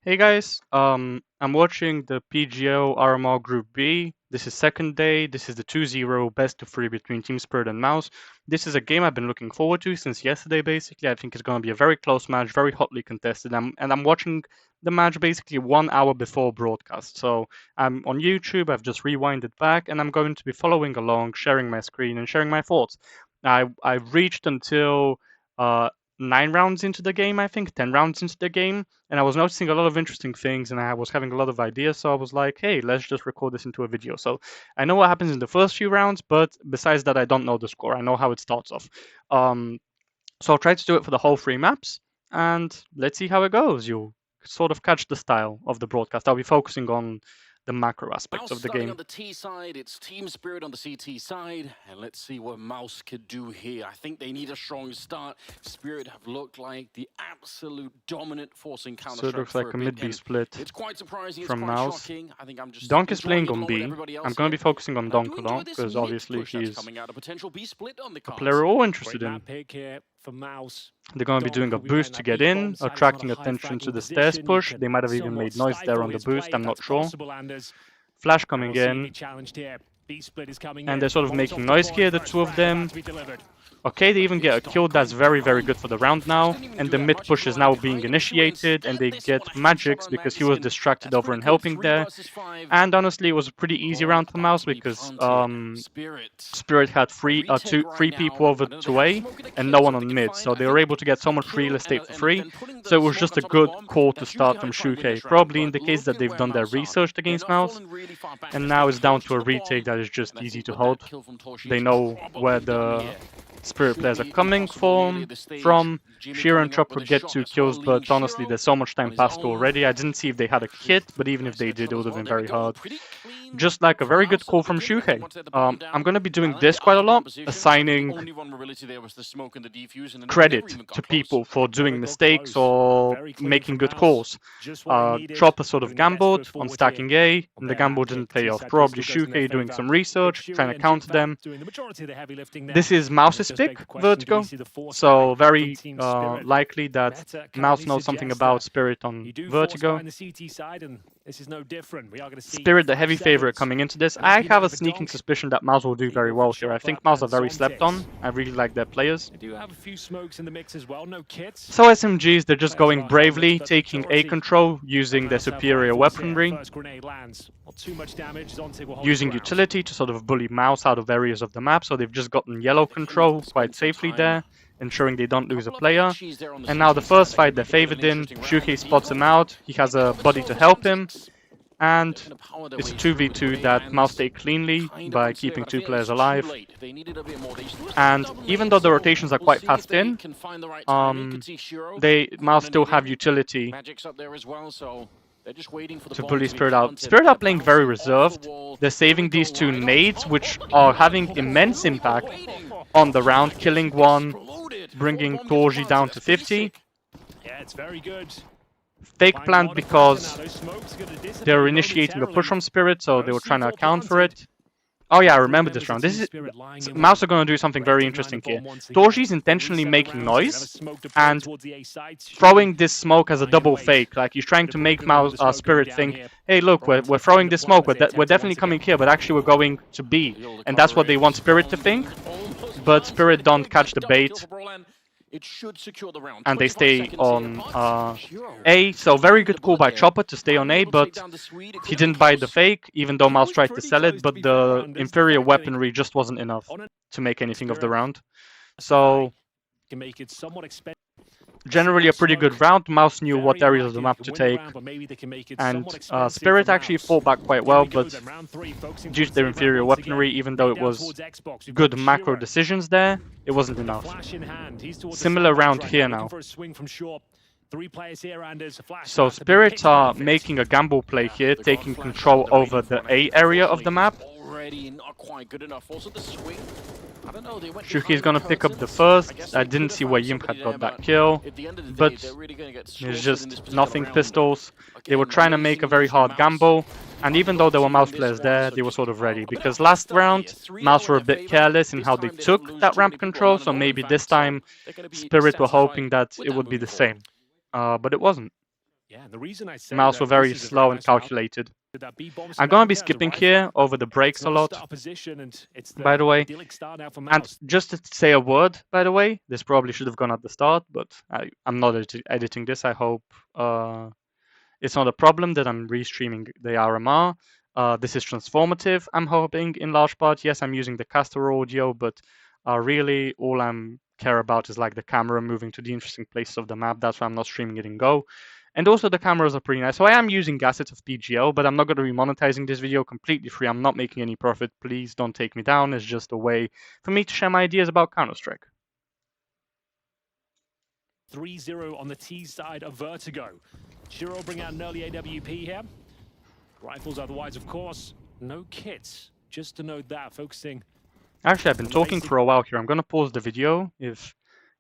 Hey guys, I'm watching the PGL RMR Group B. This is second day. This is the 2-0 best of 3 between Team Spirit and MOUZ. This is a game I've been looking forward to since yesterday, basically. I think it's going to be a very close match, very hotly contested. And I'm watching the match basically 1 hour before broadcast. So I'm on YouTube, I've just rewinded back, and I'm going to be following along, sharing my screen and sharing my thoughts. I've reached until 9 rounds into the game, I think, 10 rounds into the game, and I was noticing a lot of interesting things and I was having a lot of ideas, so I was like, hey, let's just record this into a video. So I know what happens in the first few rounds, but besides that, I don't know the score. I know how it starts off. So I'll try to do it for the whole 3 maps, and let's see how it goes. You'll sort of catch the style of the broadcast. I'll be focusing on the macro aspects of the game. On the T side, it's Team Spirit on the CT side, and let's see what MOUZ could do here. I think they need a strong start. Spirit have looked like the absolute dominant force in Counter-Strike. So it looks like a mid-B split. It's quite surprising. From it's quite MOUZ. shocking. I think I'm just Donk is playing on B. I'm going to be focusing on Donk a lot because obviously he's a player we're all interested in. They're going to be doing a boost to get in, attracting attention to the stairs push. They might have even made noise there on the boost, I'm not sure. Flash coming in, and they're sort of making noise here, the two of them. Okay, they even get a kill. That's very, very good for the round now. And the mid push is now being initiated, and they get Magix because he was distracted over and helping there. And honestly, it was a pretty easy round for MOUZ because Spirit had three people over to A and no one on mid, so they were able to get so much real estate for free. So it was just a good call to start from Siuhy. Probably indicates that they've done their research against MOUZ, and now it's down to a retake that is just easy to hold. They know where the Spirit players are coming from. Sheer and Chop would get 2 kills, but honestly, there's so much time passed already. I didn't see if they had a kit, but even if they did, it would have been very hard. Just like a very good call from Siuhy. I'm going to be doing this quite a lot, assigning credit to people for doing mistakes or making good calls. Chopper sort of gambled on stacking A, and the gamble didn't pay off. Probably Siuhy doing some research, trying to counter them. This is MOUZ's pick, Vertigo, so very likely that MOUZ knows something about Spirit on Vertigo. Spirit, the heavy favorite coming into this. I have a sneaking suspicion that MOUZ will do very well here. I think MOUZ are very slept on. I really like their players. So SMGs, they're just going bravely, taking A control, using their superior weaponry, using utility to sort of bully MOUZ out of areas of the map. So they've just gotten yellow control quite safely there, ensuring they don't lose a player. And now the first fight they're favored in, Siuhy spots him out, he has a buddy to help him, and it's a 2v2 that MOUZ take cleanly by keeping 2 players alive. And even though the rotations are quite fast in, MOUZ still have utility to bully Spirit out. Spirit are playing very reserved. They're saving these 2 nades, which are having immense impact on the round, killing one, bringing Torji down to 50. Yeah, it's very good. Fake plant because they're initiating a push from Spirit, so they were trying to account for it. Oh yeah, I remember this round. This is MOUZ are going to do something very interesting here. Torji's intentionally making noise and throwing this smoke as a double fake. Like he's trying to make MOUZ Spirit think, hey, look, we're throwing this smoke. We're definitely coming here, but actually we're going to B, and that's what they want Spirit to think. But Spirit don't catch the bait, and they stay on A. So very good call by Chopper to stay on A, but he didn't buy the fake, even though MOUZ tried to sell it, but the inferior weaponry just wasn't enough to make anything of the round. So generally a pretty good round. MOUZ knew what areas of the map to take, and Spirit actually fought back quite well, but due to their inferior weaponry, even though it was good macro decisions there, it wasn't enough. Similar round here now. So Spirit are making a gamble play here, taking control over the A area of the map. Siuhy is gonna pick up the first. I didn't see where Yimp had got that kill, but it's just nothing pistols. They were trying to make a very hard gamble, and even though there were MOUZ players there, they were sort of ready, because last round MOUZ were a bit careless in how they took that ramp control, so maybe this time Spirit were hoping that it would be the same, but it wasn't. Yeah, the reason I say MOUZ were very slow and calculated. I'm going to be skipping here over the breaks a lot, by the way. And just to say a word, by the way, this probably should have gone at the start, but I'm not editing this. I hope it's not a problem that I'm restreaming the RMR. This is transformative, I'm hoping, in large part. Yes, I'm using the caster audio, but really all I'm care about is like the camera moving to the interesting places of the map. That's why I'm not streaming it in Go. And also the cameras are pretty nice. So I am using assets of PGL, but I'm not going to be monetizing this video completely free. I'm not making any profit. Please don't take me down. It's just a way for me to share my ideas about Counter-Strike. 3-0 on the T side of Vertigo. Shiro bring out an early AWP here. Rifles otherwise, of course. No kits. Just to note that, focusing. Actually, I've been talking for a while here. I'm going to pause the video. If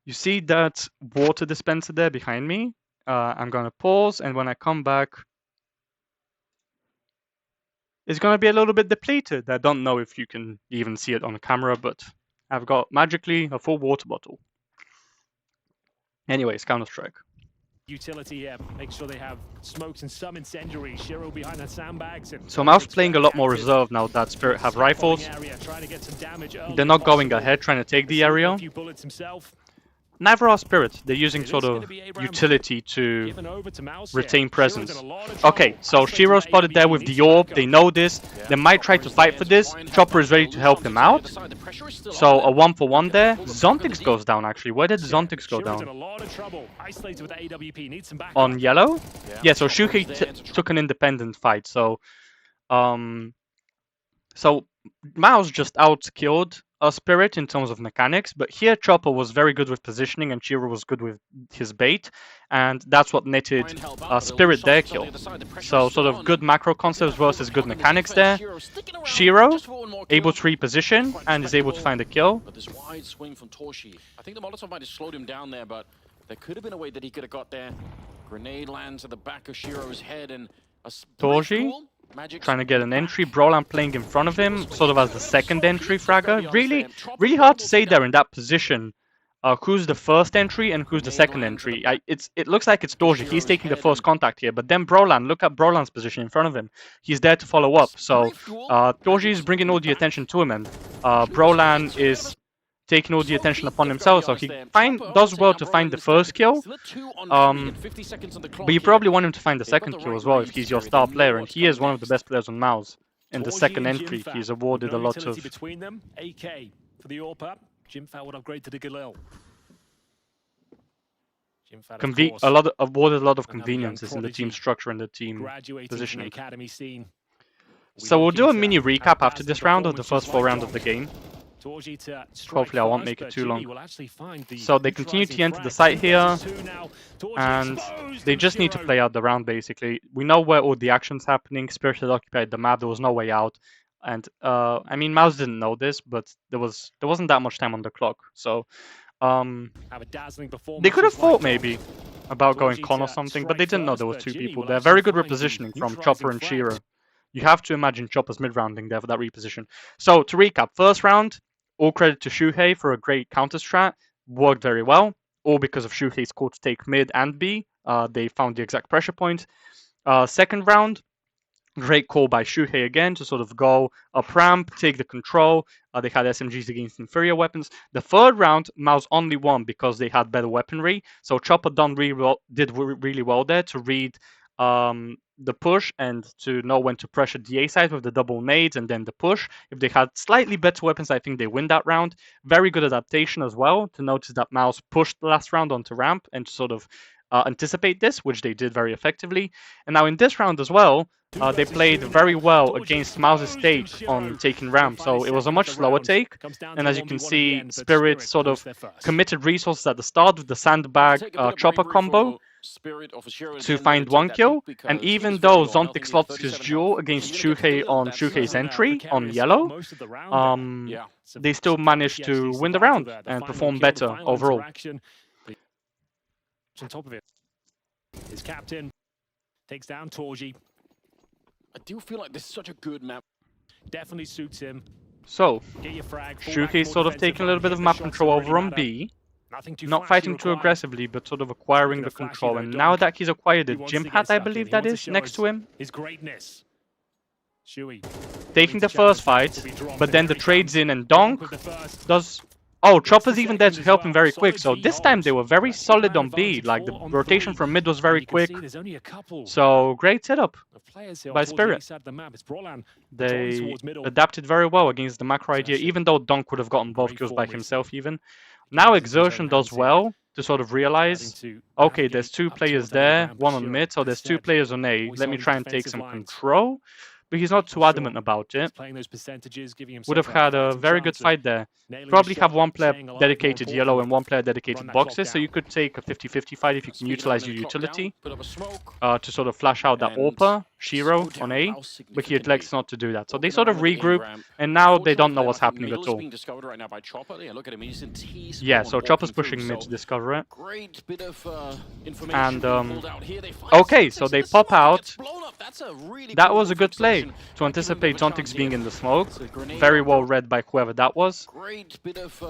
you see that water dispenser there behind me, I'm going to pause, and when I come back, it's going to be a little bit depleted. I don't know if you can even see it on the camera, but I've got magically a full water bottle. Anyways, Counter-Strike. Utility here. Make sure they have smokes and some incendiaries. Shiro behind the sandbags. So MOUZ playing a lot more reserved now that Spirit have rifles. They're not going ahead trying to take the area. Neither are Spirit. They're using sort of utility to retain presence. Okay, so Shiro spotted there with the orb. They know this. They might try to fight for this. Chopper is ready to help him out. So a 1-for-1 there. Zontix goes down, actually. Where did Zontix go down? On yellow? Yeah, so Siuhy took an independent fight. So MOUZ just outkilled Spirit in terms of mechanics, but here Chopper was very good with positioning and Shiro was good with his bait, and that's what netted Spirit their kill. So sort of good macro concepts versus good mechanics there. Shiro able to reposition and is able to find a kill. But this wide swing from Torshi, I think the Molotov might have slowed him down there, but there could have been a way that he could have got there. Grenade lands at the back of Shiro's head, and a Torshi trying to get an entry. Brolan playing in front of him, sort of as the second entry fragger. Really hard to say there in that position. Who's the first entry and who's the second entry? It looks like it's Torshi. He's taking the first contact here, but then Brolan, look at Brolan's position in front of him. He's there to follow up. So Torshi is bringing all the attention to him, and Brolan is taking all the attention upon himself, so he does well to find the first kill. But you probably want him to find the second kill as well if he's your star player, and he is one of the best players on MOUZ. In the second entry, he's awarded a lot of... between them. AK for the AWP. Jimfat would upgrade to the Galil. Awarded a lot of conveniences in the team structure and the team positioning. So we'll do a mini recap after this round of the first 4 rounds of the game. Hopefully I won't make it too long. So they continue to enter the site here, and they just need to play out the round basically. We know where all the action's happening. Spirit had occupied the map, there was no way out. And I mean, MOUZ didn't know this, but there wasn't that much time on the clock. So they could have thought maybe about going con or something, but they didn't know there were 2 people there. Very good repositioning from Chopper and Shiro. You have to imagine Chopper's mid-rounding there for that reposition. So to recap, first round, all credit to Siuhy for a great counter strat. Worked very well, all because of Siuhy's call to take mid and B. They found the exact pressure point. Second round, great call by Siuhy again to sort of go up ramp, take the control. They had SMGs against inferior weapons. The third round, MOUZ only won because they had better weaponry. So Chopper did really well there to read the push and to know when to pressure the A side with the double nades and then the push. If they had slightly better weapons, I think they win that round. Very good adaptation as well to notice that MOUZ pushed the last round onto ramp and to sort of anticipate this, which they did very effectively. And now in this round as well, they played very well against MOUZ's take on taking ramp. So it was a much slower take. And as you can see, Spirit sort of committed resources at the start with the sandbag Chopper combo to find 1 kill, and even though Zontix lost his duel against Siuhy on Siuhy's entry on yellow, they still managed to win the round and perform better overall. On top of it, his captain takes down Torshi. I do feel like this is such a good map. Definitely suits him. So Siuhy's sort of taking a little bit of map control over on B. not fighting too aggressively, but sort of acquiring the control. And now that he's acquired the gym hat, I believe that is, next to him, his greatness. Siuhy taking the first fight, but then the trades in and Donk does... Oh, Chopper's even there to help him very quick, so this time they were very solid on B, like the rotation from mid was very quick. So, great setup by Spirit. They adapted very well against the macro idea, even though Donk would have gotten both kills by himself even. Now Exertion does well to sort of realize, okay, there's two players there, one on mid, so there's two players on A, let me try and take some control. But he's not too adamant about it. Would have had a very good fight there. Probably have one player dedicated yellow and one player dedicated boxes, so you could take a 50-50 fight if you can utilize your utility to sort of flash out that AWPer, Shiro on A, but he elects not to do that. So they sort of regroup, and now they don't know what's happening at all. Yeah, so Chopper's pushing mid to discover it. And, okay, so they pop out. That was a good play to anticipate Zontix being in the smoke. Very well read by whoever that was.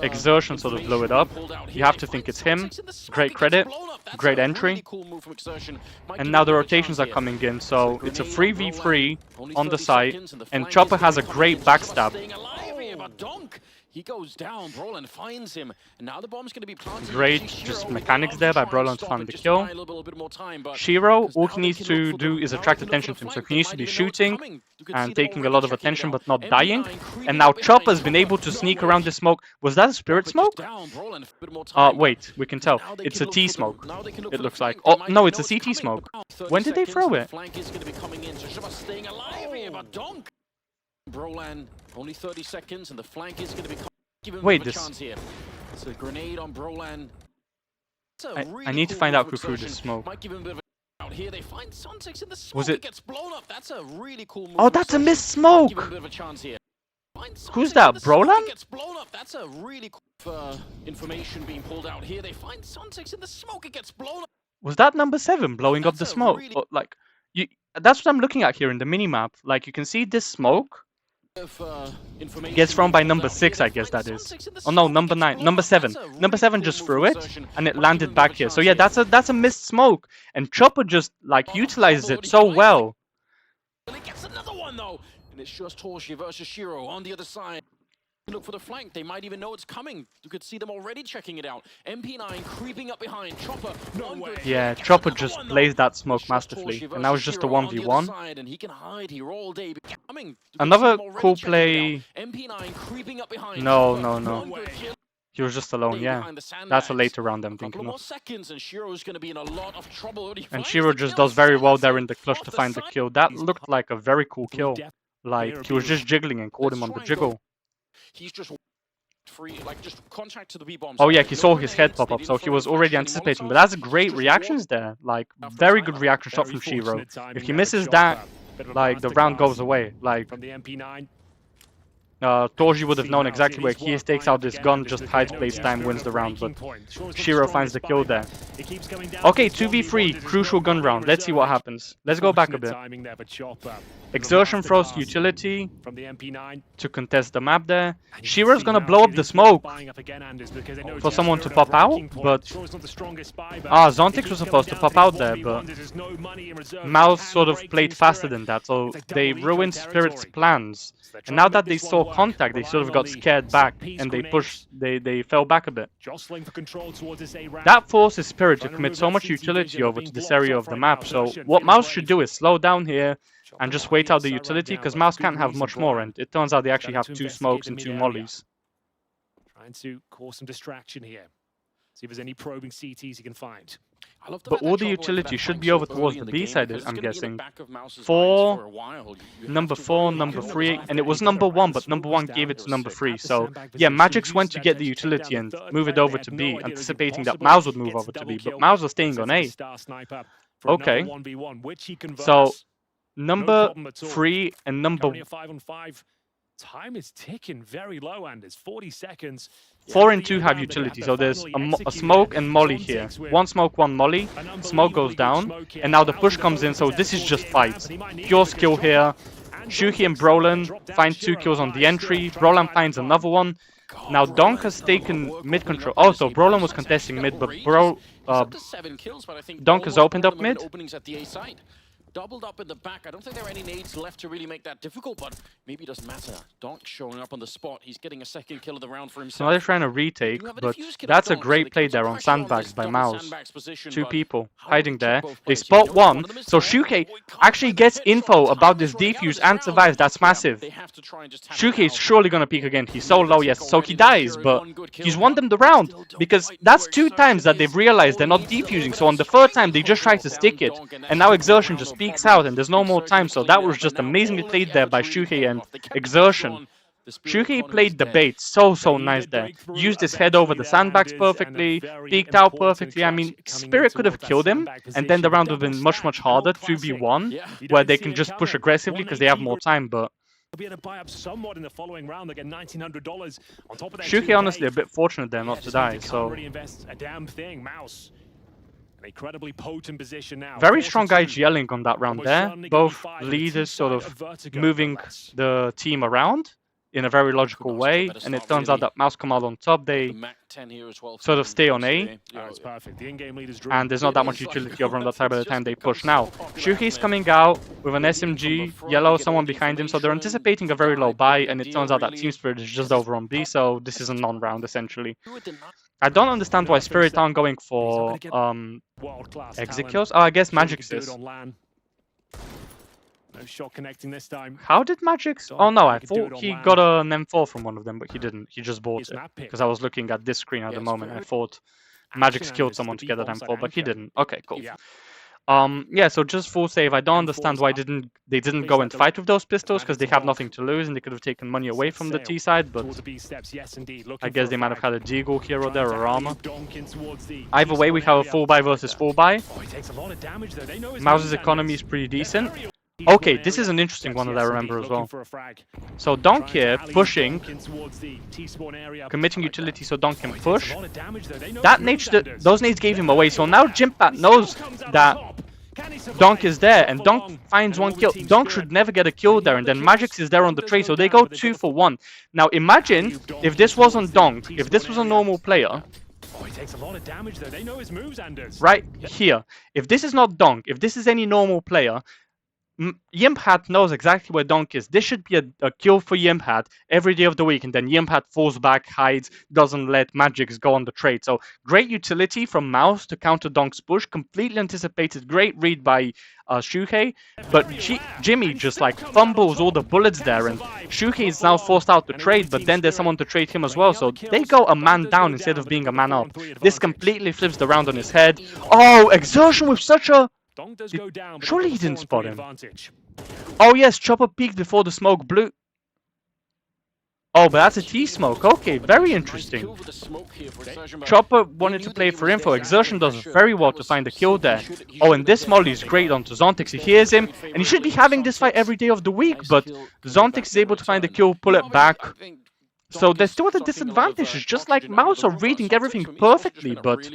Exertion sort of blew it up. You have to think it's him. Great credit. Great entry. And now the rotations are coming in, so it's a 3v3 on the site. And Chopper has a great backstab. He goes down, Brolan finds him, and now the bomb's going to be planted. Great, just mechanics there by Brolan to find the kill. Shiro, all he needs to do is attract attention to him, so he needs to be shooting and taking a lot of attention but not dying. And now Chopper's been able to sneak around the smoke. Was that a Spirit smoke? Wait, we can tell. It's a T smoke, it looks like. Oh, no, it's a CT smoke. When did they throw it? Brolan, only 30 seconds, and the flank is going to be given wait, a chance here. It's a grenade on Brolan. I need to find out who threw this smoke. Out here, they find Zontix in the smoke. Was it? Gets blown up. That's a really cool move. Oh, that's a missed smoke. Who's that? Brolan? Gets blown up. That's a really cool information being pulled out here. They find Zontix in the smoke. It gets blown up. Was that number 7 blowing up the smoke? Really... Like, that's what I'm looking at here in the minimap. Like, you can see this smoke gets thrown by number 6, I guess that is. Oh no, number 9, number 7. Number 7 just threw it, and it landed back here. So yeah, that's a missed smoke, and Chopper just like utilizes it so well. He gets another one though, and it's just Torshi versus Shiro on the other side. Look for the flank. They might even know it's coming. You could see them already checking it out. MP9 creeping up behind. Chopper. No way. Yeah, Chopper just blazed that smoke masterfully. And that was just a 1v1. And he can hide here all day. Another cool play. MP9 creeping up behind. No. He was just alone, yeah. That's a later round I'm thinking of. And Shiro's going to be in a lot of trouble. And Shiro just does very well there in the clutch to find the kill. That looked like a very cool kill. Like, he was just jiggling and caught him on the jiggle. He's just free, like just contact to the B-bombs. Oh yeah, he saw his head pop up, so he was already anticipating. But that's great reactions there. Like, very good reaction shot from Shiro. If he misses that, like, the round goes away. Like, Torji would have known exactly where he is, takes out this gun, just hides place time, wins the round, but Shiro finds the kill there. Okay, 2v3, crucial gun round. Let's see what happens. Let's go back a bit. Exertion throws utility to contest the map there. Shiro's gonna blow up the smoke for someone to pop out, but Zontix was supposed to pop out there, but MOUZ sort of played faster than that, so they ruined Spirit's plans. And now that they saw contact, they sort of got scared back, and they fell back a bit. That forces Spirit to commit so much utility over to this area of the map, so what MOUZ should do is slow down here and just wait out the utility, because MOUZ can't have much more, and it turns out they actually have 2 smokes and 2 mollies. Trying to cause some distraction here. See if there's any probing CTs he can find. But all the utility should be over towards the B side, I'm guessing. 4, number 4, number 3, and it was number 1, but number 1 gave it to number 3. So, yeah, Magix went to get the utility and move it over to B, anticipating that MOUZ would move over to B, but MOUZ was staying on A. Okay, so number 3 and number... Time is ticking very low, and it's 40 seconds. 4 and 2 have utility, so there's a smoke and molly here. 1 smoke, 1 molly, smoke goes down, and now the push comes in, so this is just fight. Pure skill here. Siuhy and Brolan find 2 kills on the entry, Brolan finds another one. Now Donk has taken mid control. Also, Brolin was contesting mid, but Donk has opened up mid. Doubled up in the back. I don't think there are any nades left to really make that difficult, but maybe it doesn't matter. Donk showing up on the spot. He's getting a second kill of the round for himself. Now they're trying to retake, but that's a great play there on sandbags by MOUZ. Two people hiding there. They spot one, so Siuhy actually gets info about this defuse and survives. That's massive. Siuhy is surely going to peek again. He's so low, yes, so he dies, but he's won them the round, because that's 2 times that they've realized they're not defusing. So on the 3rd time, they just try to stick it, and now Exertion just peeks out and there's no more time, so that was just amazingly played there by Siuhy and Exertion. Siuhy played the bait so nice there. Used his head over the sandbags perfectly, peeked out perfectly. I mean, Spirit could have killed him, and then the round would have been much harder, 2v1, where they can just push aggressively because they have more time, but Siuhy honestly a bit fortunate there not to die, so... Incredibly potent position now. Very strong IGLing on that round there. Both leaders sort of moving the team around in a very logical way, and it turns out that MOUZ come out on top. They sort of stay on A, and there's not that much utility over on that side by the time they push. Now, Siuhy's coming out with an SMG, yellow, someone behind him, so they're anticipating a very low buy, and it turns out that Team Spirit is just over on B, so this is a non-round essentially. I don't understand why Spirit aren't going for exit kills. Oh, I guess Magix is. No shot connecting this time. How did Magix? Oh no, I thought he got an M4 from one of them, but he didn't. He just bought it. Because I was looking at this screen at the moment. I thought Magix killed someone to get that M4, but he didn't. Okay, cool. Yeah, so just full save. I don't understand why they didn't go and fight with those pistols, because they have nothing to lose and they could have taken money away from the T side, but I guess they might have had a deagle here or there or armor. Either way, we have a full buy versus full buy. MOUZ's economy is pretty decent. Okay, this is an interesting one that I remember as well. So Donk here, pushing, committing utility so Donk can push. That nade, those nades gave him away, so now Jimpat knows that Donk is there, and Donk finds one kill. Donk should never get a kill there, and then Magix is there on the trade, so they go 2 for 1. Now imagine if this wasn't Donk, if this was a normal player. He takes a lot of damage though. They know his moves, Anders. Right here. If this is not Donk, if this is any normal player, Yimphat knows exactly where Donk is. This should be a kill for Yimphat every day of the week, and then Yimphat falls back, hides, doesn't let Magix go on the trade. So great utility from MOUZ to counter Donk's push, completely anticipated, great read by Siuhy, but Jimmy just like fumbles all the bullets there, and Siuhy is now forced out to trade, but then there's someone to trade him as well, so they go a man down instead of being a man up. This completely flips the round on his head. Oh, Exertion with such a... Surely he didn't spot him. Oh yes, Chopper peeked before the smoke blew. Oh, but that's a T-smoke. Okay, very interesting. Chopper wanted to play for info. Exertion does very well to find a kill there. Oh, and this molly is great onto Zontix. He hears him, and he should be having this fight every day of the week, but Zontix is able to find the kill, pull it back. So they're still at a disadvantage. It's just like MOUZ are reading everything perfectly, but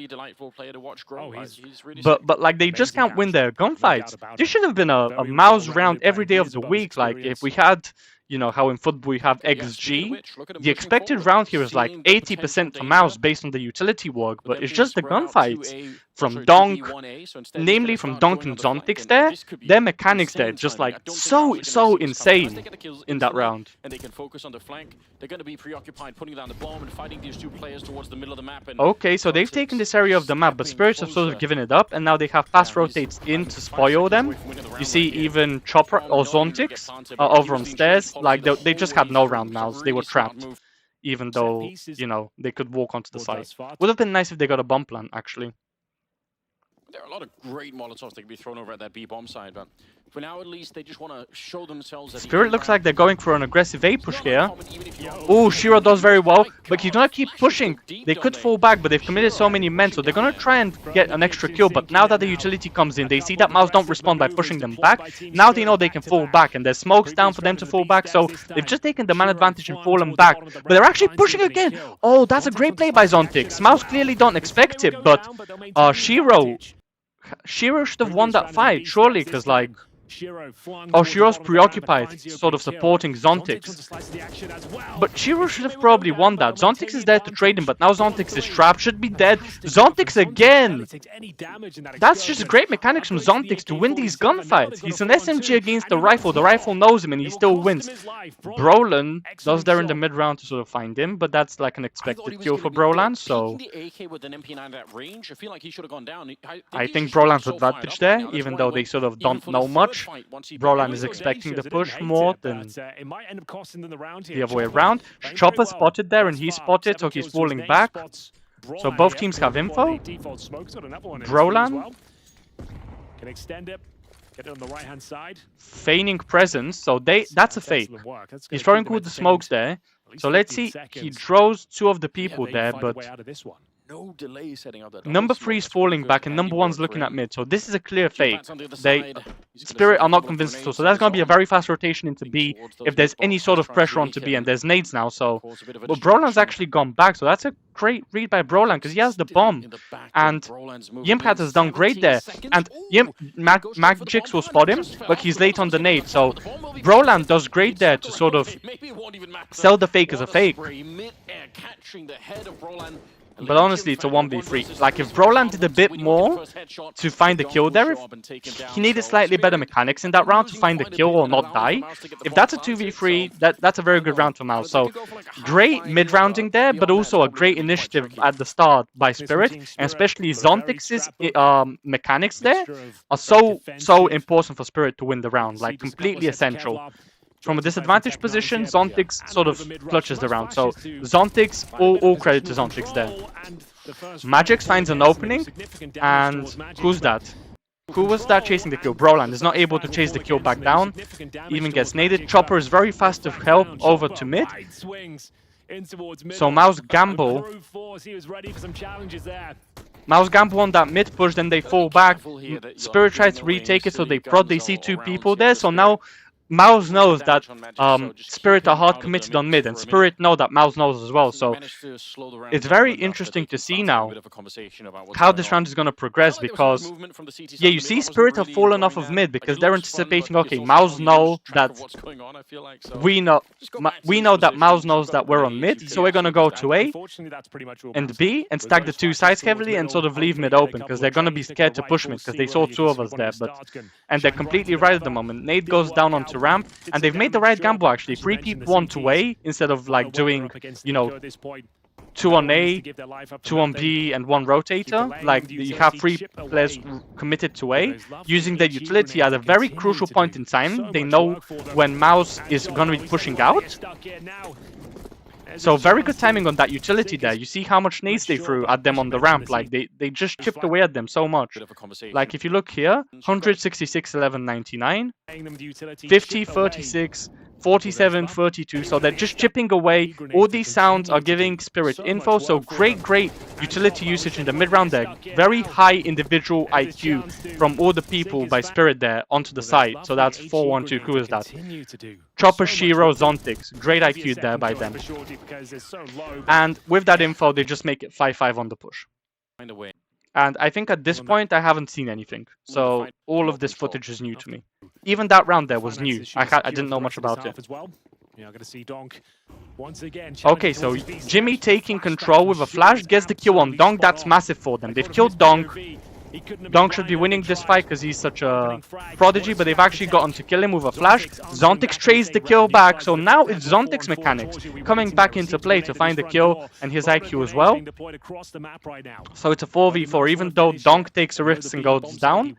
like they just can't win their gunfights. This should have been a MOUZ round every day of the week. Like if we had, you know, how in football we have XG, the expected round here is like 80% for MOUZ based on the utility work, but it's just the gunfights from Donk, namely from Donk and Zontix there, their mechanics there just like so insane in that round. And they can focus on the flank. They're going to be preoccupied putting down the bomb and fighting these 2 players towards the middle of the map. Okay, so they've taken this area of the map, but Spirits have sort of given it up, and now they have fast rotates in to spoil them. You see even Chopper or Zontix over on stairs, like they just had no round MOUZ, they were trapped. Even though, you know, they could walk onto the site. Would have been nice if they got a bomb plant, actually. There are a lot of great Molotovs that can be thrown over at that B-bomb side, but for now at least they just want to show themselves. Spirit looks like they're going for an aggressive A push here. Oh, Shiro does very well, but he's gonna keep pushing. They could fall back, but they've committed so many men, so they're gonna try and get an extra kill, but now that the utility comes in, they see that MOUZ don't respond by pushing them back. Now they know they can fall back, and there's smokes down for them to fall back, so they've just taken the man advantage and fallen back. But they're actually pushing again! Oh, that's a great play by Zontix. MOUZ clearly don't expect it, but Shiro should have won that fight, surely, because like Oh, Shiro's preoccupied, sort of supporting Zontix. But Shiro should have probably won that. Zontix is there to trade him, but now Zontix is trapped, should be dead. Zontix again! That's just great mechanics from Zontix to win these gunfights. He's an SMG against the rifle knows him and he still wins. Brolan does there in the mid-round to sort of find him, but that's like an expected kill for Brolan, so... I think Brolan's advantage there, even though they sort of don't know much. Brolan is expecting the push more than the other way around. Chopper spotted there and he spotted, so he's falling back. So both teams have info. Brolan can extend it, get it on the right-hand side. Feigning presence, so that's a fake. He's throwing with the smokes there. So let's see, he draws two of the people there, but no delay setting up that. number 3 is falling back and number 1's looking at mid, so this is a clear fake. Spirit are not convinced at all, so that's going to be a very fast rotation into B if there's any sort of pressure onto B, and there's nades now, so... But Brolan's actually gone back, so that's a great read by Brolan, because he has the bomb, and Yimprat has done great there, and Magix will spot him, but he's late on the nade, so Brolan does great there to sort of sell the fake as a fake. But honestly, it's a 1v3. Like, if Brolan did a bit more to find the kill there, he needed slightly better mechanics in that round to find the kill or not die. If that's a 2v3, that's a very good round for MOUZ. So, great mid-rounding there, but also a great initiative at the start by Spirit. And especially Zontix's mechanics there are so important for Spirit to win the round. Like, completely essential. From a disadvantaged position, Zontix sort of clutches the round. So Zontix, all credit to Zontix there. Magix finds an opening, and who's that? Who was that chasing the kill? Brolan is not able to chase the kill back down, even gets naded. Chopper is very fast to help over to mid. So MOUZ gamble. MOUZ gamble on that mid push, then they fall back. Spirit tries to retake it, so they prod. They see two people there, so now MOUZ knows that Spirit are hard committed on mid, and Spirit know that MOUZ knows as well, so it's very interesting to see now how this round is going to progress, because yeah, you see Spirit have fallen off of mid because they're anticipating, okay, MOUZ know that we know that MOUZ knows that we're on mid, so we're going to go to A and B and stack the two sides heavily and sort of leave mid open, because they're going to be scared to push mid because they saw two of us there, and they're completely right at the moment. Nade goes down onto ramp, and they've made the right gamble actually. 3 people 1 to A instead of like doing, you know, 2 on A, 2 on B, and 1 rotator. Like, you have 3 players committed to A, using their utility at a very crucial point in time. They know when MOUZ is going to be pushing out. So very good timing on that utility there. You see how much nades they threw at them on the ramp. Like, they just chipped away at them so much. Like, if you look here, 166, 11, 99, 50, 36, 47, 32. So they're just chipping away. All these sounds are giving Spirit info. So great utility usage in the mid-round there. Very high individual IQ from all the people by Spirit there onto the side. So that's 4-1-2. Who is that? Chopper, Shiro, Zontix. Great IQ there by them. And with that info, they just make it 5-5 on the push. And I think at this point, I haven't seen anything. So all of this footage is new to me. Even that round there was new. I didn't know much about it. Okay, so Jimmy taking control with a flash, gets the kill on Donk. That's massive for them. They've killed Donk. Donk should be winning this fight because he's such a prodigy, but they've actually gotten to kill him with a flash. Zontix trades the kill back, so now it's Zontix mechanics coming back into play to find the kill and his IQ as well. So it's a 4v4. Even though Donk takes a risk and goes down,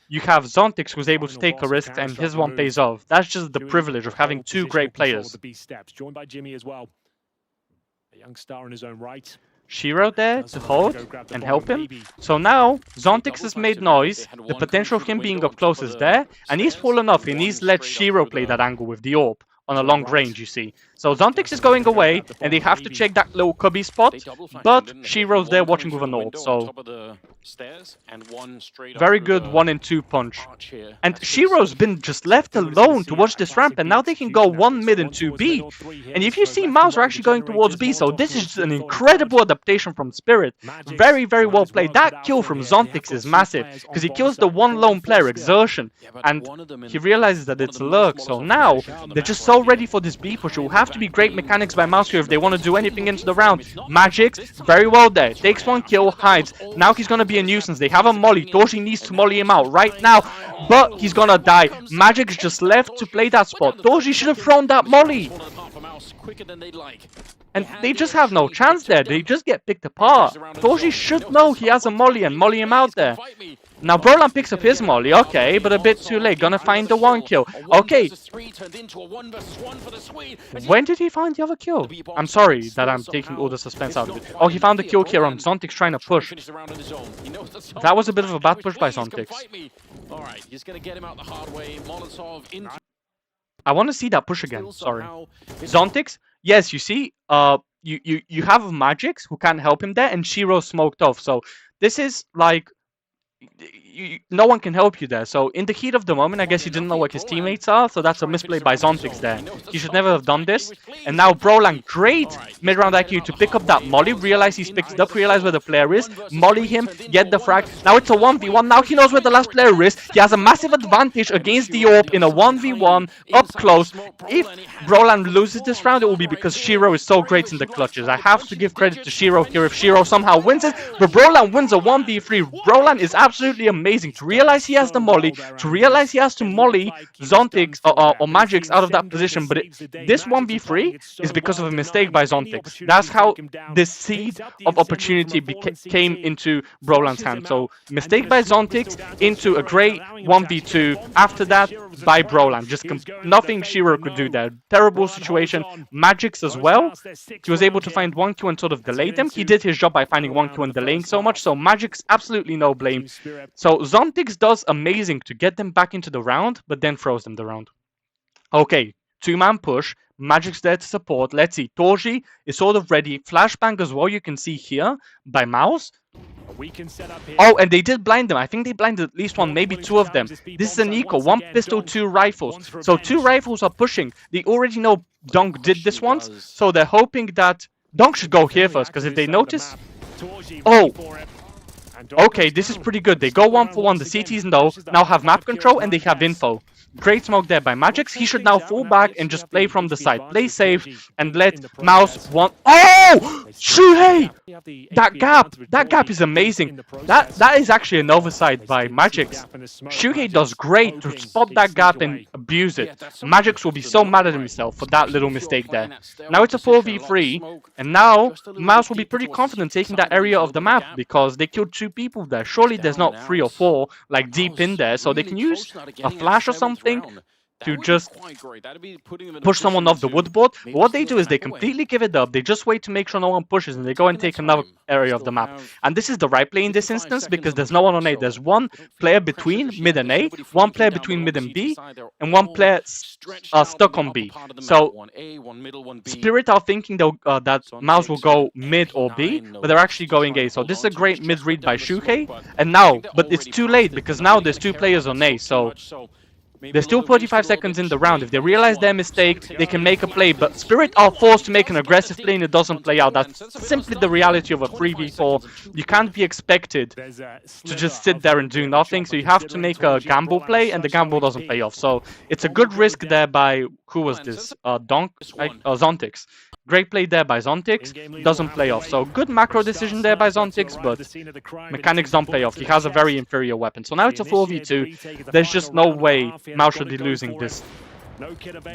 you have Zontix who's able to take a risk and his one pays off. That's just the privilege of having 2 great players. Joined by Jimmy as well. A young star in his own right. Shiro there to hold and help him. So now Zontix has made noise. The potential of him being up close is there, and he's fallen off and he's let Shiro play that angle with the AWP on a long range, you see. So Zontix is going away, and they have to check that little cubby spot, but Shiro's there watching with an ult, so very good 1 and 2 punch. And Shiro's been just left alone to watch this ramp, and now they can go 1 mid and 2 B. And if you see, MOUZ are actually going towards B, so this is an incredible adaptation from Spirit. Very, very well played. That kill from Zontix is massive, because he kills the one lone player, Exertion, and he realizes that it's Lurk. So now, they're just so ready for this B push. It will have to be great mechanics by MOUZ here if they want to do anything into the round. Magix, very well there. Takes 1 kill, hides. Now he's going to be a nuisance. They have a molly. Toshi needs to molly him out right now, but he's going to die. Magix just left to play that spot. Toshi should have thrown that molly. And they just have no chance there. They just get picked apart. Toshi should know he has a molly and molly him out there. Now Brolan picks up his molly, okay, but a bit too late. Gonna find the 1 kill. Okay. When did he find the other kill? I'm sorry that I'm taking all the suspense out of it. Oh, he found the kill here on Zontix trying to push. That was a bit of a bad push by Zontix. I want to see that push again, sorry. Zontix, yes, you see, you have Magix who can't help him there, and Shiro smoked off. So this is like, no one can help you there. So in the heat of the moment, I guess he didn't know what his teammates are, so that's a misplay by Zontix there. He should never have done this. And now Brolan, great mid-round IQ to pick up that molly, realize he's picked it up, realize where the player is, molly him, get the frag. Now it's a 1v1, now he knows where the last player is. He has a massive advantage against the AWP in a 1v1, up close. If Brolan loses this round, it will be because Shiro is so great in the clutches. I have to give credit to Shiro here if Shiro somehow wins it, but Brolan wins a 1v3. Brolan is absolutely amazing to realize he has the molly, to realize he has to molly Zontix or Magix out of that position. But this 1v3 is because of a mistake by Zontix. That's how this seed of opportunity came into Brolan's hand. So mistake by Zontix into a great 1v2. After that, by Brolan. Just nothing Shiro could do there. Terrible situation. Magix as well. He was able to find 1 kill and sort of delay them. He did his job by finding 1 kill and delaying so much. So Magix, absolutely no blame. So Zontix does amazing to get them back into the round, but then throws them the round. Okay, 2-man push. Magic's there to support. Let's see. Toshi is sort of ready. Flashbang as well, you can see here by MOUZ. Oh, and they did blind them. I think they blinded at least 1, maybe 2 of them. This is an eco. 1 pistol, 2 rifles. So 2 rifles are pushing. They already know Donk did this once, so they're hoping that Donk should go here first, because if they notice... Oh! Okay, this is pretty good. They go 1 for 1. The CTs now have map control and they have info. Great smoke there by Magix. He should now fall back and just play from the side. Play safe and let MOUZ want... Oh! Siuhy! That gap is amazing. That is actually an oversight by Magix. Siuhy does great to spot that gap and abuse it. Magix will be so mad at himself for that little mistake there. Now it's a 4v3, and now MOUZ will be pretty confident taking that area of the map because they killed 2 people there. Surely there's not 3 or 4 like deep in there, so they can use a flash or something to just push someone off the woodboard. But what they do is they completely give it up. They just wait to make sure no one pushes, and they go and take another area of the map. And this is the right play in this instance because there's no one on A. There's 1 player between mid and A, 1 player between mid and B, and 1 player stuck on B. So Spirit are thinking that MOUZ will go mid or B, but they're actually going A. So this is a great mid read by Siuhy. And now, but it's too late because now there's 2 players on A. So there's still 45 seconds in the round. If they realize their mistake, they can make a play. But Spirit are forced to make an aggressive play and it doesn't play out. That's simply the reality of a 3v4. You can't be expected to just sit there and do nothing. So you have to make a gamble play and the gamble doesn't pay off. So it's a good risk there by, who was this? Zontix. Great play there by Zontix. Doesn't play off. So good macro decision there by Zontix, but mechanics don't pay off. He has a very inferior weapon. So now it's a 4v2. There's just no way MOUZ should be losing this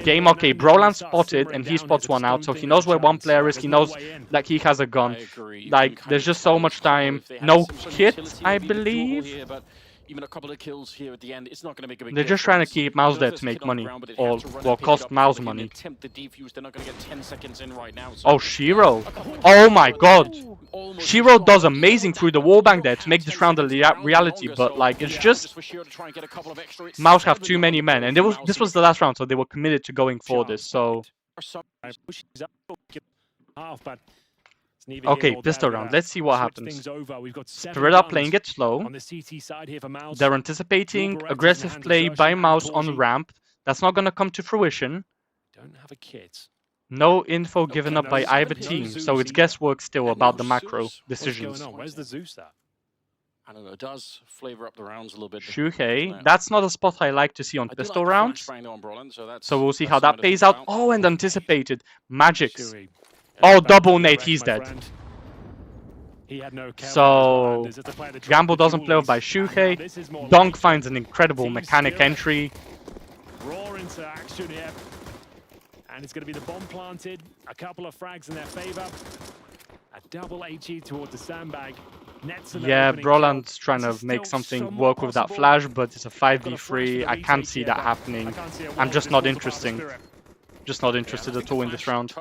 game. Okay, Brolan spotted and he spots 1 out. So he knows where 1 player is. He knows that he has a gun. Like, there's just so much time. No hit, I believe. Even a couple of kills here at the end, it's not going to make a big They're just trying to keep MOUZ there to make money, or cost MOUZ money. Oh, Shiro! Oh my god! Shiro does amazing through the wallbang there to make this round a reality, but like, it's just MOUZ have too many men, and this was the last round, so they were committed to going for this, so Okay, pistol round. Let's see what happens. Spirit are playing it slow. They're anticipating aggressive play by MOUZ on ramp. That's not going to come to fruition. Don't have a kit. No info given up by either team, so it's guesswork still about the macro decisions. Where's the Zeus there? I don't know, it does flavor up the rounds a little bit. Siuhy, that's not a spot I like to see on pistol rounds. So we'll see how that pays out. Oh, and anticipated. Magix. Oh, double nade, he's dead. So, gamble doesn't play off by Siuhy. Donk finds an incredible mechanic entry. Raw into action here. And it's going to be the bomb planted. A couple of frags in their favor. A double HE towards the sandbag. Yeah, Broland's trying to make something work with that flash, but it's a 5v3. I can't see that happening. I'm just not interested. Just not interested at all in this round.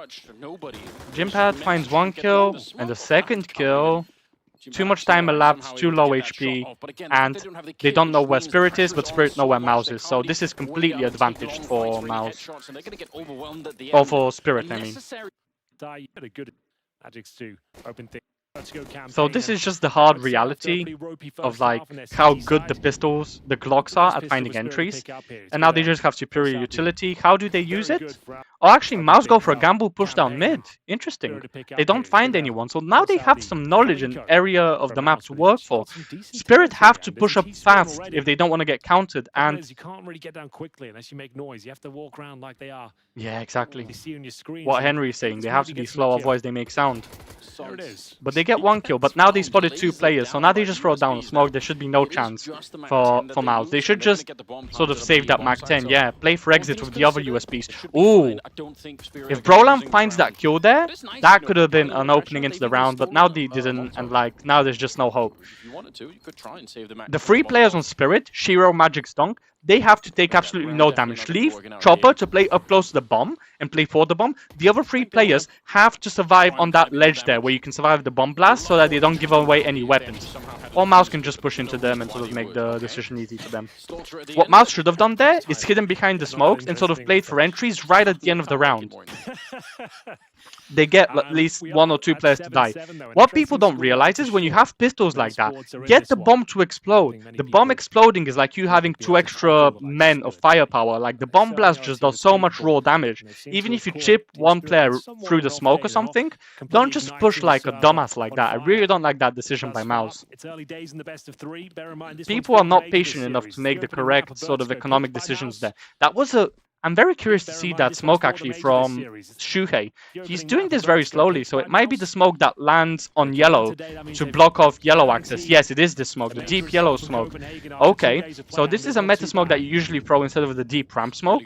Jimpad finds one kill and a second kill. Too much time elapsed, too low HP, and they don't know where Spirit is, but Spirit know where MOUZ is. So this is completely advantaged for MOUZ. Or for Spirit, I mean. So this is just the hard reality of like how good the pistols, the Glocks are at finding entries. And now they just have superior utility. How do they use it? Oh, actually, MOUZ go for a gamble push down mid. Interesting. They don't find anyone. So now they have some knowledge and area of the map to work for. Spirit have to push up fast if they don't want to get countered. And you can't really get down quickly unless you make noise. You have to walk around like they are. Yeah, exactly. What Henry's saying, they have to be slow, otherwise they make sound. There it is. But they get one kill, but now they spotted two players, so now they just throw down a smoke. There should be no chance for MOUZ. They should just sort of save that Mac 10, yeah. Play for exit with the other USBs. Ooh! If Broland finds that kill there, that could have been an opening into the round, but now they didn't, and like, now there's just no hope. The three players on Spirit, Shiro, Magix, Donk, they have to take absolutely no damage. Leave Chopper to play up close to the bomb and play for the bomb. The other three players have to survive on that ledge there where you can survive the bomb blast so that they don't give away any weapons. Or MOUZ can just push into them and sort of make the decision easy for them. What MOUZ should have done there is hidden behind the smokes and sort of played for entries right at the end of the round. They get at least one or two players to die. What people don't realize is when you have pistols like that, get the bomb to explode. The bomb exploding is like you having 2 extra men of firepower. Like the bomb blast just does so much raw damage. Even if you chip one player through the smoke or something, don't just push like a dumbass like that. I really don't like that decision by MOUZ. People are not patient enough to make the correct sort of economic decisions there. That was a... I'm very curious to see that smoke actually from Siuhy. He's doing this very slowly, so it might be the smoke that lands on yellow to block off yellow access. Yes, it is the smoke, the deep yellow smoke. Okay, so this is a meta smoke that you usually throw instead of the deep ramp smoke.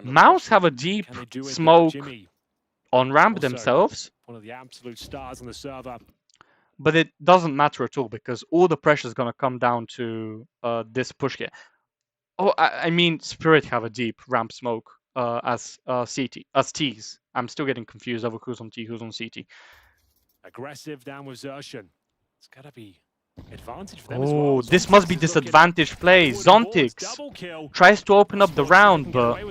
MOUZ have a deep smoke on ramp themselves. One of the absolute stars on the server. But it doesn't matter at all because all the pressure is going to come down to this push here. Oh, I mean, Spirit have a deep ramp smoke as T's. I'm still getting confused over who's on T, who's on CT. Aggressive down with Zershan. It's gotta be advantage for them as well. Oh, this must be disadvantage play. Zontix tries to open up the round, but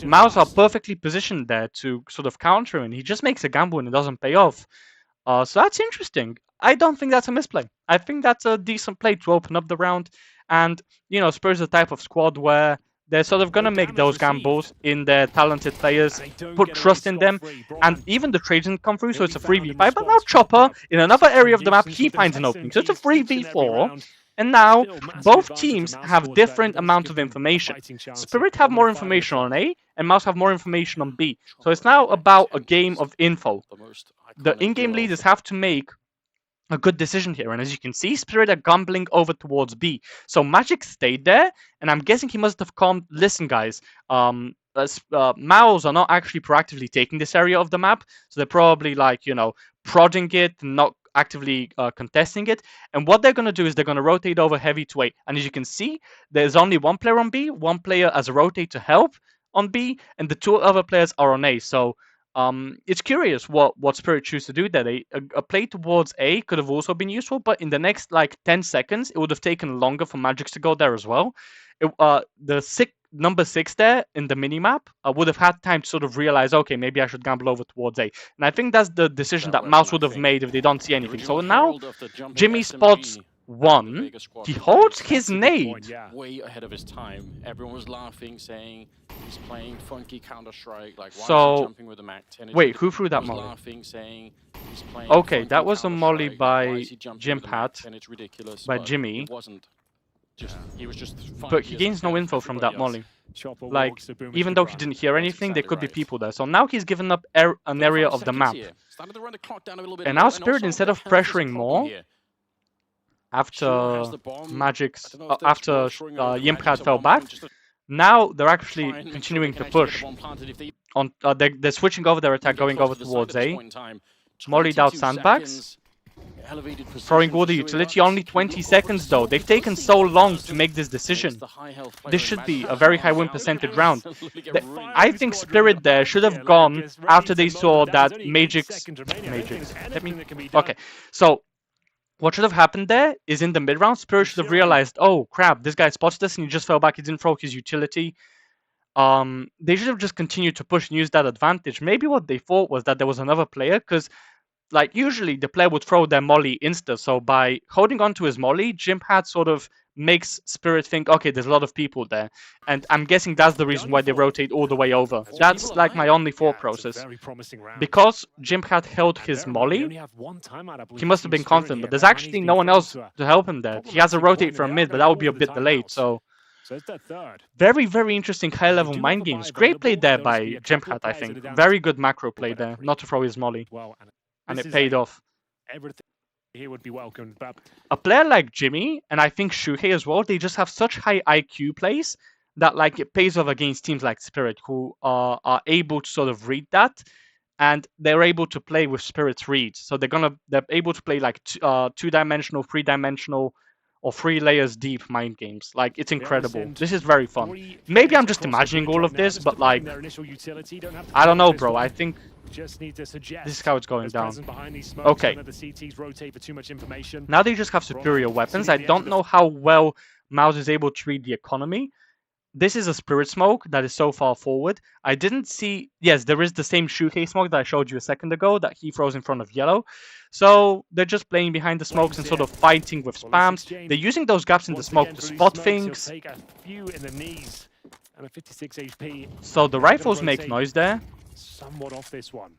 MOUZ are perfectly positioned there to sort of counter him. He just makes a gamble and it doesn't pay off. So that's interesting. I don't think that's a misplay. I think that's a decent play to open up the round. And, you know, Spurs is the type of squad where they're sort of going to make those gambles in their talented players, put trust in them, and even the trades didn't come through, so it's a 3v5. But now Chopper, in another area of the map, he finds an opening. So it's a 3v4. And now, both teams have different amount of information. Spirit have more information on A, and MOUZ have more information on B. So it's now about a game of info. The in-game leaders have to make a good decision here, and as you can see, Spirit are gambling over towards B. So Magic stayed there, and I'm guessing he must have come. Listen, guys, MOUZ are not actually proactively taking this area of the map, so they're probably like, you know, prodding it, not actively contesting it. And what they're going to do is they're going to rotate over heavy to A. And as you can see, there's only one player on B, one player as a rotate to help on B, and the two other players are on A. So it's curious what Spirit choose to do there. A play towards A could have also been useful, but in the number 6 there in the minimap would have had time to sort of realize, okay, maybe I should gamble over towards A. And I think that's the decision that MOUZ would have made if they don't see anything. So now Jimmy spots 1. He holds his nade. Way ahead of his time. Everyone was laughing, saying he's playing funky Counter-Strike. Like, why So, is he jumping with a Mac 10? Wait, who threw that molly? Laughing, saying he's playing okay, that was a molly by Jimpat. It's ridiculous. By Jimmy. It wasn't. He was just but he gains no info from that molly. Like, even though he didn't hear anything, there could be people there. So now he's given up an area of the map. And now Spirit, instead of pressuring more, after Magic's, after Jimpat fell back, now they're actually continuing to push. On they're switching over their attack, going over towards A. Mollied out sandbags. Throwing all the utility, only 20 seconds though. They've taken so long to make this decision. This should be a very high win percentage round. I think Spirit there should have gone after they saw that Magic's... Okay, so what should have happened there is in the mid-round, Spirit should have realized, oh crap, this guy spotted us and he just fell back, he didn't throw his utility. They should have just continued to push and use that advantage. Maybe what they thought was that there was another player, because like usually the player would throw their molly insta, so by holding on to his molly, Jimpat sort of makes Spirit think, okay, there's a lot of people there, and I'm guessing that's the reason why they rotate all the way over. That's like my only thought process. Because Jimpat held his molly, he must have been confident, but there's actually no one else to help him there. He has a rotate from mid, but that would be a bit delayed, so very, very interesting high-level mind games. Great play there by Jimpat, I think. Very good macro play there, not to throw his molly. And it paid off. Everything here would be welcomed, but a player like Jimmy, and I think Siuhy as well, they just have such high IQ plays that like it pays off against teams like Spirit, who are able to sort of read that, and they're able to play with Spirit's reads. So they're able to play like two-dimensional, three-dimensional, or 3 layers deep mind games. Like, it's incredible. This is very fun. Maybe I'm just imagining all of this, but like, I don't know, bro. I think this is how it's going down. Okay. Now they just have superior weapons. I don't know how well MOUZ is able to read the economy. This is a Spirit smoke that is so far forward. I didn't see... Yes, there is the same Siuhy smoke that I showed you a second ago that he throws in front of yellow. So they're just playing behind the smokes and sort of fighting with spams. They're using those gaps in the smoke to spot things. So the rifles make noise there. Somewhat off this one.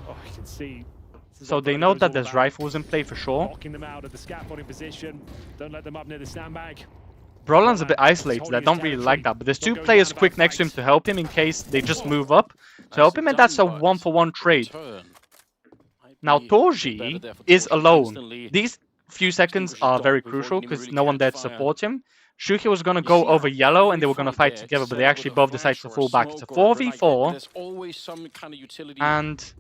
Oh, you can see. So they know that there's rifles in play for sure. Blocking them out of the scaffolding position. Don't let them up near the sandbag. Brolan's a bit isolated. I don't really like that, but there's 2 players quick next to him to help him in case they just move up to help him, and that's a 1-for-1 trade. Now Torji is alone. These few seconds are very crucial because no one there to support him. Siuhy was going to go over yellow and they were going to fight together, but they actually both decided to fall back. It's a 4v4, and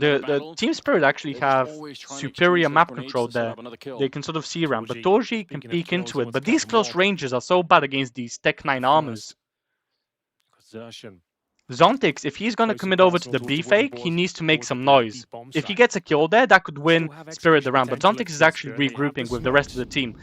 the Team Spirit actually have superior map control there. They can sort of see around, but Torji can peek into it. But these close ranges are so bad against these Tech 9 armors. Zontix, if he's going to commit over to the B fake, he needs to make some noise. If he gets a kill there, that could win Spirit the round, but Zontix is actually regrouping with the rest of the team.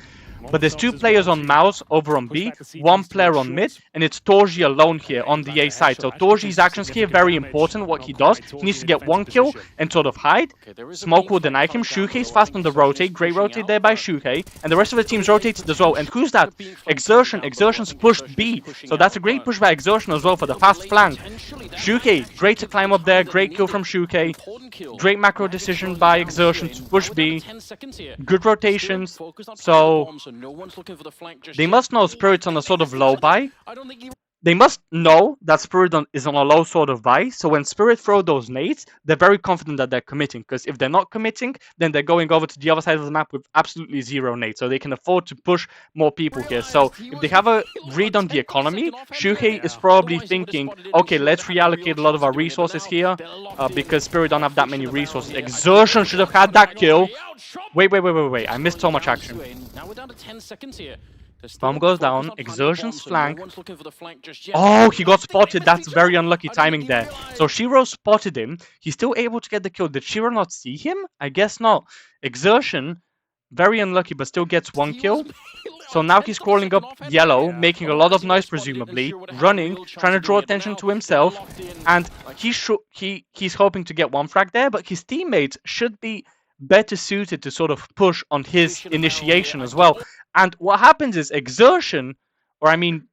But there's 2 players on MOUZ over on B, 1 player on mid, and it's Torji alone here on the A side. So Torji's actions here, very important what he does. He needs to get 1 kill and sort of hide. Smoke will deny him. Siuhy's fast on the rotate. Great rotate there by Siuhy. And the rest of the team's rotated as well. And who's that? Exertion. Exertion's pushed B. So that's a great push by Exertion as well for the fast flank. Siuhy, great to climb up there. Great kill from Siuhy. Great macro decision by Exertion to push B. Good rotations. So they must know Spirit's on a sort of low buy. They must know that Spirit is on a low sort of buy. So when Spirit throw those nades, they're very confident that they're committing. Because if they're not committing, then they're going over to the other side of the map with absolutely 0 nades. So they can afford to push more people here. So if they have a read on the economy, Siuhy is probably thinking, okay, let's reallocate a lot of our resources here. Because Spirit don't have that many resources. Exertion should have had that kill. Wait. I missed so much action. Now we're down to 10 seconds here. Bomb goes down, Exertion's flank. Oh, he got spotted. That's very unlucky timing there. So Shiro spotted him. He's still able to get the kill. Did Shiro not see him? I guess not. Exertion, very unlucky, but still gets 1 kill. So now he's crawling up yellow, making a lot of noise presumably, running, trying to draw attention to himself, and he's hoping to get one frag there, but his teammates should be better suited to sort of push on his initiation as well. And what happens is Exertion, or I mean,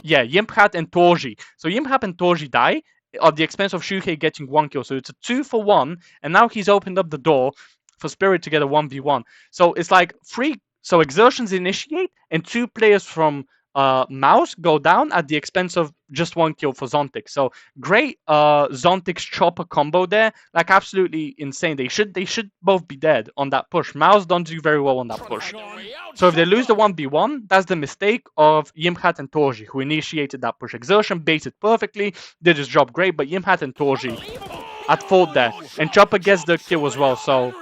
yeah, Yimphat and Torji. So Yimphat and Torji die at the expense of Siuhy getting 1 kill. So it's a 2-for-1, and now he's opened up the door for Spirit to get a 1v1. So it's like 3. So Exertions initiate, and 2 players from MOUZ go down at the expense of just 1 kill for Zontix. So great Zontix Chopper combo there, like absolutely insane. They should both be dead on that push. MOUZ don't do very well on that push. So if they lose the 1v1, that's the mistake of Yimphat and Torji, who initiated that push. Exertion baited perfectly, did his job great, but Yimphat and Torji at fault there, and Chopper gets the kill as well. So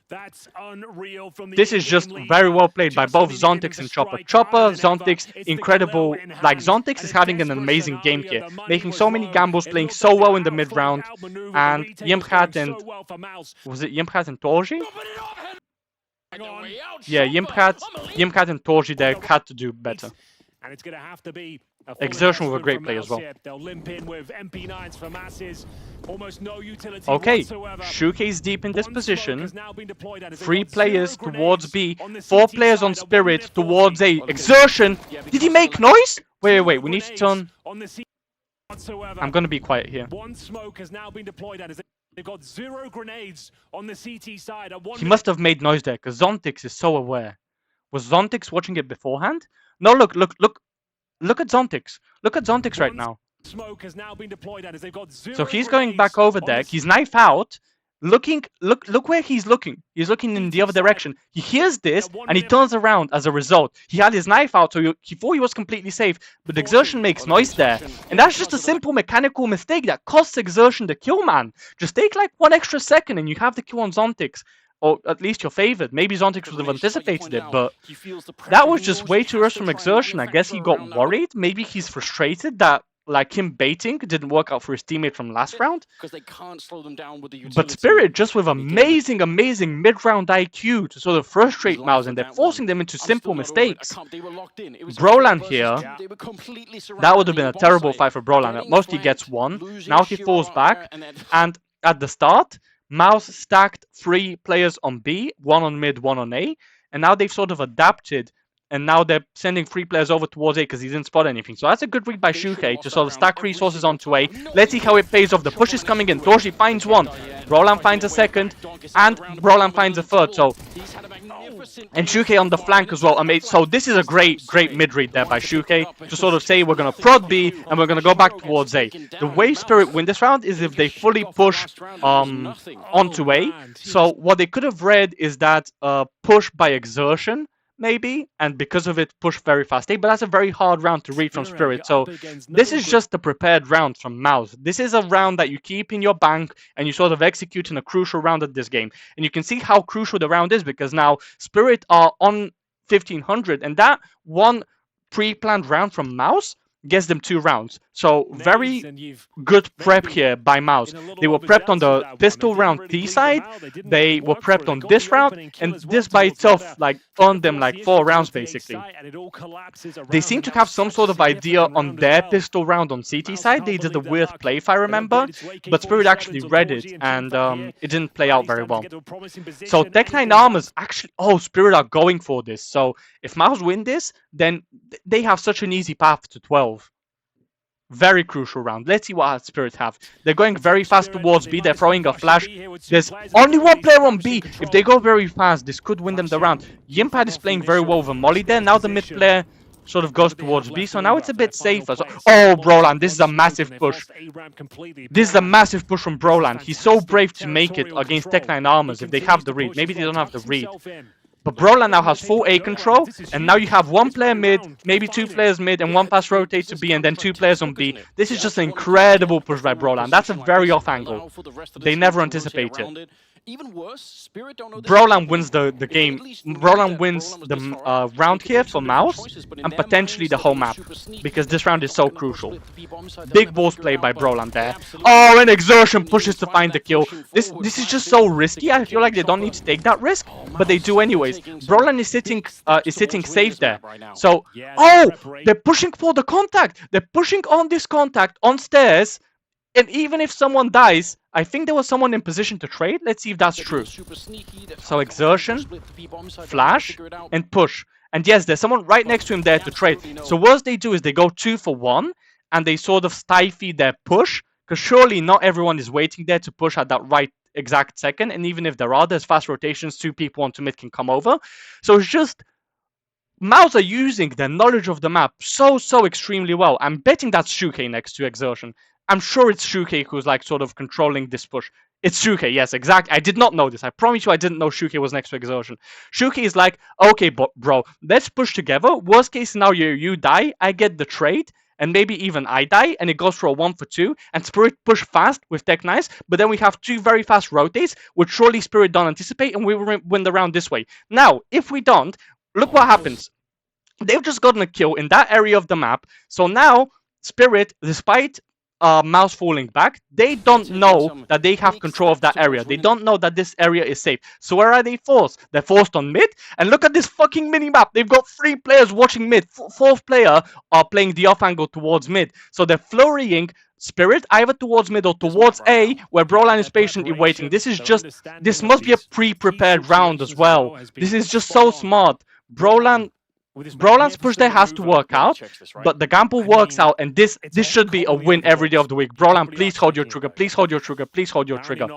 that's unreal from the this is just very well played by both Zontix and Chopper. Chopper, Zontix, incredible. Like, Zontix is having an amazing game here, making so many gambles, playing so well in the mid-round. And Yimphat and... was it Yimphat and Torji? Yeah, Yimphat and Torji there had to do better. And it's going to have to be Exertion was a great play as well. They'll limp in with MP9s for masses. Almost no utility okay, whatsoever. Siuhy's deep in this position. 3 players towards B, 4 players on Spirit towards A. Exertion! Did he make noise? Wait, we need to turn... I'm gonna be quiet here. One smoke has now been deployed at. They've got 0 grenades on the CT side. He must have made noise there, because Zontix is so aware. Was Zontix watching it beforehand? No, look at Zontix. Look at Zontix right now. Smoke has now been deployed at. They've got 0 so he's going back over there. He's knife out. Look where he's looking. He's looking in the other direction. He hears this and he turns around as a result. He had his knife out, so he thought he was completely safe. But Exertion makes noise there. And that's just a simple mechanical mistake that costs Exertion the kill, man. Just take like 1 extra second and you have the kill on Zontix. Or at least you're favored. Maybe Zontix would have anticipated it, but that was just way too rushed from Exertion. I guess he got worried. Maybe he's frustrated that, like, him baiting didn't work out for his teammate from last round. But Spirit, just with amazing mid-round IQ to sort of frustrate MOUZ, and they're forcing them into simple mistakes. Brolan here, that would have been a terrible fight for Brolan. At most he gets 1. Now he falls back, and at the start, MOUZ stacked 3 players on B, 1 on mid, 1 on A, and now they've sort of adapted, and now they're sending 3 players over towards A because he didn't spot anything. So that's a good read by Siuhy to sort of stack resources onto A. Let's see how it pays off. The push is coming in. Torji finds 1, Brolan finds a 2nd, and Brolan finds a 3rd. So, and Siuhy on the flank as well. I mean, so this is a great mid read there by Siuhy to sort of say we're going to prod B and we're going to go back towards A. The way Spirit win this round is if they fully push onto A. So what they could have read is that push by Exertion, maybe, and because of it push very fast A, but that's a very hard round to read from Spirit. So this is just the prepared round from MOUZ. This is a round that you keep in your bank and you sort of execute in a crucial round of this game. And you can see how crucial the round is because now Spirit are on 1500, and that one pre-planned round from MOUZ gets them 2 rounds. So very good prep here by MOUZ. They were prepped on the pistol round T side, they were prepped on this round, and this by itself like earned them like 4 rounds basically. They seem to have some sort of idea on their pistol round on CT side. They did a weird play if I remember, but Spirit actually read it and it didn't play out very well. So Tech9 Armors actually, Spirit are going for this. So if MOUZ win this, then they have such an easy path to 12. Very crucial round. Let's see what Spirit have. They're going very fast towards B. They're throwing a flash. There's only 1 player on B. If they go very fast, this could win them the round. Yimphat is playing very well with a molly there. Now the mid player sort of goes towards B. So now it's a bit safer. So, Brolan, this is a massive push. This is a massive push from Brolan. He's so brave to make it against Tech9 Armors if they have the read. Maybe they don't have the read. But Brolan now has full A control, and now you have 1 player mid, maybe 2 players mid, and 1 pass rotate to B, and then 2 players on B. This is just an incredible push by Brolan. That's a very off angle. They never anticipate it. Even worse, Spirit don't know this Brolan wins the If they game. at least knew Brolan that wins Brolan was the this far up, round they could here make for some different MOUZ choices, but in and their potentially minds, the they're whole being map, super sneaky. because this round is They're so not gonna go crucial. split the B-bomb side. They'll Big never balls figure it played by out, but Brolan they there. absolutely Oh, and know. Exertion Team pushes leaders to finding find the that kill. pushing This forward. is Flash just so didn't to risky. get the I feel kill. like they don't Chopper. need to take that risk, Oh, but they MOUZ, do they're anyways. taking some Brolan is big steps sitting towards winning safe this there. map right now. So, Yeah, oh, preparation. they're pushing for the contact. They're pushing on this contact on stairs. And even if someone dies, I think there was someone in position to trade. Let's see if that's true. So Exertion, Flash, and Push. And yes, there's someone right next to him there to trade. So what they do is they go 2 for 1, and they sort of stifle their push, because surely not everyone is waiting there to push at that right exact second. And even if there are, there's fast rotations, 2 people onto mid can come over. So it's just MOUZ are using their knowledge of the map so extremely well. I'm betting that's Siuhy next to Exertion. I'm sure it's Siuhy who's like sort of controlling this push. It's Siuhy, yes, exactly. I did not know this. I promise you I didn't know Siuhy was next to Exertion. Siuhy is like, okay, bro, let's push together. Worst case scenario, you die, I get the trade, and maybe even I die, and it goes for a 1 for 2, and Spirit push fast with Tech Nice, but then we have 2 very fast rotates, which surely Spirit don't anticipate, and we will win the round this way. Now, if we don't, look what happens. They've just gotten a kill in that area of the map. So now, Spirit, despite MOUZ falling back, they don't know that they have control of that area. They don't know that this area is safe. So where are they forced? They're forced on mid. And look at this fucking mini-map. They've got 3 players watching mid. Fourth player are playing the off angle towards mid. So they're flurrying Spirit either towards mid or towards A, where Brolan is patiently waiting. This must be a pre-prepared round as well. This is just so smart. Brolan's push there has to work out, but the gamble works out, and this should be a win every day of the week. Brolan, please hold your trigger. Please hold your trigger. Please hold your trigger.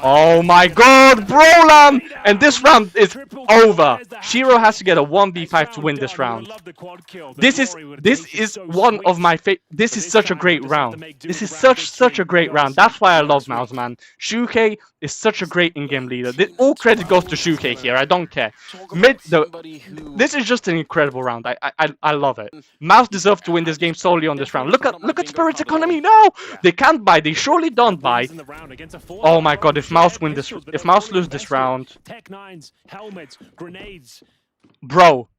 Oh my god, Brolan! And this round is over. Shiro has to get a 1v5 to win this round. This is one of my favorite. This is such a great round. This is such a great round. That's why I love MOUZ, man. Siuhy is such a great in-game leader. All credit goes to Siuhy here. I don't care. This is just an incredible round. I love it. MOUZ deserve to win this game solely on this round. Look at Spirit's economy now. They can't buy. They surely don't buy. Oh my god! If MOUZ lose this round, bro,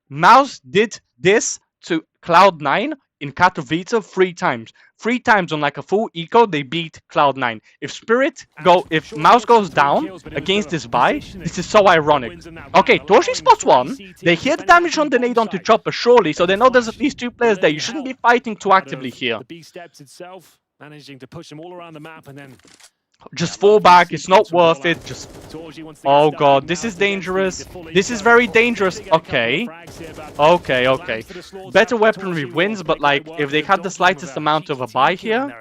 MOUZ did this to Cloud9 in Katowice 3 times. 3 times on like a full eco, they beat Cloud9. If MOUZ goes down against this buy, this is so ironic. Okay, Toshi spots 1. They hear the damage on the nade onto Chopper, surely, so they know there's at least 2 players there. You shouldn't be fighting too actively here. Managing to push them all around the map and then just fall back, it's not worth it. Just, oh god, this is dangerous. This is very dangerous. Okay. Better weaponry wins, but like, if they had the slightest amount of a buy here,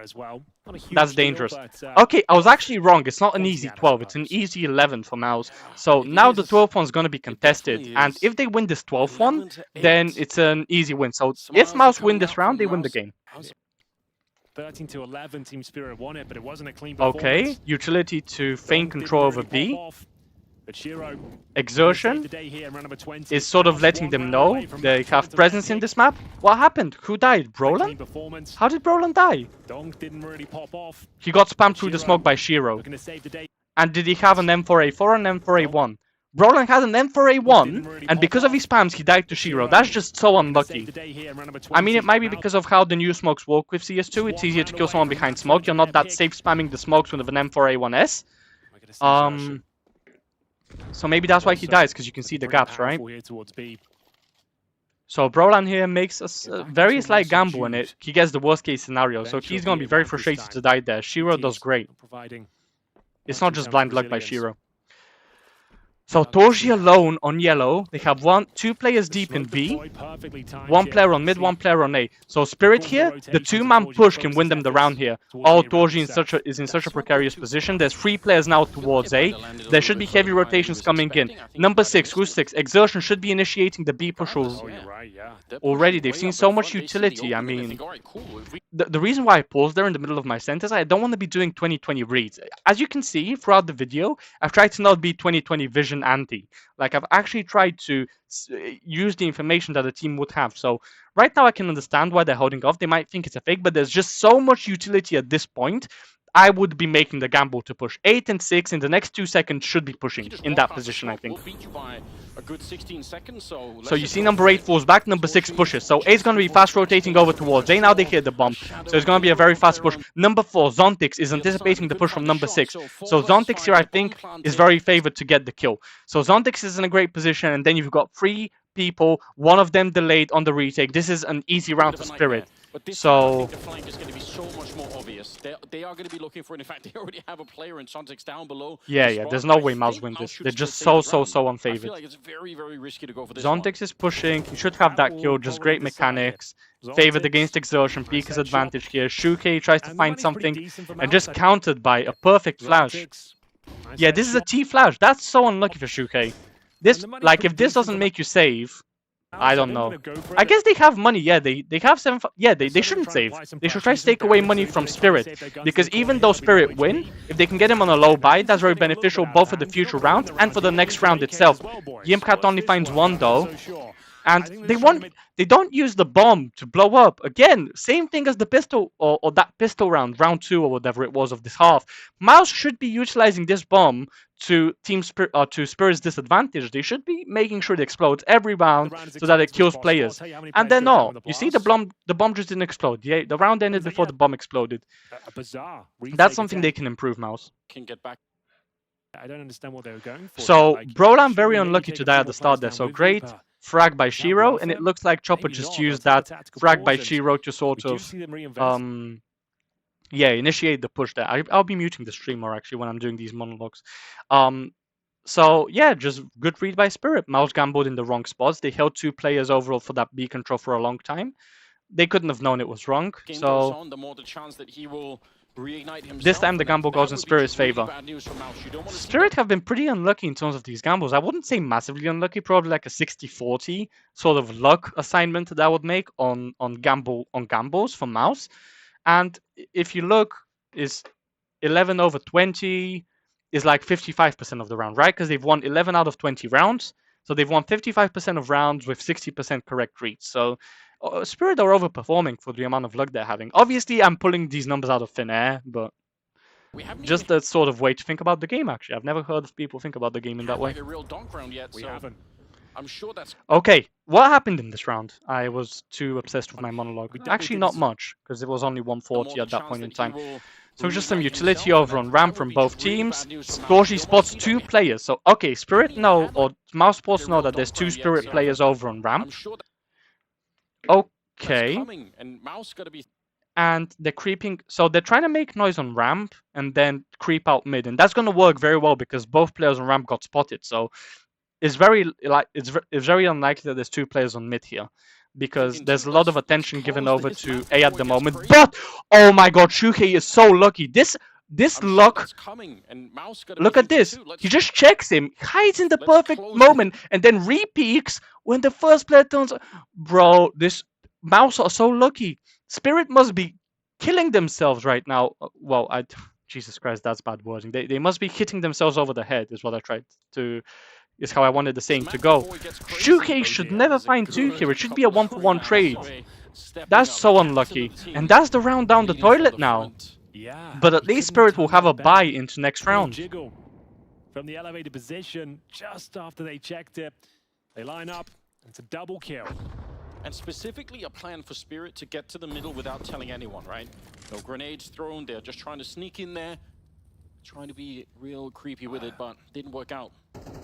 that's dangerous. Okay, I was actually wrong. It's not an easy 12, it's an easy 11 for MOUZ. So now the 12th one's gonna be contested, and if they win this 12th one, then it's an easy win. So if MOUZ win this round, they win the game. 13-11, Team Spirit won it, but it wasn't a clean performance. Okay, utility to feign control over B. Exertion is sort of letting them know they have presence in this map. What happened? Who died? Brolan? How did Brolan die? He got spammed through the smoke by Shiro. And did he have an M4A4 or an M4A1? Brolan had an M4A1, and because of his spams, he died to Shiro. That's just so unlucky. I mean, it might be because of how the new smokes work with CS2. It's easier to kill someone behind smoke. You're not that safe spamming the smokes with an M4A1S. So maybe that's why he dies, because you can see the gaps, right? So Brolan here makes a very slight gamble in it. He gets the worst case scenario, so he's going to be very frustrated to die there. Shiro does great. It's not just blind luck by Shiro. So Torji alone on yellow. They have 2 players deep in B, 1 player on mid, 1 player on A. So Spirit here, the 2-man push can win them the round here. Oh, Torji is in such a precarious position. There's 3 players now towards A. There should be heavy rotations coming in. Number 6, who's 6? Exertion should be initiating the B push already. They've seen so much utility. I mean, the reason why I paused there in the middle of my sentence, I don't want to be doing 2020 reads. As you can see throughout the video, I've tried to not be 2020 vision anti. Like, I've actually tried to use the information that the team would have. So right now I can understand why they're holding off. They might think it's a fake, but there's just so much utility at this point. I would be making the gamble to push. 8 and 6 in the next 2 seconds should be pushing in that position, I think. So you see number 8 falls back, number 6 pushes. So 8's going to be fast rotating over towards A. Now they hit the bomb. So it's going to be a very fast push. Number 4, Zontix, is anticipating the push from number 6. So Zontix here, I think, is very favored to get the kill. So Zontix is in a great position, and then you've got 3 people, one of them delayed on the retake. This is an easy round for Spirit. But this so time, I think the flank is going to be so much more obvious. They are going to be looking for it. In fact, they already have a player in Zontix down below. Yeah, there's no way MOUZ win this. They're just so unfavored. I feel like it's very, very risky to go for this Zontix is pushing. He should have that kill. Just great mechanics. Favored against exertion. Peek is advantage here. Siuhy tries to find something and just countered by a perfect flash. Yeah, this is a T flash. That's so unlucky for Siuhy. This, like, if this doesn't make you save, I don't know. I guess they have money. Yeah, they have 7. Yeah, they shouldn't save. They should try to take away money from Spirit, because even though Spirit win, if they can get him on a low buy, that's very beneficial both for the future round and for the next round itself. Yimpcat only finds 1 though, and they don't use the bomb to blow up. Again, same thing as the pistol or that pistol round 2 or whatever it was of this half. MOUZ should be utilizing this bomb to Spirit's disadvantage. They should be making sure it explodes every round so that it kills players. And then no, you see the bomb just didn't explode. Yeah, the round ended before the bomb exploded. That's something they can improve, MOUZ. I don't understand what they were going for. So Brolan very unlucky to die at the start there. So great frag by Shiro, and it looks like Chopper just used that frag by Shiro to sort of initiate the push there. I'll be muting the streamer actually when I'm doing these monologues. So yeah, just good read by Spirit. MOUZ gambled in the wrong spots. They held 2 players overall for that B control for a long time. They couldn't have known it was wrong. So this time the gamble goes in Spirit's favor. Spirit have been pretty unlucky in terms of these gambles. I wouldn't say massively unlucky, probably like a 60-40 sort of luck assignment that I would make on gambles for MOUZ. And if you look, is 11 over 20 is like 55% of the round, right? Because they've won 11 out of 20 rounds. So they've won 55% of rounds with 60% correct reads. So Spirit are overperforming for the amount of luck they're having. Obviously, I'm pulling these numbers out of thin air, but just a sort of way to think about the game, actually. I've never heard of people think about the game in that way. We haven't. I'm sure that's okay. What happened in this round? I was too obsessed with my monologue. Actually, not much, because it was only 140 at that point in time. So just some utility over on ramp from both teams. Scorchy spots 2 players. So okay, Spirit know, or MOUZ supports know that there's 2 Spirit players over on ramp. Okay. And they're creeping, so they're trying to make noise on ramp and then creep out mid, and that's going to work very well because both players on ramp got spotted. So it's very unlikely that there's 2 players on mid here, because there's a lot of attention given over to A at the moment. But oh my god, Siuhy is so lucky. This luck. Look at this. He just checks him, hides in the perfect moment, and then re-peeks when the first player turns. Bro, this MOUZ are so lucky. Spirit must be killing themselves right now. Well, Jesus Christ, that's bad wording. They must be hitting themselves over the head, is what I tried to. Is how I wanted the saying to go. Siuhy should never find 2 here. It should be a 1-for-1 trade. That's so unlucky. And that's the round down the toilet now. But at least Spirit will have a bye into next round. From the elevated position, just after they checked it, they line up. It's a double kill. And specifically a plan for Spirit to get to the middle without telling anyone, right? No grenades thrown, they're just trying to sneak in there. Trying to be real creepy with it, but didn't work out.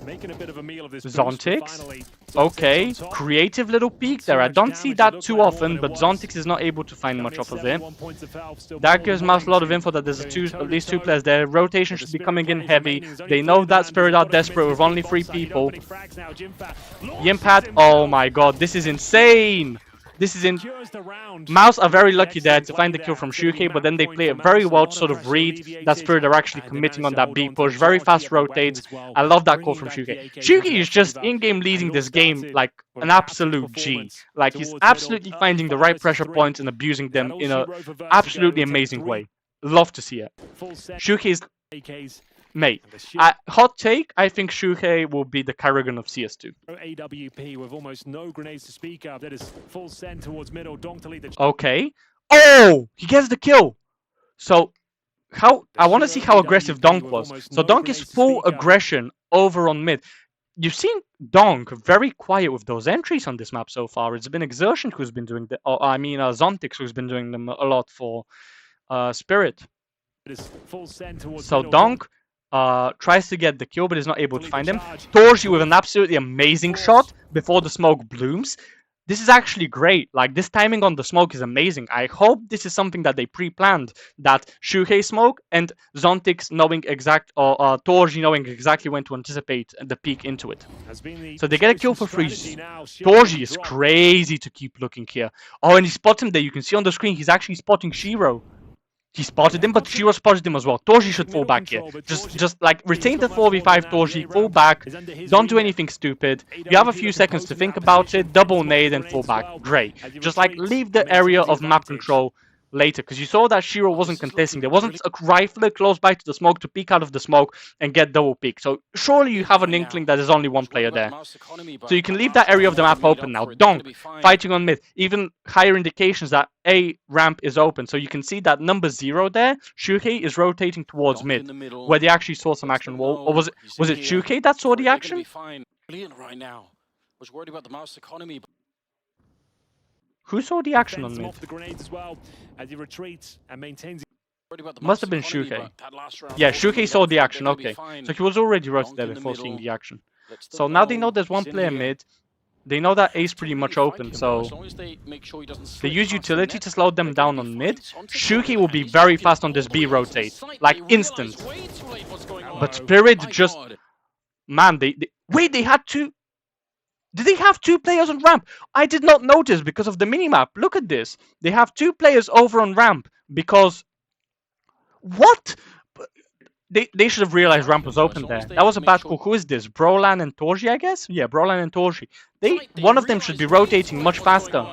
Making a bit of a meal of this. Zontix. Okay, creative little peek there. I don't see that too often, but Zontix is not able to find much off of it. That gives MOUZ a lot of info that there's at least 2 players there. Rotation should be coming in heavy. They know that Spirit are desperate with only 3 people. Yimpcat, oh my god, this is insane. This is in. MOUZ are very lucky there to find the kill from Siuhy, but then they play it very well to sort of read that Spirit are actually committing on that B push. Very fast rotates. I love that call from Siuhy. Siuhy is just in-game leading this game like an absolute G. Like, he's absolutely finding the right pressure points and abusing them in an absolutely amazing way. Love to see it. Siuhy is. Mate, hot take, I think Siuhy will be the Carrigan of CS2. AWP with almost no grenades to speak of. That is full send towards middle. Donk to lead the. Okay. Oh! He gets the kill! So, I want to see how aggressive Donk was. So Donk is full aggression over on mid. You've seen Donk very quiet with those entries on this map so far. It's been Exertion who's been doing the, or I mean Zontix who's been doing them a lot for Spirit. So Donk tries to get the kill, but is not able to find him. Torji with an absolutely amazing shot before the smoke blooms. This is actually great. Like, this timing on the smoke is amazing. I hope this is something that they pre-planned. That Siuhy smoke and Zontix knowing Torji knowing exactly when to anticipate the peek into it. So they get a kill for free. Torji is crazy to keep looking here. Oh, and he spots him there. You can see on the screen he's actually spotting Shiro. He spotted him, but Shiro spotted him as well. Torji should fall back here. Just like retain the 4v5 Torji, fall back. Don't do anything stupid. You have a few seconds to think about it. Double nade and fall back. Great. Just like leave the area of map control later, because you saw that Shiro wasn't contesting. There wasn't a rifler close by to the smoke to peek out of the smoke and get double peek. So surely you have an inkling that there's only one player there. So you can leave that area of the map open now. Donk fighting on mid. Even higher indications that A ramp is open. So you can see that number 0 there, Siuhy, is rotating towards mid, where they actually saw some action. Or was it Siuhy that saw the action? Brilliant right now. Was worried about the MOUZ economy. Who saw the action on mid? Must have been Siuhy. Yeah, Siuhy saw the action, okay. So he was already rotated there before seeing the action. So now they know there's one player mid. They know that A's pretty much open, so they use utility to slow them down on mid. Siuhy will be very fast on this B rotate, like instant. But Spirit just... Man, wait, they had two... Did they have 2 players on ramp? I did not notice because of the minimap. Look at this. They have 2 players over on ramp because... What? They should have realized ramp was open there. That was a bad call. Who is this? Brolan and Torji, I guess? Yeah, Brolan and Torji. One of them should be rotating much faster.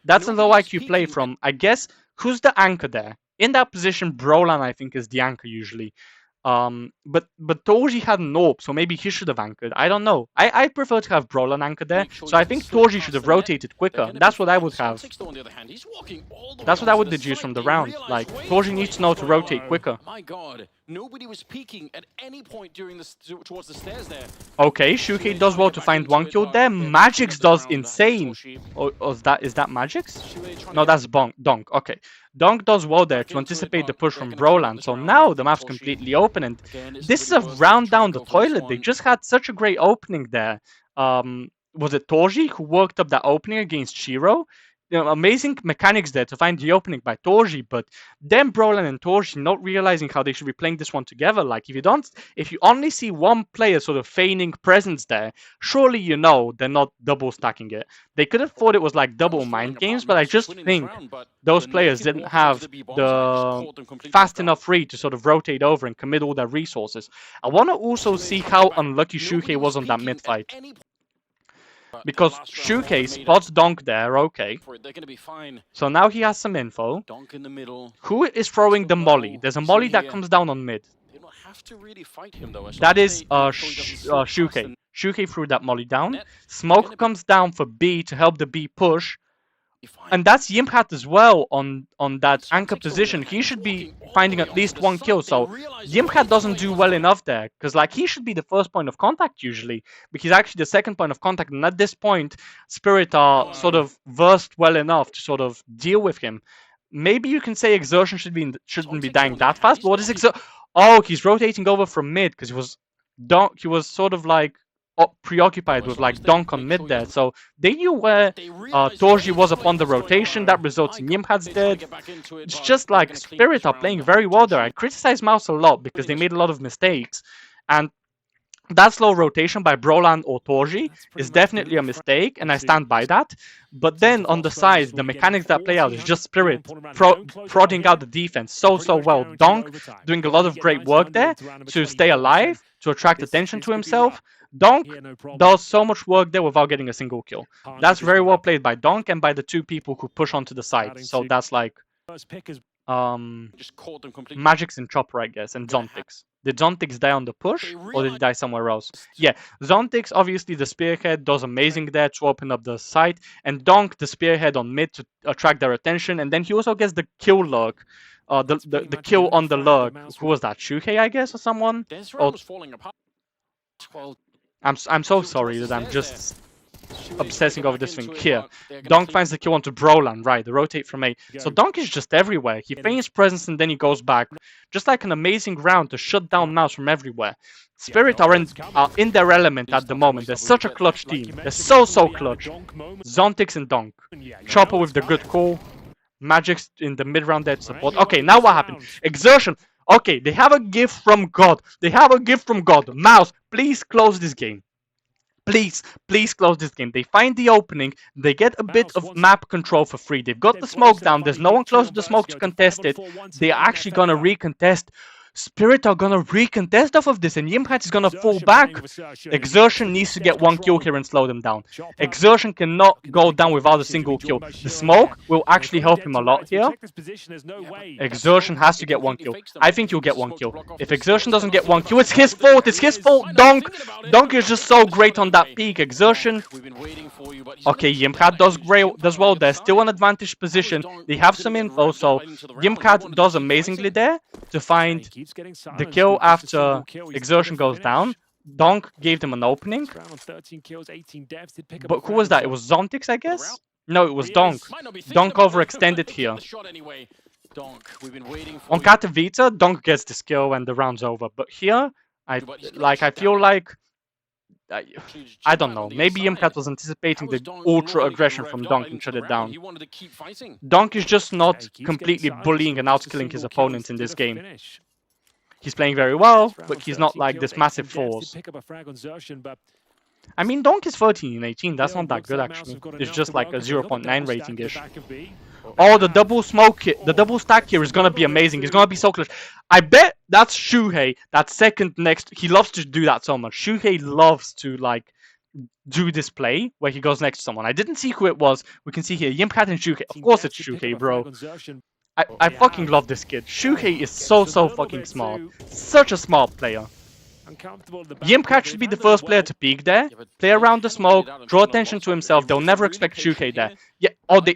That's a low IQ play from, I guess, who's the anchor there? In that position, Brolan, I think, is the anchor usually. But Torji had an AWP, so maybe he should have anchored. I don't know. I prefer to have Brolan anchor there, so I think Torji should have rotated quicker. That's what I would have. That's what I would deduce from the round. Like, Torji needs to know to rotate quicker. My God, nobody was peeking at any point during towards the stairs there. Okay, Siuhy does well to find 1 kill there. Magix does insane. Is that Magix? No, that's Donk. Okay. Donk does well there to anticipate the push from Brolan. So now the map's completely open, and this is a round down the toilet. They just had such a great opening there. Was it Torji who worked up that opening against Shiro? Amazing mechanics there to find the opening by Torji, but then Brolan and Torji not realizing how they should be playing this one together. Like, if you only see one player sort of feigning presence there, surely you know they're not double stacking it. They could have thought it was like double mind games, but I just think those players didn't have the fast enough read to sort of rotate over and commit all their resources. I want to also see how unlucky Siuhy was on that mid fight. Because Siuhy spots Donk there, okay. So now he has some info. Who is throwing the molly? There's a molly that comes down on mid. That is Siuhy. Siuhy threw that molly down. Smoke comes down for B to help the B push. And that's Yimhat as well on that anchor position. He should be finding at least 1 kill. So Yimhat doesn't do well enough there. Because like he should be the first point of contact usually. But he's actually the second point of contact. And at this point, Spirit are sort of versed well enough to sort of deal with him. Maybe you can say Exertion shouldn't be dying that fast. But what is Exertion? Oh, he's rotating over from mid. Because he was sort of like preoccupied with like Donk on mid there, so they knew where Torji was upon the rotation. That results in Yimhat's dead. It's just like Spirit are playing very well there. I criticize MOUZ a lot because they made a lot of mistakes, and that slow rotation by Brolan or Torji is definitely a mistake, and I stand by that. But then on the sides, the mechanics that play out is just Spirit prodding out the defense so well. Donk doing a lot of great work there to stay alive, to attract attention to himself. Donk does so much work there without getting a single kill. That's very well played by Donk and by the 2 people who push onto the side. So that's like Magix and Chopper, I guess, and Zontix. Did Zontix die on the push, or did he die somewhere else? Yeah, Zontix, obviously the spearhead, does amazing there to open up the site, and Donk the spearhead on mid to attract their attention, and then he also gets the kill lurk the kill on the lurk. Who was that? Siuhy, I guess, or someone? was falling apart. Well, I'm so sorry that I'm just obsessing over this thing here. Donk finds the kill onto Brolan, right, the rotate from A. So Donk is just everywhere. He feigns presence and then he goes back. Just like an amazing round to shut down MOUZ from everywhere. Spirit are in their element at the moment. They're such a clutch team. They're so clutch. Zontix and Donk. Chopper with the good call. Magic's in the mid-round dead support. Okay, now what happened? Exertion. Okay, they have a gift from God. They have a gift from God. MOUZ, please close this game. Please close this game. They find the opening. They get a bit of map control for free. They've got the smoke down. There's no one close to the smoke to contest it. They're actually gonna recontest. Spirit are gonna recontest off of this, and Yimpat is gonna fall back. Exertion needs to get one kill here and slow them down. Exertion cannot go down without a single kill. The smoke will actually help him a lot here. Exertion has to get one kill. I think he'll get one kill. If Exertion doesn't get one kill, it's his fault. It's his fault. Donk is just so great on that peak. Exertion. Okay, Yimpat does well there. Still an advantage position. They have some info, so Yimpat does amazingly there to find the kill after Exertion goes down. Donk gave them an opening. But who was that? It was Zontix, I guess? No, it was Donk. Donk overextended here. On Katowice, Donk gets this kill and the round's over. But here, I feel like I don't know. Maybe Yimpat was anticipating the ultra aggression from Donk and shut it down. Donk is just not completely bullying and outkilling his opponents in this game. He's playing very well, but he's not like this massive force. I mean, Donk is 13 in 18. That's not that good, actually. It's just like a 0.9 rating-ish. Oh, the double smoke hit, the double stack here is gonna be amazing. It's gonna be so clutch. I bet that's Siuhy. That second next, he loves to do that so much. Siuhy loves to like do this play where he goes next to someone. I didn't see who it was. We can see here Yimpat and Siuhy. Of course it's Siuhy, bro. I fucking love this kid. Siuhy is so fucking smart. Such a smart player. Yimpat should be the first player to peek there, play around the smoke, draw attention to himself. They'll never expect Siuhy there. Yeah, oh, they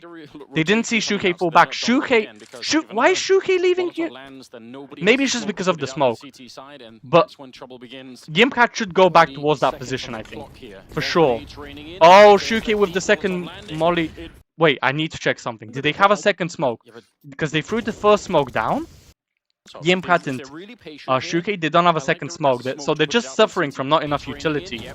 didn't see Siuhy fall back. Why is Siuhy leaving here? Maybe it's just because of the smoke. But Yimpat should go back towards that position, I think. For sure. Oh, Siuhy with the second molly. Wait, I need to check something. Did they have a second smoke? Because they threw the first smoke down. Yimpat and Siuhy, they don't have a second smoke, so they're just suffering from not enough utility.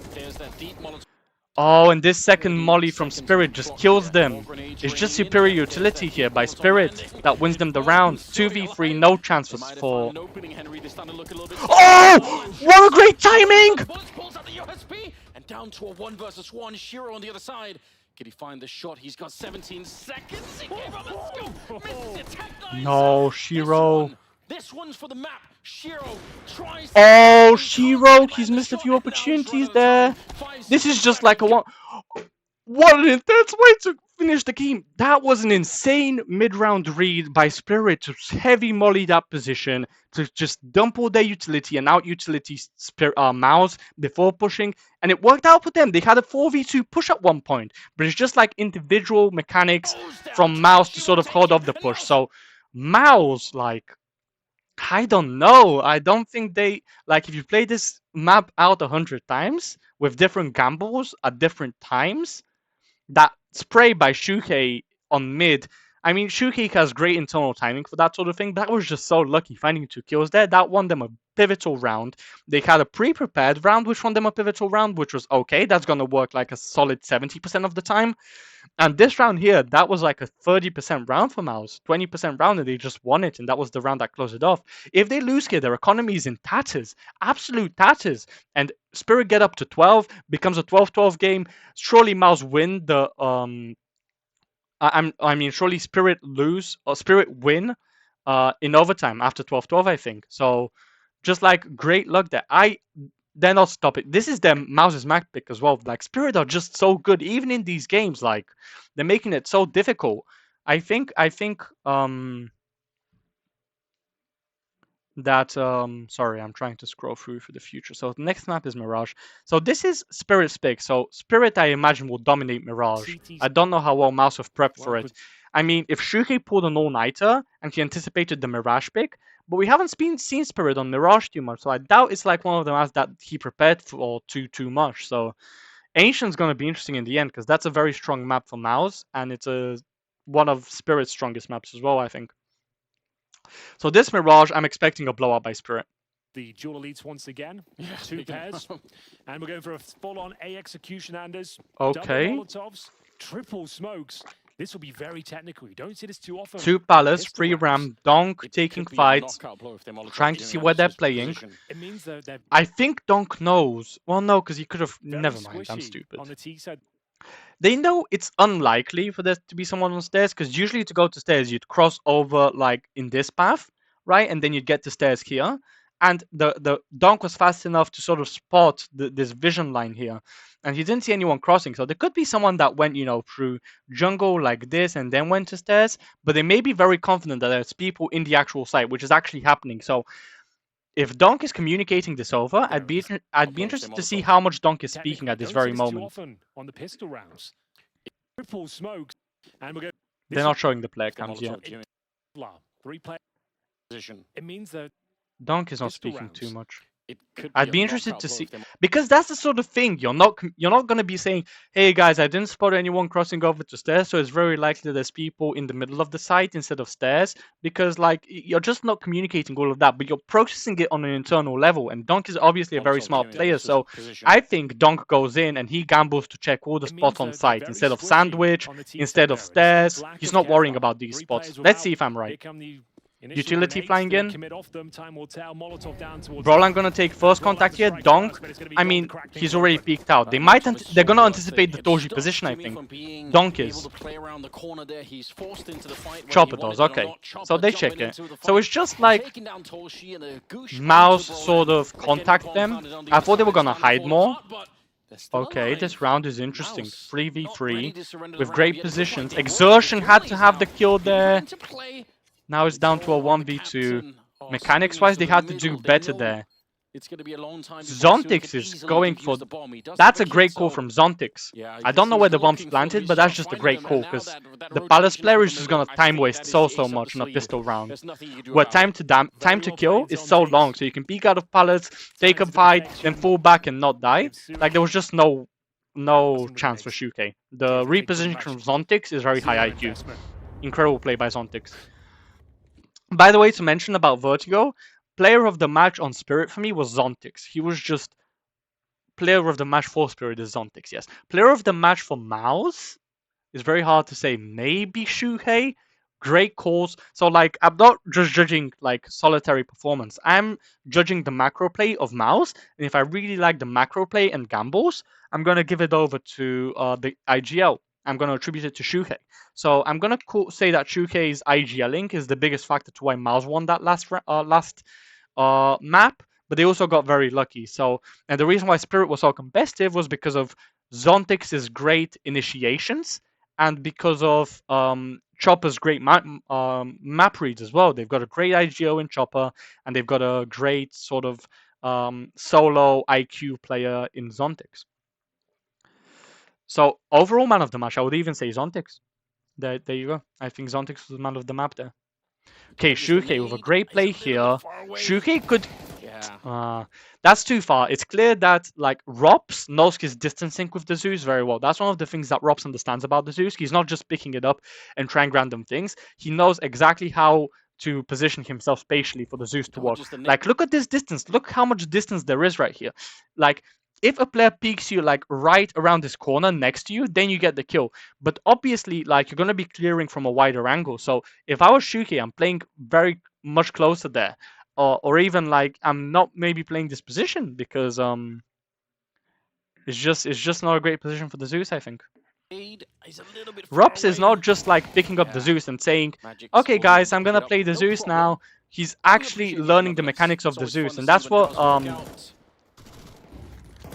Oh, and this second molly from Spirit just kills them. It's just superior utility here by Spirit that wins them the round. 2v3, no chance for... Oh! What a great timing! And down to a 1 versus 1, Shiro on the other side. Can he find the shot? He's got 17 seconds. He gave up a scope. No, Shiro. This one's for the map. Shiro tries. Oh, Shiro, he's missed a few opportunities there. This is just like a one. What an intense way to finish the game. That was an insane mid-round read by Spirit to heavy molly that position, to just dump all their utility and out-utility MOUZ before pushing. And it worked out for them. They had a 4v2 push at one point. But it's just like individual mechanics from MOUZ to sort of hold off the push. So MOUZ, like... I don't know. I don't think they... Like, if you play this map out 100 times with different gambles at different times, that spray by Siuhy on mid... I mean, Siuhy has great internal timing for that sort of thing, but that was just so lucky finding 2 kills there. That won them a pivotal round. They had a pre-prepared round, which won them a pivotal round, which was okay. That's going to work like a solid 70% of the time. And this round here, that was like a 30% round for MOUZ, 20% round, and they just won it, and that was the round that closed it off. If they lose here, their economy is in tatters, absolute tatters, and Spirit get up to 12, becomes a 12-12 game. Surely MOUZ win the I mean, surely Spirit lose or Spirit win in overtime after 12-12, I think. So just like great luck there. They're not stop it. This is their MOUZ's map pick as well. Like Spirit are just so good, even in these games. Like they're making it so difficult. I think that sorry, I'm trying to scroll through for the future. So the next map is Mirage. So this is Spirit's pick. So Spirit, I imagine, will dominate Mirage. I don't know how well MOUZ have prepped for it. I mean, if Siuhy pulled an all-nighter and he anticipated the Mirage pick, but we haven't seen Spirit on Mirage too much, so I doubt it's like one of the maps that he prepared for too much. So Ancient's going to be interesting in the end, because that's a very strong map for MOUZ, and it's one of Spirit's strongest maps as well, I think. So this Mirage, I'm expecting a blowout by Spirit. The dual elites once again, two pairs, and we're going for a full-on A execution, Anders. Okay. Double Molotovs, triple smokes. This will be very technical. You don't see this too often. 2 Palace, 3 Ram, Donk taking fights, trying to see where they're playing. It means that I think Donk knows. Well, no, because he could have. Never mind, I'm stupid. On the T side. They know it's unlikely for there to be someone on stairs, because usually to go to stairs, you'd cross over like in this path, right? And then you'd get to stairs here. And the Donk was fast enough to sort of spot this vision line here. And he didn't see anyone crossing. So there could be someone that went, you know, through jungle like this and then went to stairs. But they may be very confident that there's people in the actual site, which is actually happening. So if Donk is communicating this over, I'd be interested to see how much Donk is speaking at this very moment. On the pistol rounds. Triple smokes. And we're going. They're not showing the player cams yet. 3-player position. It means that Donk is not speaking too much. I'd be interested to see, because that's the sort of thing you're not going to be saying, hey guys, I didn't spot anyone crossing over to stairs, so it's very likely that there's people in the middle of the site instead of stairs, because like you're just not communicating all of that, but you're processing it on an internal level. And Donk is obviously a very smart player, so I think Donk goes in and he gambles to check all the spots on site instead of sandwich, instead of stairs. He's not worrying about these spots. Let's see if I'm right. Utility flying in. Brawl, I'm gonna take first contact here. Donk, I mean, he's already peeked out. They're gonna anticipate the Toji position, I think. Donk is. Chopper does, okay. So they check it. So it's just like MOUZ sort of contact them. I thought they were gonna hide more. Okay, this round is interesting. 3v3 with great positions. Exertion had to have the kill there. Now it's down to a 1v2. Mechanics-wise, they had to do better there. Zontix is going for... That's a great call from Zontix. I don't know where the bomb's planted, but that's just a great call, because the Palace player is just going to time waste so much on a pistol round. Where time to kill is so long, so you can peek out of Palace, take a fight, then fall back and not die. Like, there was just no chance for Siuhy. The repositioning from Zontix is very high IQ. Incredible play by Zontix. By the way, to mention about Vertigo, player of the match on Spirit for me was Zontix. He was just... Player of the match for Spirit is Zontix, yes. Player of the match for MOUZ is very hard to say. Maybe Siuhy. Great calls. So, like, I'm not just judging, like, solitary performance. I'm judging the macro play of MOUZ. And if I really like the macro play and gambles, I'm going to give it over to the IGL. I'm going to attribute it to Siuhy. So I'm going to say that Siuhy's IGLing is the biggest factor to why MOUZ won that last map, but they also got very lucky. So, and the reason why Spirit was so competitive was because of Zontix's great initiations and because of Chopper's great map reads as well. They've got a great IGO in Chopper, and they've got a great sort of solo IQ player in Zontix. So overall man of the match, I would even say Zontix. There you go. I think Zontix was the man of the map there. Okay, Siuhy with a great play here. Siuhy could... that's too far. It's clear that, like, Rops knows his distancing with the Zeus very well. That's one of the things that Rops understands about the Zeus. He's not just picking it up and trying random things. He knows exactly how to position himself spatially for the Zeus to work. Like, look at this distance. Look how much distance there is right here. Like, if a player peeks you, like, right around this corner next to you, then you get the kill. But obviously, like, you're going to be clearing from a wider angle. So if I was Siuhy, I'm playing very much closer there. Or even, like, I'm not maybe playing this position because it's just not a great position for the Zeus, I think. Rops is not just, like, picking up the Zeus and saying, okay, guys, I'm going to play the Zeus now. He's actually learning the mechanics of the Zeus. And that's what...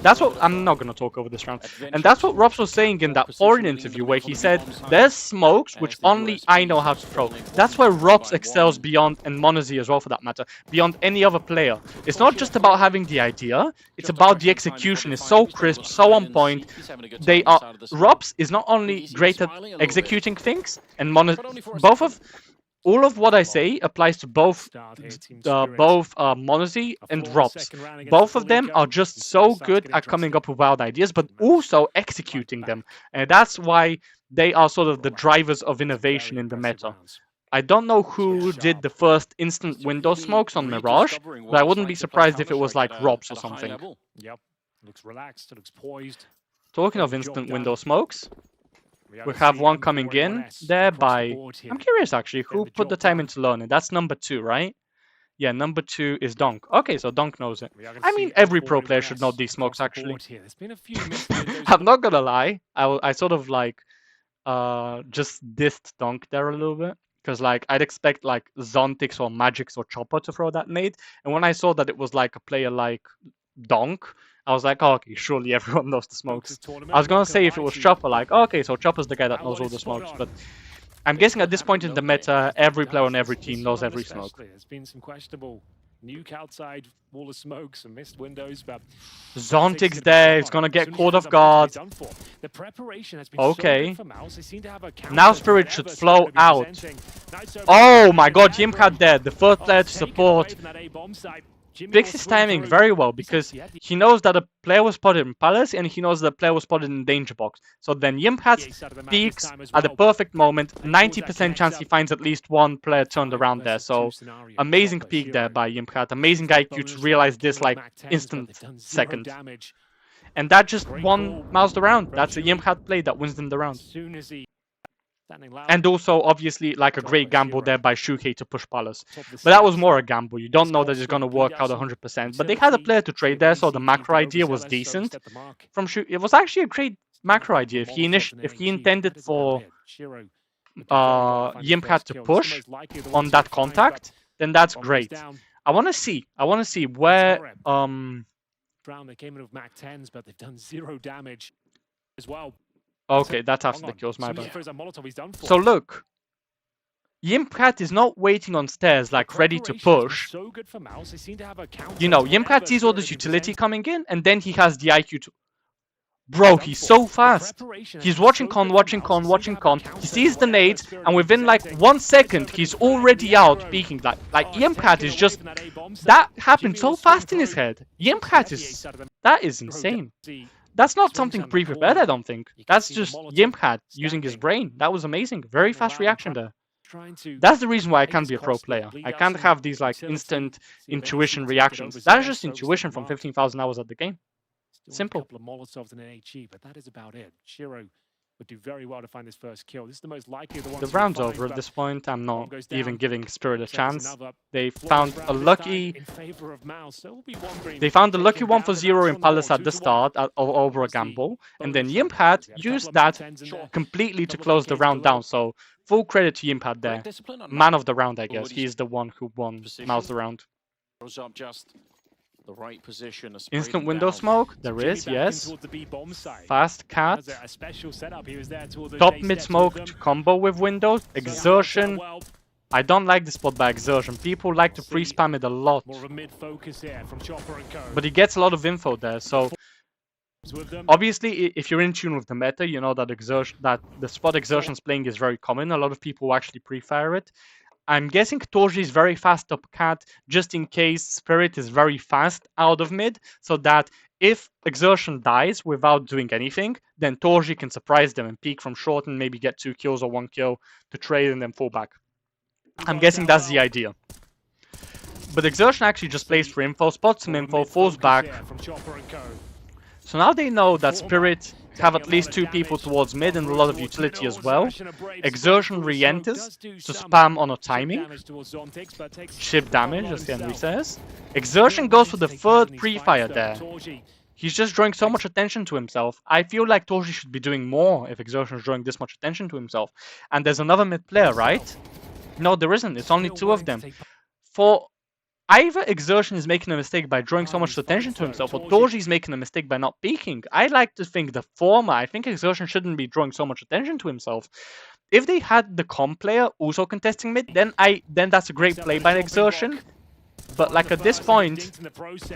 That's what I'm not gonna talk over this round. And that's what Robs was saying in that foreign interview where he said there's smokes which only I know how to throw. That's where Robs excels beyond, and MOUZ as well for that matter, beyond any other player. It's not just about having the idea, it's about the execution. It's so crisp, so on point. Robs is not only great at executing things, and MOUZ, all of what I say applies to both MOUZ and Robs. Both of them are just so good at coming up with wild ideas, but also executing them. And that's why they are sort of the drivers of innovation in the meta. I don't know who did the first instant window smokes on Mirage, but I wouldn't be surprised if it was like Robs or something. Yep, looks relaxed, looks poised. Talking of instant window smokes, we have one coming in there by... I'm curious actually, who put the time into learning? That's number 2, right? Yeah, number 2 is Donk. Okay, so Donk knows it. I mean, every pro player should know these smokes actually. I'm not gonna lie, I sort of like just dissed Donk there a little bit. Because like I'd expect like Zontix or Magix or Chopper to throw that nade. And when I saw that it was like a player like Donk, I was like, oh, okay, surely everyone knows the smokes. I was gonna say if it was Chopper, like, oh, okay, so Chopper's the guy that knows all the smokes, but I'm guessing at this point in the meta, every player on every team knows every smoke. There's been some questionable nuke outside, wall of smokes and missed windows, but Zontix there, it's gonna get caught off guard. The preparation has been okay. So good for MOUZ. They seem to have a now Spirit should flow out. Oh my god, Yimcat dead, the third player to support. Picks his timing very well because he knows that a player was spotted in Palace and he knows that a player was spotted in Danger Box. So then Yimcat peeks at the perfect moment, 90% chance he finds at least one player turned around there. So amazing peek there by Yimcat, amazing IQ to realize this like instant second. And that just won MOUZ the round. That's a Yimcat play that wins them the round. And also, obviously, like a great gamble there by Siuhy to push Palace. But that was more a gamble. You don't know that it's going to work out 100%. But they had a player to trade there, so the macro idea was decent. From Siuhy, it was actually a great macro idea. If he intended for Yimcat to push on that contact, then that's great. I want to see where... They came in with Mac 10s, but they've done 0 damage as well. Okay, that's after the kills, my bad. So look, Yimcat is not waiting on stairs, like ready to push. You know, Yimcat sees all this utility coming in, and then he has the IQ to... Bro, he's so fast. He's watching con. He sees the nades, and within like 1 second, he's already out peeking. Like Yimcat is just... That happened so fast in his head. Yimcat is... That is insane. That's not something pre-prepared, I don't think. That's just Yimcat using his brain. That was amazing. Very fast reaction there. That's the reason why I can't be a pro player. I can't have these like instant intuition reactions. That's just intuition from 15,000 hours at the game. Simple. A couple of Molotovs and an HE, but that is about it. Shiro would do very well to find this first kill. This is the most likely of the ones. The round's over at this point. I'm not even giving Spirit a chance. They found a lucky... They found a lucky 1 for 0 in Palace at the start over a gamble. And then Yimcat used that completely to close the round down. So full credit to Yimcat there. Man of the round, I guess. He is the one who won MOUZ the round. The right position, instant window smoke, there is, yes. Fast cat. Top mid smoke to combo with windows. Exertion. I don't like this spot by Exertion. People like to pre-spam it a lot. But he gets a lot of info there, so... Obviously, if you're in tune with the meta, you know that the spot Exertion's playing is very common. A lot of people actually pre-fire it. I'm guessing Torji is very fast up cat, just in case Spirit is very fast out of mid, so that if Exertion dies without doing anything, then Torji can surprise them and peek from short and maybe get 2 kills or 1 kill to trade and then fall back. I'm guessing that's the idea. But Exertion actually just plays for info, spots some info, falls back. So now they know that Spirit have at least 2 people towards mid and a lot of utility as well. Exertion re-enters to spam on a timing. Chip damage, as Henry says. Exertion goes for the 3rd pre-fire there. He's just drawing so much attention to himself. I feel like Torji should be doing more if Exertion is drawing this much attention to himself. And there's another mid player, right? No, there isn't. It's only 2 of them. For either Exertion is making a mistake by drawing so much attention to himself, or Dorji is making a mistake by not peeking. I like to think the former. I think Exertion shouldn't be drawing so much attention to himself. If they had the comp player also contesting mid, then that's a great play by Exertion. But like at this point,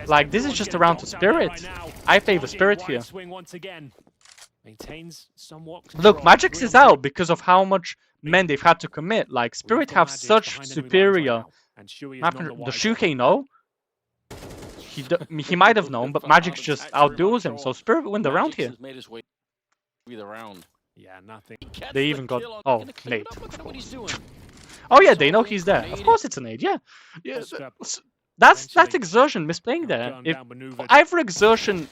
like this is just a round to Spirit. I favor Spirit here. Look, Magix is out because of how much men they've had to commit. Like Spirit have such superior map control. The Siuhy know. He might have known, but Magix just outduels him. So Spirit win the round here. Yeah, nothing. They even got nade. Oh yeah, they know he's there. Of course it's a nade. Yeah, that's Exertion misplaying there. If either Exertion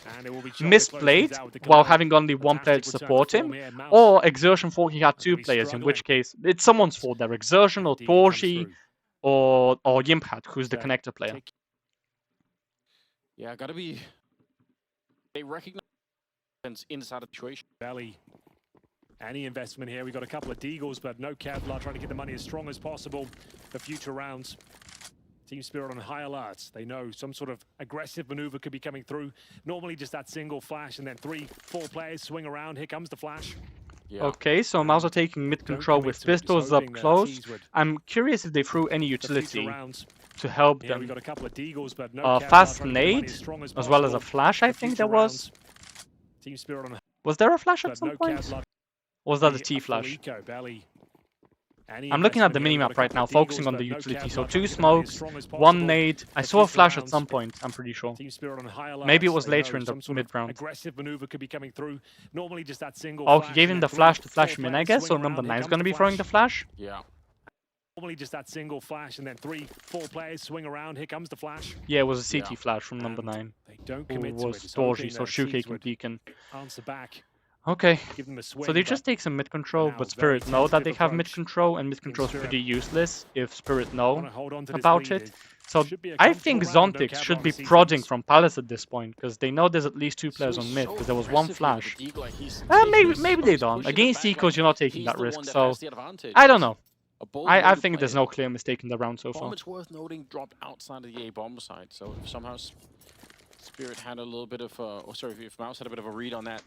misplayed while having only one player to support him, or Exertion thought he had two players, in which case it's someone's fault there. Exertion or Dorji or Yimphat, who's the connector player. Yeah, gotta be. They recognize inside a situation. Belly. Any investment here? We got a couple of Deagles, but no Kevlar, trying to get the money as strong as possible for future rounds. Team Spirit on high alert. They know some sort of aggressive maneuver could be coming through. Normally just that single flash and then 3-4 players swing around. Here comes the flash. Yeah. Okay, so MOUZ are taking mid control with pistols up close. I'm curious if they threw any utility to help them. We got a couple of Deagles, but no fast nade, as well as a flash, I think there was. Team Spirit on. Was there a flash at some point? Or was that the T flash? I'm looking at the minimap right now, focusing on the utility. So 2 smokes, 1 nade. I saw a flash at some point, I'm pretty sure. Maybe it was later in the mid-round. Oh, he gave him the flash to flash him in, I guess. So number 9 is going to be throwing the flash? Yeah. Normally just that single flash and then 3-4 players swing around. Here comes the flash. Yeah, it was a CT flash from number 9. They don't commit to it. It was Dorji, so Siuhy can beacon. Answer back. Okay, so they just take some mid control, but Spirit know that they have mid control, and mid control is pretty useless if Spirit know about it. So I think Zontix should be prodding from Palace at this point, because they know there's at least 2 players on mid, because there was 1 flash. Maybe they don't. Against Ecos, you're not taking that risk, so I don't know. I think there's no clear mistake in the round so far. It's worth noting dropped outside of the A bomb side, so if somehow Spirit had a little bit of, if MOUZ had a bit of a read on that,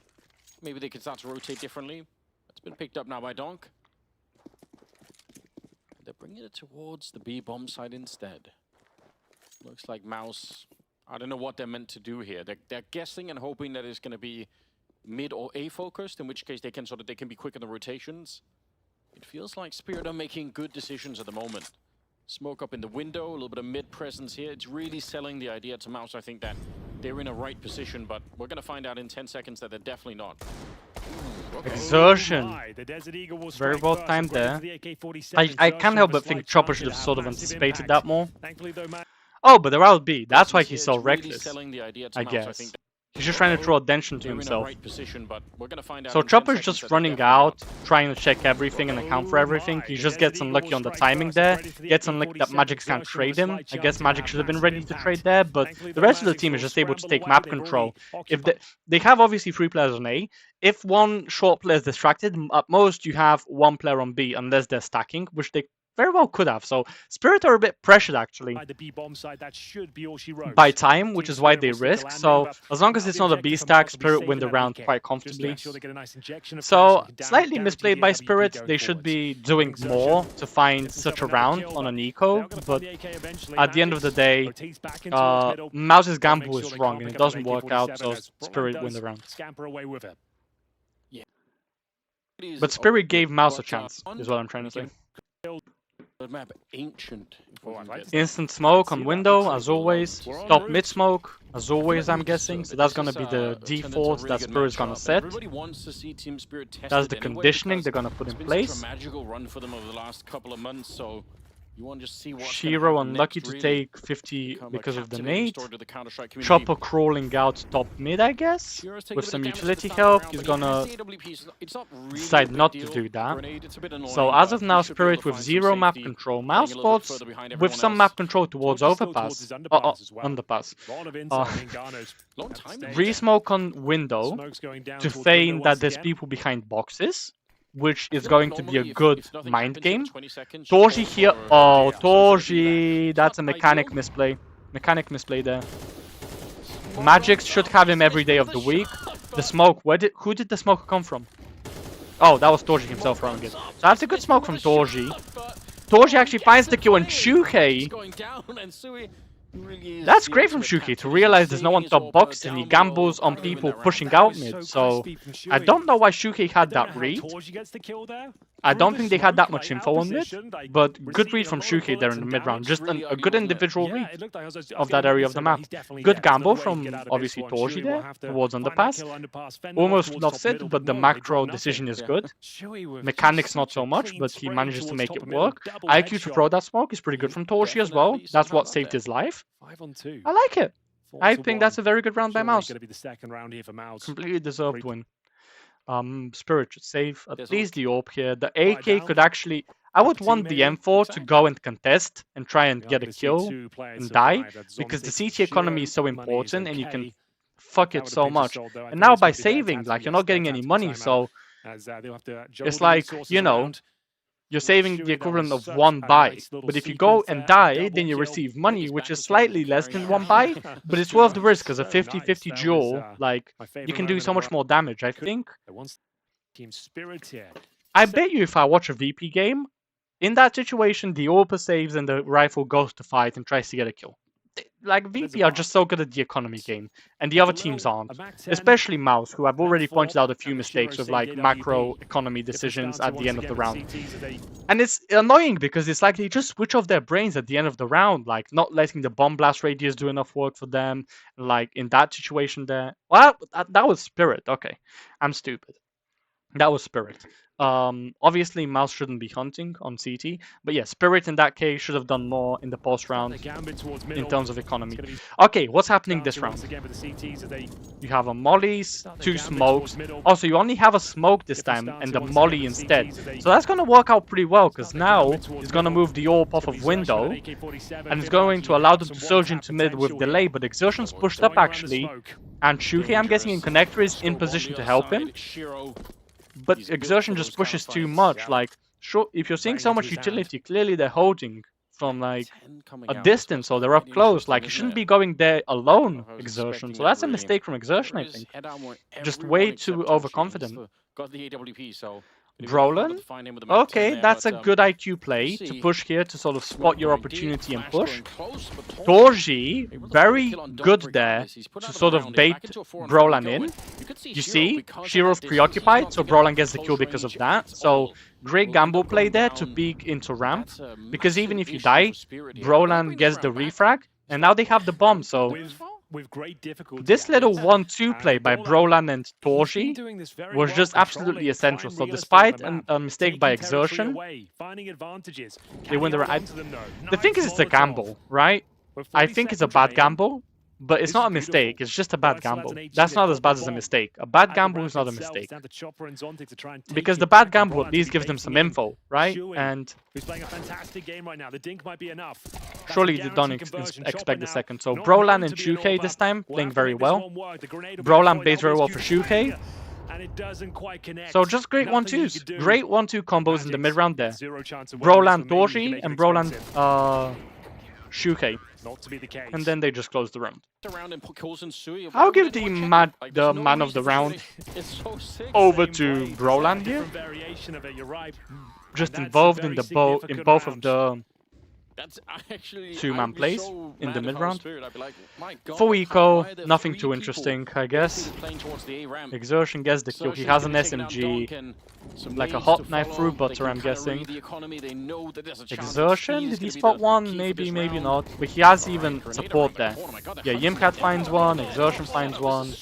maybe they could start to rotate differently. It's been picked up now by Donk. They're bringing it towards the B bomb side instead. Looks like MOUZ, I don't know what they're meant to do here. They're guessing and hoping that it's going to be mid or A focused, in which case they can be quick in the rotations. It feels like Spirit are making good decisions at the moment. Smoke up in the window, a little bit of mid presence here. It's really selling the idea to MOUZ, I think, that they're in a right position, but we're going to find out in 10 seconds that they're definitely not. Okay. Exertion. Very well timed there. I can't help but think Chopper should have sort of anticipated that more. Oh, but they're out B. That's why he's so reckless, I guess. He's just trying to draw attention to himself. So Chopper's just running out, trying to check everything and account for everything. He just gets unlucky on the timing there. Gets unlucky that Magix can't trade him. I guess Magix should have been ready to trade there, but the rest of the team is just able to take map control. If they have obviously 3 players on A. If one short player is distracted, at most you have 1 player on B, unless they're stacking, which they very well could have. So Spirit are a bit pressured actually by time, which is why they risk. So as long as it's not a B stack, Spirit win the round quite comfortably. So slightly misplayed by Spirit. They should be doing more to find such a round on an eco, but at the end of the day, MOUZ's gamble is wrong and it doesn't work out, so Spirit win the round. But Spirit gave MOUZ a chance, is what I'm trying to say. Map ancient. Instant smoke on window, as always. Top mid smoke, as always, I'm guessing. So that's gonna be the default that Spirit's gonna set. That's the conditioning they're gonna put in place. Magical run for them over the last couple of months, so you want to just see what Shiro unlucky to take 50 because of the nade. Chopper crawling out top mid, I guess. With some utility help, he's gonna decide not to do that. So as of now, Spirit with 0 map control. MOUZ spots with some map control towards overpass. Underpass. Re-smoke on window to feign that there's people behind boxes. which is going to be a good mind game. Torji here. Oh, Torji. That's a mechanic misplay. Mechanic misplay there. Magic should have him every day of the week. The smoke. Who did the smoke come from? Oh, that was Torji himself throwing it. So that's a good smoke from Torji. Torji actually finds the kill, and Siuhy. That's great from Siuhy to realize there's no one top box and he gambles on people pushing out mid. So I don't know why Siuhy had that read. I don't think they had that much info on mid, but good read from Siuhy there in the mid round. Just a good individual read of that area of the map. Good gamble from obviously Torji there towards underpass. Almost not sit, but the macro decision is good. Mechanics not so much, but he manages to make it work. IQ to throw that smoke is pretty good from Torji as well. That's what saved his life. I like it. I think that's a very good round by MOUZ. Completely deserved win. Spirit should save at least the AWP here. The AK could actually... I would want the M4 to go and contest and try and get a kill and die, because the CT economy is so important and you can fuck it so much. And now by saving, like, you're not getting any money, so it's like, you know, you're saving the equivalent of one buy. But if you go and die, then you receive money, which is slightly less than one buy, but it's worth the risk, because a 50-50 duel, like, you can do so much more damage, I think. I bet you if I watch a VP game, in that situation, the AWP saves and the rifle goes to fight and tries to get a kill. Like, VP are just so good at the economy game, and the other teams aren't. Especially MOUZ, who I've already pointed out a few mistakes with, like, macro economy decisions at the end of the round. And it's annoying because it's like they just switch off their brains at the end of the round, like, not letting the bomb blast radius do enough work for them, like, in that situation there. Well, that was Spirit, okay. I'm stupid. That was Spirit. Obviously, MOUZ shouldn't be hunting on CT, but yeah, Spirit in that case should have done more in the post round in terms of economy. Okay, what's happening this round? You have a mollies, 2 smokes. Also, you only have a smoke this time and the molly instead. So that's going to work out pretty well, because now it's going to move the AWP off of window and it's going to allow them to surge into mid with delay, but Exertion's pushed up actually, and Siuhy, I'm guessing in connector, is in position to help him. But Exertion just pushes too much. Like, sure, if you're seeing so much utility, clearly they're holding from like a distance or they're up close. Like, you shouldn't be going there alone, Exertion. So that's a mistake from Exertion, I think. Just way too overconfident. Brolan? Okay, that's a good IQ play to push here to sort of spot your opportunity and push. Torji, very good there to sort of bait Brolan in. You see, Shiro's preoccupied, so Brolan gets the kill because of that. So, great gamble play there to peek into ramp, because even if you die, Brolan gets the refrag, and now they have the bomb, so... This little 1-2 play by Brolan and Torji was just absolutely essential. So despite a mistake by Exertion, they win the round. The thing is, it's a gamble, right? I think it's a bad gamble, but it's not a mistake. It's just a bad gamble. That's not as bad as a mistake. A bad gamble is not a mistake. Because the bad gamble at least gives them some info, right? And surely they don't expect the second. So Brolan and Siuhy this time playing very well. Brolan plays very well for Siuhy. So just great 1-2s. Great 1-2 combos in the mid round there. Brolan Torji and Brolan Siuhy. And then they just close the round. I'll give the man of the round over to Brolan here. Just involved in both of the 2-man plays in the mid round. For eco, nothing too interesting, I guess. Exertion gets the kill. He has an SMG, like a hot knife through butter, I'm guessing. Exertion, did he spot one? Maybe, maybe not. But he has even support there. Yeah, Yimcat finds one, Exertion finds one.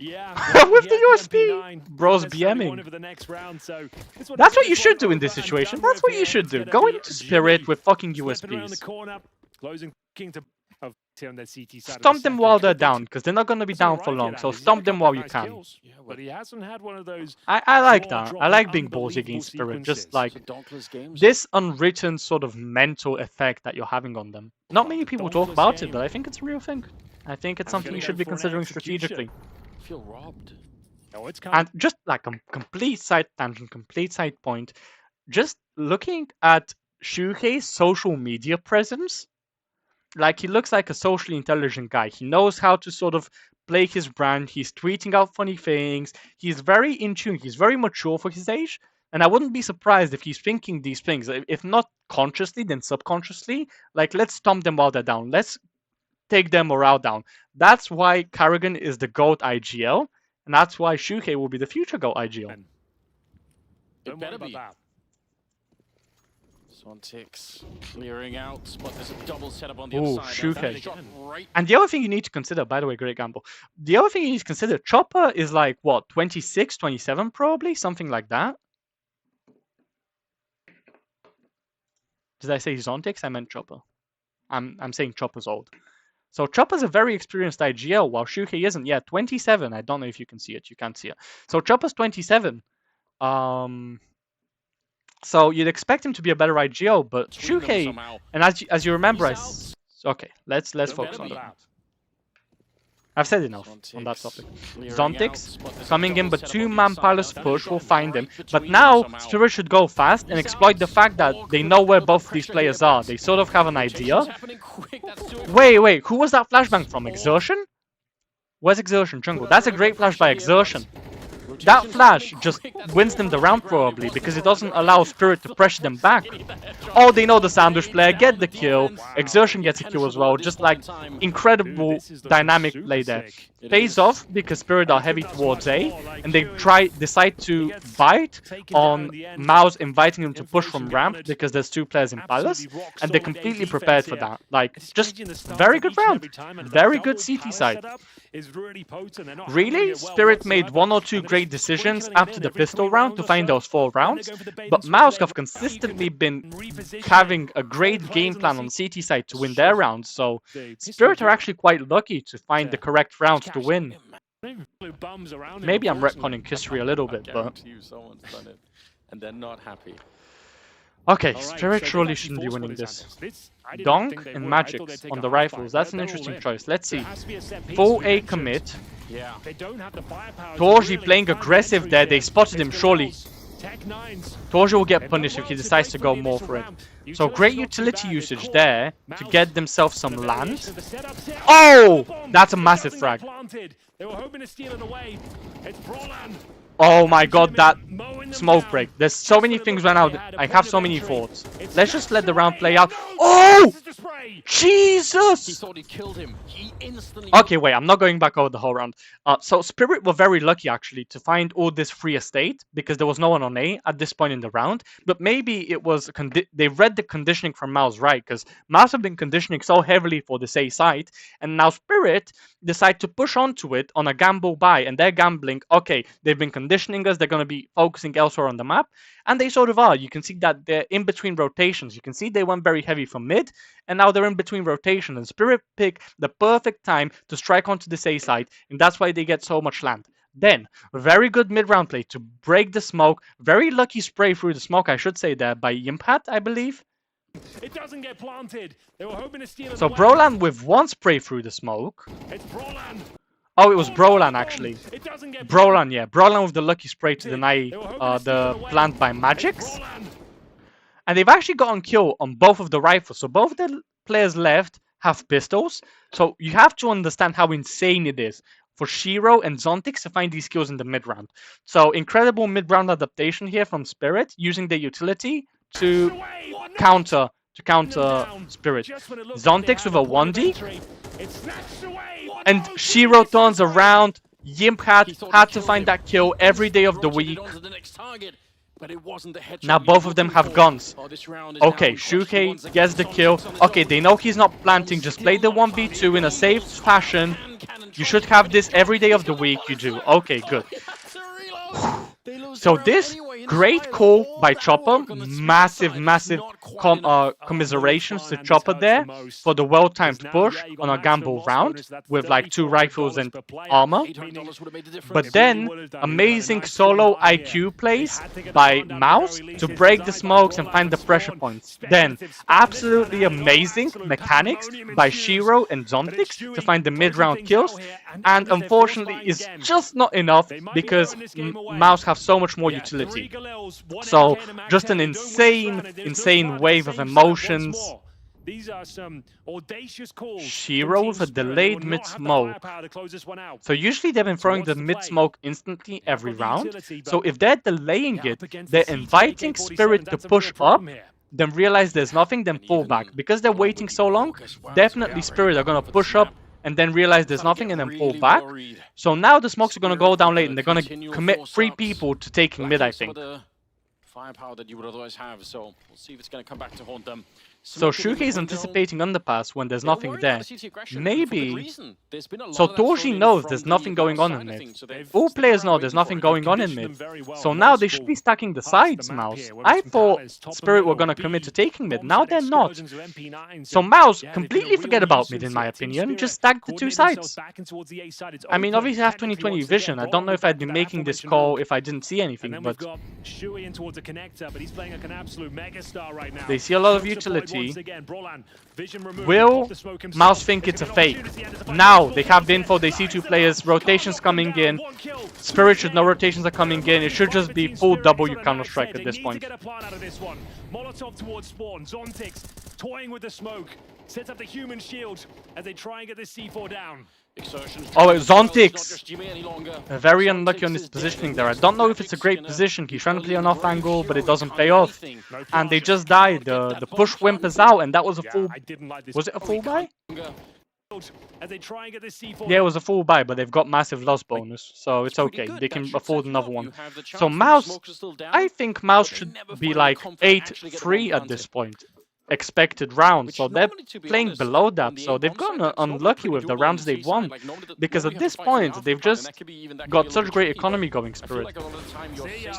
Yeah, with the USP, bro's BMing. That's what you should do in this situation. That's what you should do. Go into Spirit with fucking USPs. Stomp them while they're down, because they're not going to be down for long. So stomp them while you can. I like that. I like being ballsy against Spirit. Just like this unwritten sort of mental effect that you're having on them. Not many people talk about it, but I think it's a real thing. I think it's something you should be considering strategically. Feel robbed. And just like a complete side tangent, complete side point, just looking at Siuhy's social media presence, like he looks like a socially intelligent guy. He knows how to sort of play his brand. He's tweeting out funny things. He's very in tune. He's very mature for his age. And I wouldn't be surprised if he's thinking these things, if not consciously, then subconsciously. Like, let's stomp them while they're down. Let's take their morale down. That's why Carrigan is the GOAT IGL. And that's why Siuhy will be the future GOAT IGL. It better be. Zontix clearing out, but there's a double setup on the other side. Siuhy. Right. And the other thing you need to consider, by the way, great gamble. The other thing you need to consider, Chopper is like, what, 26, 27 probably? Something like that. Did I say Zontix? I meant Chopper. I'm saying Chopper's old. So Chopper's a very experienced IGL, while Siuhy isn't. Yeah, 27. I don't know if you can see it. You can't see it. So Chopper's 27. So you'd expect him to be a better IGL, but Siuhy, and as you remember, okay, let's focus on that. I've said enough on that topic. Zontix coming in, but 2-man Palace push will find him. But now Spirit should go fast and exploit the fact that they know where both of these players are. They sort of have an idea. Wait, who was that flashbang from? Exertion? Where's Exertion? Jungle. That's a great flash by Exertion. That flash just wins them the round probably because it doesn't allow Spirit to pressure them back. Oh, they know the sandwich player, get the kill. Exertion gets a kill as well. Just like incredible dynamic play there. Pays off because Spirit are heavy towards A and they decide to bite on MOUZ, inviting him to push from ramp because there's 2 players in Palace and they're completely prepared for that. Like, just very good round. Very good CT side. Really? Spirit made 1 or 2 great decisions after the pistol round to find those 4 rounds, but MOUZ have consistently been having a great game plan on CT side to win their rounds, so Spirit are actually quite lucky to find the correct rounds to win. Maybe I'm retconning history a little bit, but... And they're not happy. Okay, Spirit surely shouldn't be winning this. Donk and Magix on the rifles, that's an interesting choice. Let's see. Full A commit. Torji playing aggressive there, they spotted him surely. Torji will get punished if he decides to go more for it. So great utility usage there to get themselves some land. Oh! That's a massive frag. Oh my god, that smoke break. There's so many things right now. I have so many thoughts. Let's just let the round play out. Oh! Jesus! He thought he killed him. He instantly... Okay, wait, I'm not going back over the whole round. So Spirit were very lucky actually to find all this free estate because there was no one on A at this point in the round. But maybe it was they read the conditioning from MOUZ right, because MOUZ have been conditioning so heavily for this A site, and now Spirit decide to push onto it on a gamble buy, and they're gambling. Okay, they've been conditioning us. They're going to be focusing elsewhere on the map, and they sort of are. You can see that they're in between rotations. You can see they went very heavy from mid, and now they're in between rotations. And Spirit pick the perfect time to strike onto this A side, and that's why they get so much land. Then, very good mid-round play to break the smoke. Very lucky spray through the smoke, I should say, there by Yimpat, I believe. It doesn't get planted. They were hoping to steal it. So Brolan with 1 spray through the smoke. It's Brolan. Oh, it was Brolan actually. Brolan, yeah. Brolan with the lucky spray to deny the plant by Magix. And they've actually gotten kill on both of the rifles. So both the players left have pistols. So you have to understand how insane it is for Shiro and Zontix to find these kills in the mid-round. So incredible mid-round adaptation here from Spirit, using their utility to counter Spirit. Zontix with a 1D. And Shiro turns around. Yimp had to find that kill every day of the week. Now both of them have guns. Okay, Siuhy gets the kill. Okay, they know he's not planting. Just play the 1v2 in a safe fashion. You should have this every day of the week. You do. Okay, good. So this Great call by Chopper. Massive commiserations to Chopper there for the well-timed push on a gamble round with like 2 rifles and armor. But then, amazing solo IQ plays by MOUZ to break the smokes and find the pressure points. Then, absolutely amazing mechanics by Shiro and Zontix to find the mid-round kills. And unfortunately, it's just not enough because MOUZ have so much more utility. So, just an insane wave of emotions. These are some audacious calls. Shiro with a delayed mid-smoke. So usually they've been throwing the mid-smoke instantly every round. So if they're delaying it, they're inviting Spirit to push up, then realize there's nothing, then pull back. Because they're waiting so long, definitely Spirit are going to push up and then realize there's nothing and then pull back. So now the smokes are going to go down late and they're going to commit 3 people to taking mid, I think. Firepower that you would otherwise have, so we'll see if it's going to come back to haunt them. So Siuhy is anticipating underpass when there's nothing there. Maybe. So Dorji knows there's nothing going on in mid. All players know there's nothing going on in mid. So now they should be stacking the sides, MOUZ. I thought Spirit were going to commit to taking mid. Now they're not. So MOUZ, completely forget about mid in my opinion. Just stack the 2 sides. I mean, obviously I have 20/20 vision. I don't know if I'd be making this call if I didn't see anything, but they see a lot of utility. Will MOUZ think it's a fake? Now they have the info, they see 2 players, rotations coming in. Spirit should know rotations are coming in. It should just be full W Counter-Strike at this point. Molotov towards spawn. Zontix toying with the smoke. Sets up the human shield as they try and get this C4 down. Oh, Zontix! Very unlucky on his positioning there. I don't know if it's a great position. He's trying to play an off angle, but it doesn't pay off. And they just died. The push whimpers out, and that was a full... Was it a full buy? Yeah, it was a full buy, but they've got massive loss bonus, so it's okay. They can afford another one. So MOUZ, I think MOUZ should be like 8-3 at this point. Expected round, so they're playing below that, so they've gotten unlucky with the rounds they've won, because at this point they've just got such great economy going. Spirit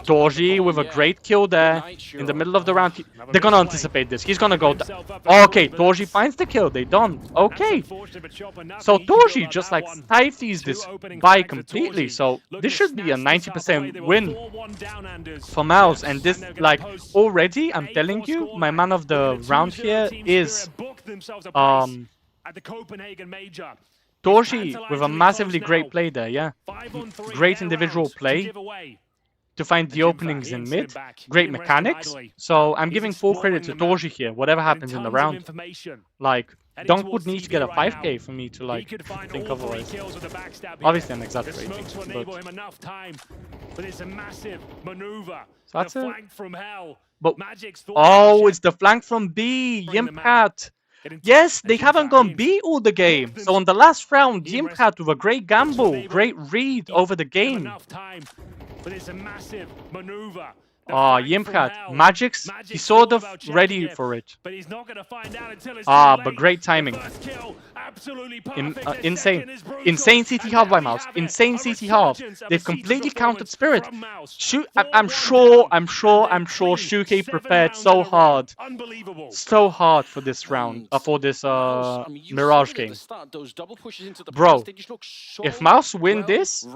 Dorji with a great kill there in the middle of the round. They're gonna anticipate this. He's gonna go okay, Dorji finds the kill. They don't. Okay, so Dorji just like stifles this buy completely, so this should be a 90% win for MOUZ. And this, like, already I'm telling you, my man of the round here is Dorji with a massively great play there, yeah. Great individual play to find the openings in mid. Great mechanics. So I'm giving full credit to Dorji here, whatever happens in the round. Like, Dunk would need to get a 5k for me to like think otherwise. Obviously I'm exaggerating, but so that's it. But oh, it's the flank from B, Yimpcat. Yes, they haven't gone B all the game. So on the last round, Yimpcat with a great gamble, great read over the game. Yimpcat, Magic's, he's sort of ready for it. But great timing. Insane CT half by MOUZ. Insane CT half. They've completely countered Spirit. I'm sure Siuhy prepared so hard for this round, for this Mirage game. Bro, if MOUZ win this,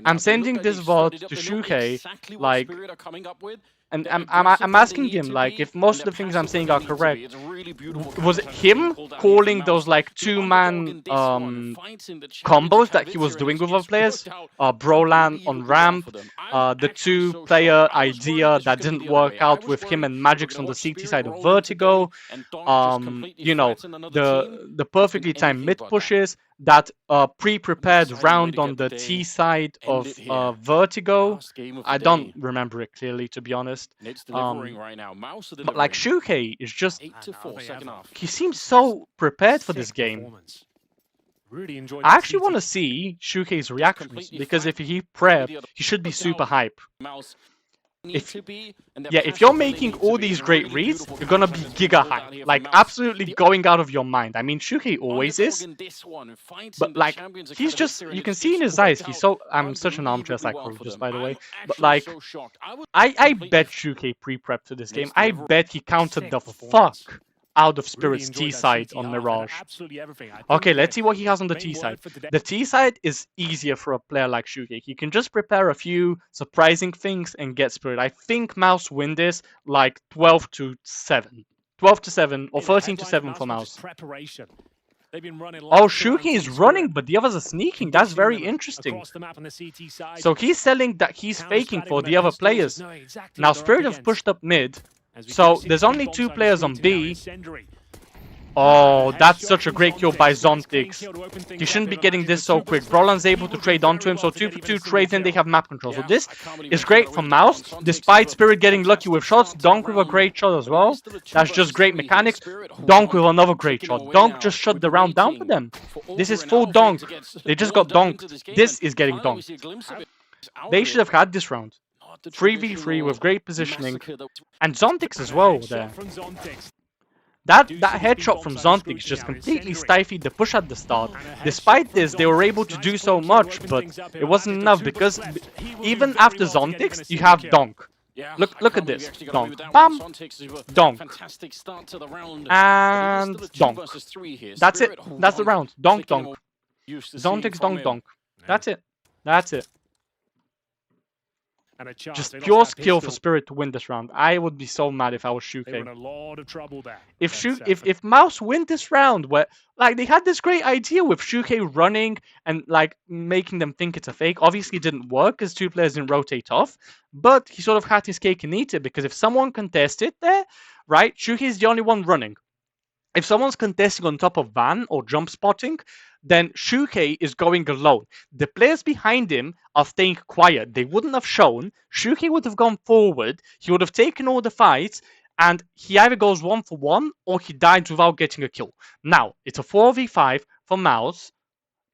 I'm sending this VOD to Siuhy, like, and I'm asking him, like, if most of the things I'm saying are correct. Was it him calling those, like, 2-man combos that he was doing with other players? Brolan on ramp, the 2-player idea that didn't work out with him and Magic's on the CT side of Vertigo, you know, the perfectly timed mid pushes, that pre-prepared round on the T side of Vertigo. I don't remember it clearly, to be honest. But like Siuhy is just, he seems so prepared for this game. I actually want to see Siuhy's reactions, because if he prepped, he should be super hype. If you're making all these great reads, you're gonna be giga hype, like absolutely going out of your mind. I mean, Siuhy always is, but like he's just, you can see in his eyes, he's so, I'm such an armchair psychologist, by the way, but like I bet Siuhy pre-prep for this game. I bet he counted the fuck out of Spirit's T side on Mirage. Okay, let's see what he has on the T side. The T side is easier for a player like Siuhy. He can just prepare a few surprising things and get Spirit. I think MOUZ win this like 12-7. 12-7 or 13-7 for MOUZ. Oh, Siuhy is running, but the others are sneaking. That's very interesting. So he's selling that he's faking for the other players. Now Spirit have pushed up mid. So there's only 2 players on B. Oh, that's such a great kill by Zontix. He shouldn't be getting this so quick. Brolan's able to trade onto him, so 2v2 trades and they have map control. So this is great for MOUZ, despite Spirit getting lucky with shots. Donk with a great shot as well. That's just great mechanics. Donk with another great shot. Donk just shut the round down for them. This is full Donk. They just got donked. This is getting donked. They should have had this round. 3v3 with great positioning. And Zontix as well there. That headshot from Zontix just completely stifled the push at the start. Despite this, they were able to do so much, but it wasn't enough because even after Zontix, you have Donk. Look at this. Donk. Bam! Donk. And Donk. That's it. That's the round. Donk, Donk. Zontix, Donk, Donk. That's it. That's it. Just pure skill for Spirit to win this round. I would be so mad if I was Siuhy. If MOUZ win this round, where like they had this great idea with Siuhy running and like making them think it's a fake. Obviously it didn't work because 2 players didn't rotate off, but he sort of had his cake and eat it, because if someone contested there, right, Siuhy is the only one running. If someone's contesting on top of Van or jump spotting, then Siuhy is going alone. The players behind him are staying quiet. They wouldn't have shown. Siuhy would have gone forward. He would have taken all the fights, and he either goes 1-for-1 or he dies without getting a kill. Now, it's a 4v5 for MOUZ,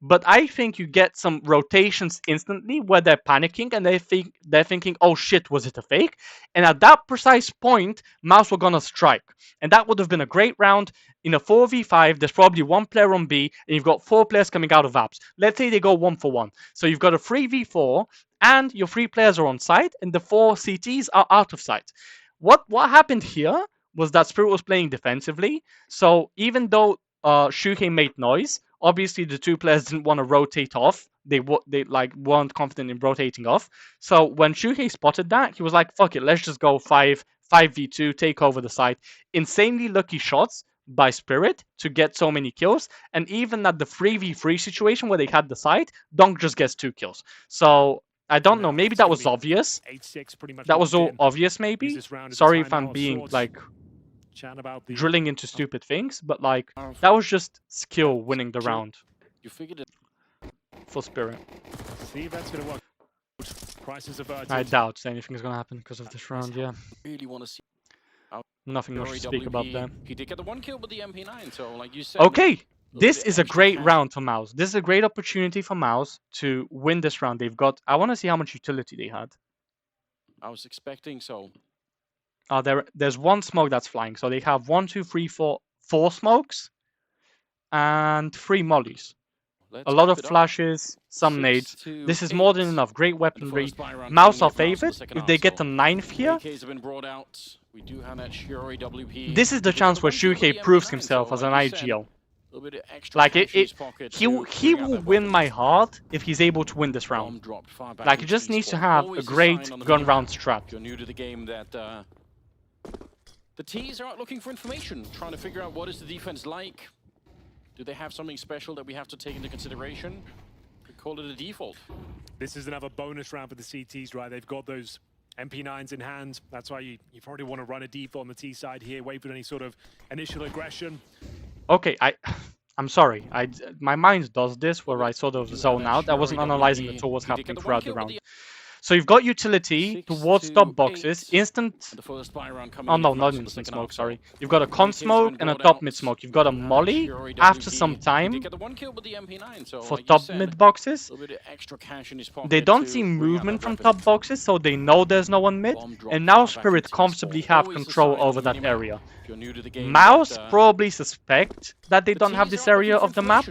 but I think you get some rotations instantly where they're panicking and they're thinking, oh shit, was it a fake? And at that precise point, MOUZ were gonna strike. And that would have been a great round. In a 4v5, there's probably 1 player on B, and you've got 4 players coming out of apps. Let's say they go 1-for-1. So you've got a 3v4, and your 3 players are on site, and the 4 CTs are out of sight. What happened here was that Spirit was playing defensively. So even though Siuhy made noise, obviously the 2 players didn't want to rotate off. They like weren't confident in rotating off. So when Siuhy spotted that, he was like, fuck it, let's just go 5v2, take over the site. Insanely lucky shots by Spirit to get so many kills, and even at the 3v3 situation where they had the site, Donk just gets 2 kills. So I don't know, maybe that was obvious. That was all obvious, maybe. Sorry if I'm being like drilling into stupid things, but like that was just skill winning the round. You figured it for Spirit. See if that's gonna work. Prices averted. I doubt anything's gonna happen because of this round. Yeah. Really want to see. Nothing much to speak about there. He did get the 1 kill with the MP9, so like you said. Okay, this is a great round for MOUZ. This is a great opportunity for MOUZ to win this round. They've got. I want to see how much utility they had. I was expecting so. There's 1 smoke that's flying, so they have 1, 2, 3, 4 smokes, and 3 mollies. A lot of flashes, some nades. This is more than enough. Great weaponry. MOUZ are favored. If they get the 9th here, this is the chance where Siuhy proves himself as an IGL. Like he will win my heart if he's able to win this round. Like he just needs to have a great gun round strat. You're new to the game that the T's are out looking for information, trying to figure out what is the defense like. Do they have something special that we have to take into consideration? We call it a default. This is another bonus round for the CTs, right? They've got those MP9s in hand. That's why you probably want to run a default on the T side here, wait for any sort of initial aggression. Okay, I'm sorry. My mind does this where I sort of zone out. I wasn't analyzing at all what's happening throughout the round. So you've got utility towards top boxes, instant. Oh no, not instant smoke, sorry. You've got a con smoke and a top mid smoke. You've got a molly after some time for top mid boxes. They don't see movement from top boxes, so they know there's no one mid. And now Spirit comfortably have control over that area. MOUZ probably suspect that they don't have this area of the map,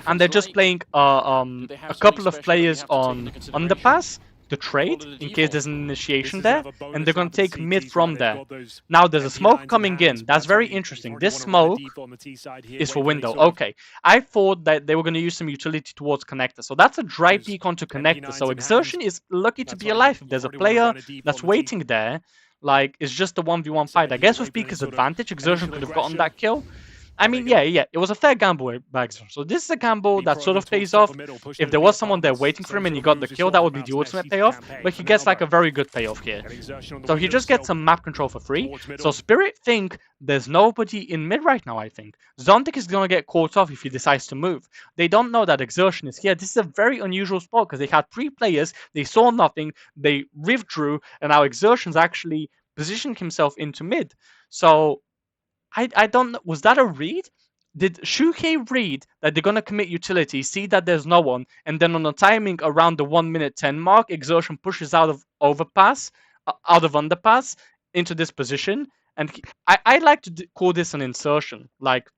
and they're just playing a couple of players on underpass to trade in case there's an initiation there, and they're going to take mid from there. Now there's a smoke coming in. That's very interesting. This smoke is for window. Okay, I thought that they were going to use some utility towards connector, so that's a dry peek onto connector. So Exertion is lucky to be alive. If there's a player that's waiting there, like, it's just a 1v1 fight. I guess with Peaker's advantage, Exertion could have gotten that kill. I mean, yeah, it was a fair gamble by Exertion. So this is a gamble that sort of pays off. If there was someone there waiting for him and he got the kill, that would be the ultimate payoff. But he gets like a very good payoff here. So he just gets some map control for free. So Spirit think there's nobody in mid right now, I think. Zontic is going to get caught off if he decides to move. They don't know that Exertion is here. This is a very unusual spot because they had 3 players. They saw nothing. They withdrew. And now Exertion's actually positioned himself into mid. So I don't know. Was that a read? Did Siuhy read that they're going to commit utility, see that there's no one, and then on the timing around the 1 minute 10 mark, Exertion pushes out of underpass into this position? And I like to call this an insertion. Like,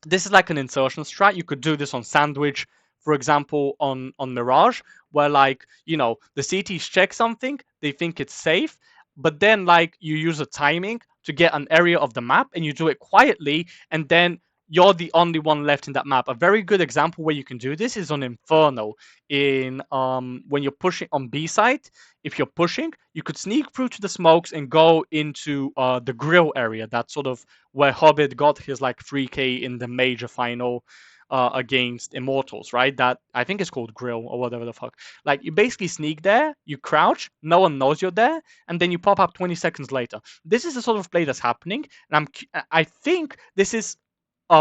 this is like an insertion strat. You could do this on Sandwich, for example, on Mirage, where, like, you know, the CTs check something, they think it's safe, but then, like, you use a timing to get an area of the map, and you do it quietly, and then you're the only one left in that map. A very good example where you can do this is on Inferno. In when you're pushing on B side, if you're pushing, you could sneak through to the smokes and go into the grill area. That's sort of where Hobbit got his like 3K in the major final against Immortals, right? That I think is called grill or whatever the fuck. Like, you basically sneak there, you crouch, no one knows you're there, and then you pop up 20 seconds later. This is the sort of play that's happening, and I think this is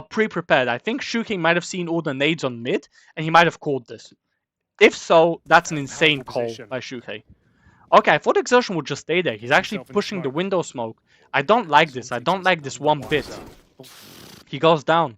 pre-prepared. I think Siuhy might have seen all the nades on mid, and he might have called this. If so, that's an insane call by Siuhy. Okay, I thought Exertion would just stay there. He's actually pushing the window smoke. I don't like this. I don't like this one bit. He goes down.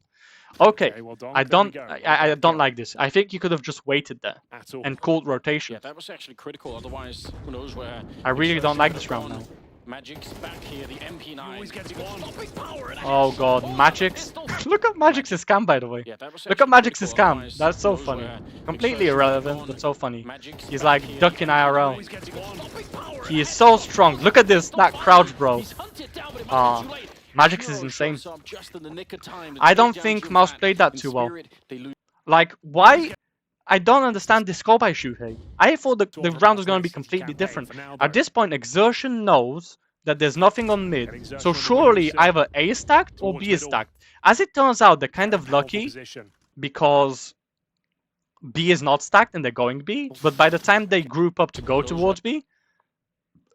Okay, I don't like this. I think you could have just waited there and called rotation. Yeah, that was actually critical. Otherwise, who knows where. I really don't like this round now. Magic's back here, the MP9. Oh god, Magic's. Look at Magic's scam, by the way. Look at Magic's scam. That's so funny. Completely irrelevant, but so funny. He's like ducking IRL. He is so strong. Look at this, that crouch, bro. Magic's is insane. I don't think MOUZ played that too well. Like, why? I don't understand this call by Siuhy. I thought the round was going to be completely different. At this point, Exertion knows that there's nothing on mid. So surely either A is stacked or B is stacked. As it turns out, they're kind of lucky because B is not stacked and they're going B. But by the time they group up to go towards B,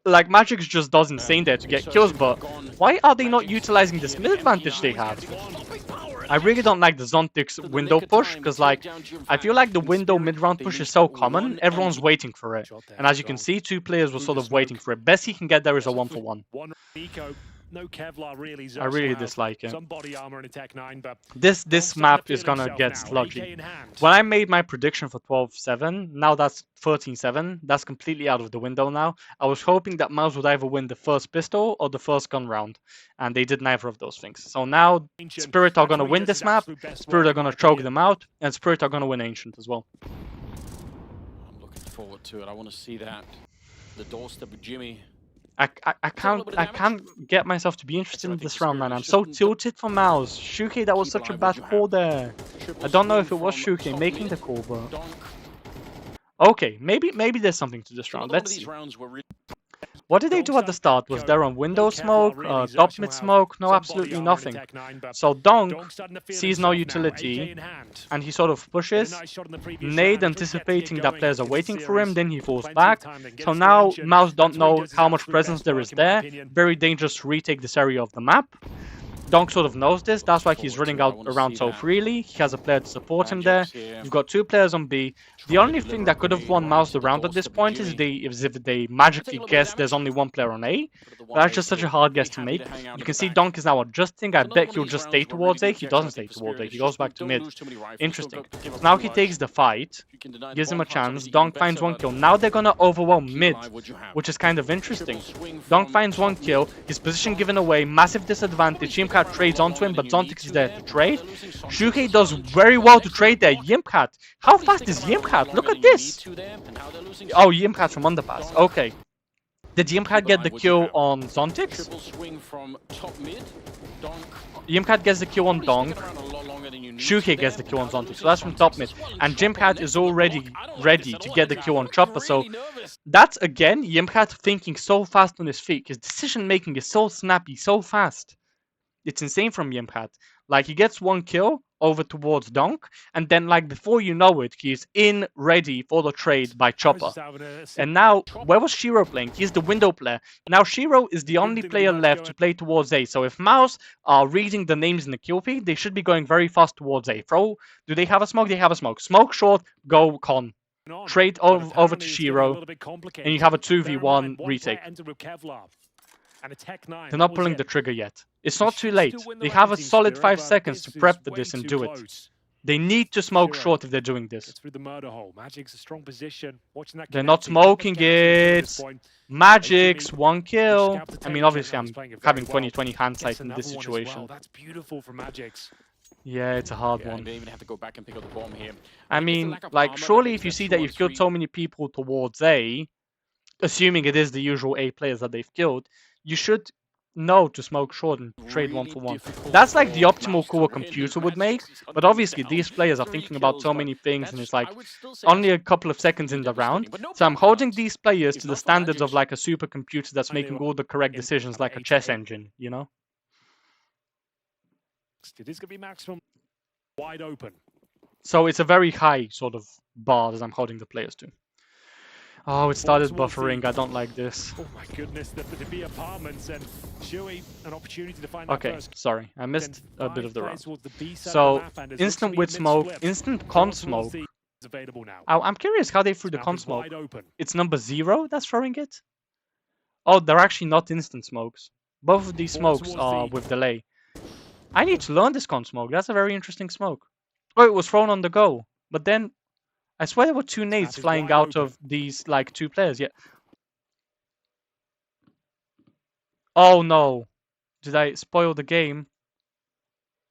like, Magix just does insane there to get kills, but why are they not utilizing this mid advantage they have? I really don't like the Zontic's window push, because, like, I feel like the window mid-round push is so common, everyone's waiting for it. And as you can see, 2 players were sort of waiting for it. Best he can get there is a 1-for-1. I really dislike it. This map is gonna get sludgy. When I made my prediction for 12-7, now that's 13-7. That's completely out of the window now. I was hoping that MOUZ would either win the first pistol or the first gun round, and they did neither of those things. So now Spirit are gonna win this map, Spirit are gonna choke them out, and Spirit are gonna win Ancient as well. I'm looking forward to it. I want to see that. The doorstep with Jimmy. I can't get myself to be interested in this round, man. I'm so tilted for MOUZ. Siuhy, that was such a bad call there. I don't know if it was Siuhy making the call, but okay, maybe there's something to this round. Let's see. What did they do at the start? Was there on window smoke, top mid smoke? No, absolutely nothing. So Donk sees no utility, and he sort of pushes. Nade anticipating that players are waiting for him, then he falls back. So now MOUZ don't know how much presence there is there. Very dangerous to retake this area of the map. Donk sort of knows this. That's why he's running out around so freely. He has a player to support him there. You've got 2 players on B. The only thing that could have won MOUZ the round at this point is if they magically guess there's only 1 player on A. But that's just such a hard guess to make. You can see Donk is now adjusting. I bet he'll just stay towards A. He doesn't stay towards A. He goes back to mid. Interesting. So now he takes the fight. Gives him a chance. Donk finds 1 kill. Now they're gonna overwhelm mid, which is kind of interesting. Donk finds 1 kill. His position given away. Massive disadvantage. Yimpcat trades onto him, but Zontic is there to trade. Siuhy does very well to trade there. Yimpcat. How fast is Yimpcat? Look at this. Oh, Yimpcat from underpass. Okay. Did Yimpcat get the kill on Zontix? Yimpcat gets the kill on Donk. Siuhy gets the kill on Zontix. So that's from top mid. And Yimpcat is already ready to get the kill on Chopper. So that's again Yimpcat thinking so fast on his feet. His decision making is so snappy, so fast. It's insane from Yimpcat. Like, he gets 1 kill over towards Donk, and then, like, before you know it, he's in ready for the trade by Chopper. And now, where was Shiro playing? He's the window player. Now, Shiro is the only player left to play towards A. So if MOUZ are reading the names in the kill feed, they should be going very fast towards A. Do they have a smoke? They have a smoke. Smoke short, go con. Trade over to Shiro, and you have a 2v1 retake. They're not pulling the trigger yet. It's not too late. They have a solid 5 seconds to prep for this and do it. They need to smoke short if they're doing this. They're not smoking it. Magic's 1 kill. I mean, obviously, I'm having 20/20 hindsight in this situation. That's beautiful for Magic's. Yeah, it's a hard one. They even have to go back and pick up the bomb here. I mean, like, surely if you see that you've killed so many people towards A, assuming it is the usual A players that they've killed, you should know to smoke short and trade 1 for 1. That's like the optimal call a computer would make, but obviously these players are thinking about so many things, and it's like only a couple of seconds in the round. So I'm holding these players to the standards of like a supercomputer that's making all the correct decisions, like a chess engine, you know? It is going to be maximum wide open. So it's a very high sort of bar that I'm holding the players to. Oh, it started buffering. I don't like this. Oh my goodness, the B apartments and Siuhy, an opportunity to find okay, sorry. I missed a bit of the round. So, instant with smoke, instant con smoke. I'm curious how they threw the con smoke. It's number 0 that's throwing it? Oh, they're actually not instant smokes. Both of these smokes are with delay. I need to learn this con smoke. That's a very interesting smoke. Oh, it was thrown on the go. But then I swear there were 2 nades flying out of these, like, 2 players. Yeah. Oh, no. Did I spoil the game?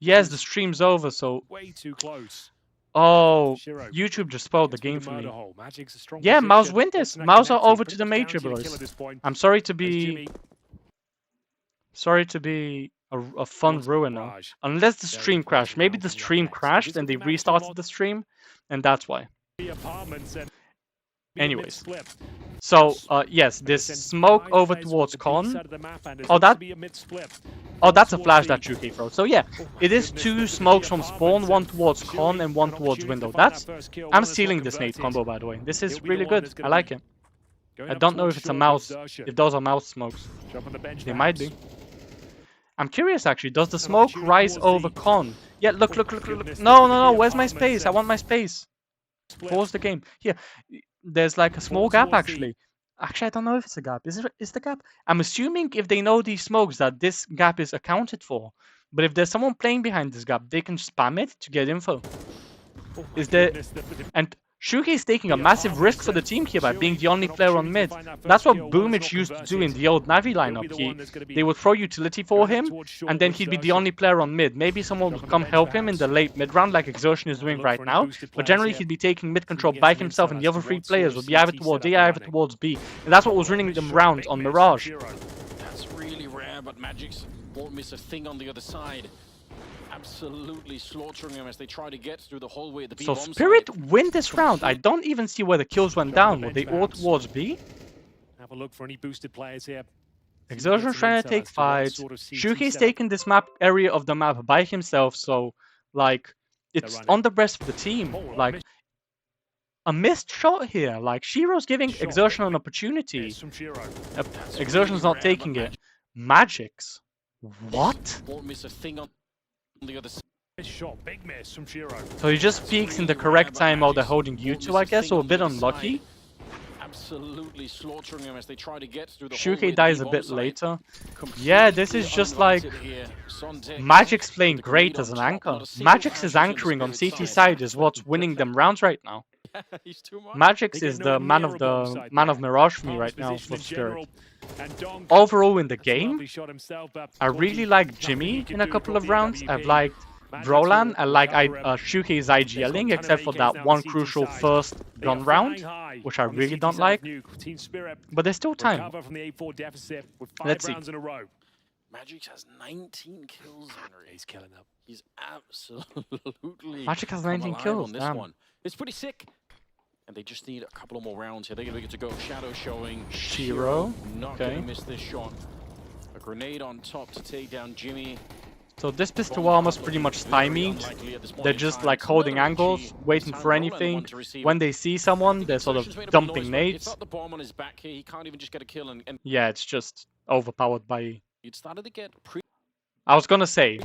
Yes, the stream's over, so... Way too close. Oh, YouTube just spoiled the game for me. Yeah, MOUZ win this. MOUZ are over to the major, boys. I'm sorry to be... Sorry to be a fun ruiner. Unless the stream crashed. Maybe the stream crashed and they restarted the stream, and that's why. Anyways, so yes, this smoke over towards con. Oh, that's a flash that Siuhy throws. So yeah, it is 2 smokes from spawn, 1 towards con and 1 towards window. I'm stealing this nade combo, by the way. This is really good. I like it. I don't know if it's a MOUZ, if those are MOUZ smokes. They might be. I'm curious actually. Does the smoke rise over con? Yeah, look. No. Where's my space? I want my space. Pause the game. Here, there's like a small gap actually. Actually, I don't know if it's a gap. Is the gap? I'm assuming if they know these smokes that this gap is accounted for. But if there's someone playing behind this gap, they can spam it to get info. Is there? And Siuhy is taking a massive risk for the team here by being the only player on mid. That's what Boomich used to do in the old Navi lineup. They would throw utility for him, and then he'd be the only player on mid. Maybe someone would come help him in the late mid round like Exertion is doing right now, but generally he'd be taking mid control by himself, and the other 3 players would be either towards A, either towards B. And that's what was winning them round on Mirage. That's really rare, but Magic's won't miss a thing on the other side. Absolutely slaughtering them as they try to get through the hallway. So Spirit win this round. I don't even see where the kills went down. Were they all towards B? Have a look for any boosted players here. Exertion's trying to take fights. Siuhy's taking this map area of the map by himself, so like it's on the breast of the team. Like a missed shot here. Like Shiro's giving Exertion an opportunity. Exertion's not taking it. Magic's What? Won't miss a thing on the other side. Shot, big miss from Shiro. So he just peeks in the correct time while they're holding U2, I guess, or a bit unlucky. Absolutely slaughtering him as they try to get through the Siuhy dies a bit later. Yeah, this is just like Magic's playing great as an anchor. Magic's is anchoring on CT side is what's winning them rounds right now. Magic's is the man of Mirage for me right now for Spirit. Overall in the game, I really like Jimmy in a couple of rounds. I've liked Brolan, I like Siuhy's IGLing, except for that one crucial first gun round, which I really don't like. But there's still time. Let's see. Magic has 19 kills, Henry. He's killing up. He's absolutely. Magic has 19 kills. On this one. It's pretty sick. And they just need a couple of more rounds here. They're going to get to go. Shadow showing. Shiro. Not going to miss this shot. A grenade on top to take down Jimmy. So this pistol armor's pretty much stymied. They're just like holding angles, waiting for anything. When they see someone, they're sort of dumping nades. Yeah, it's just overpowered by... I was gonna say,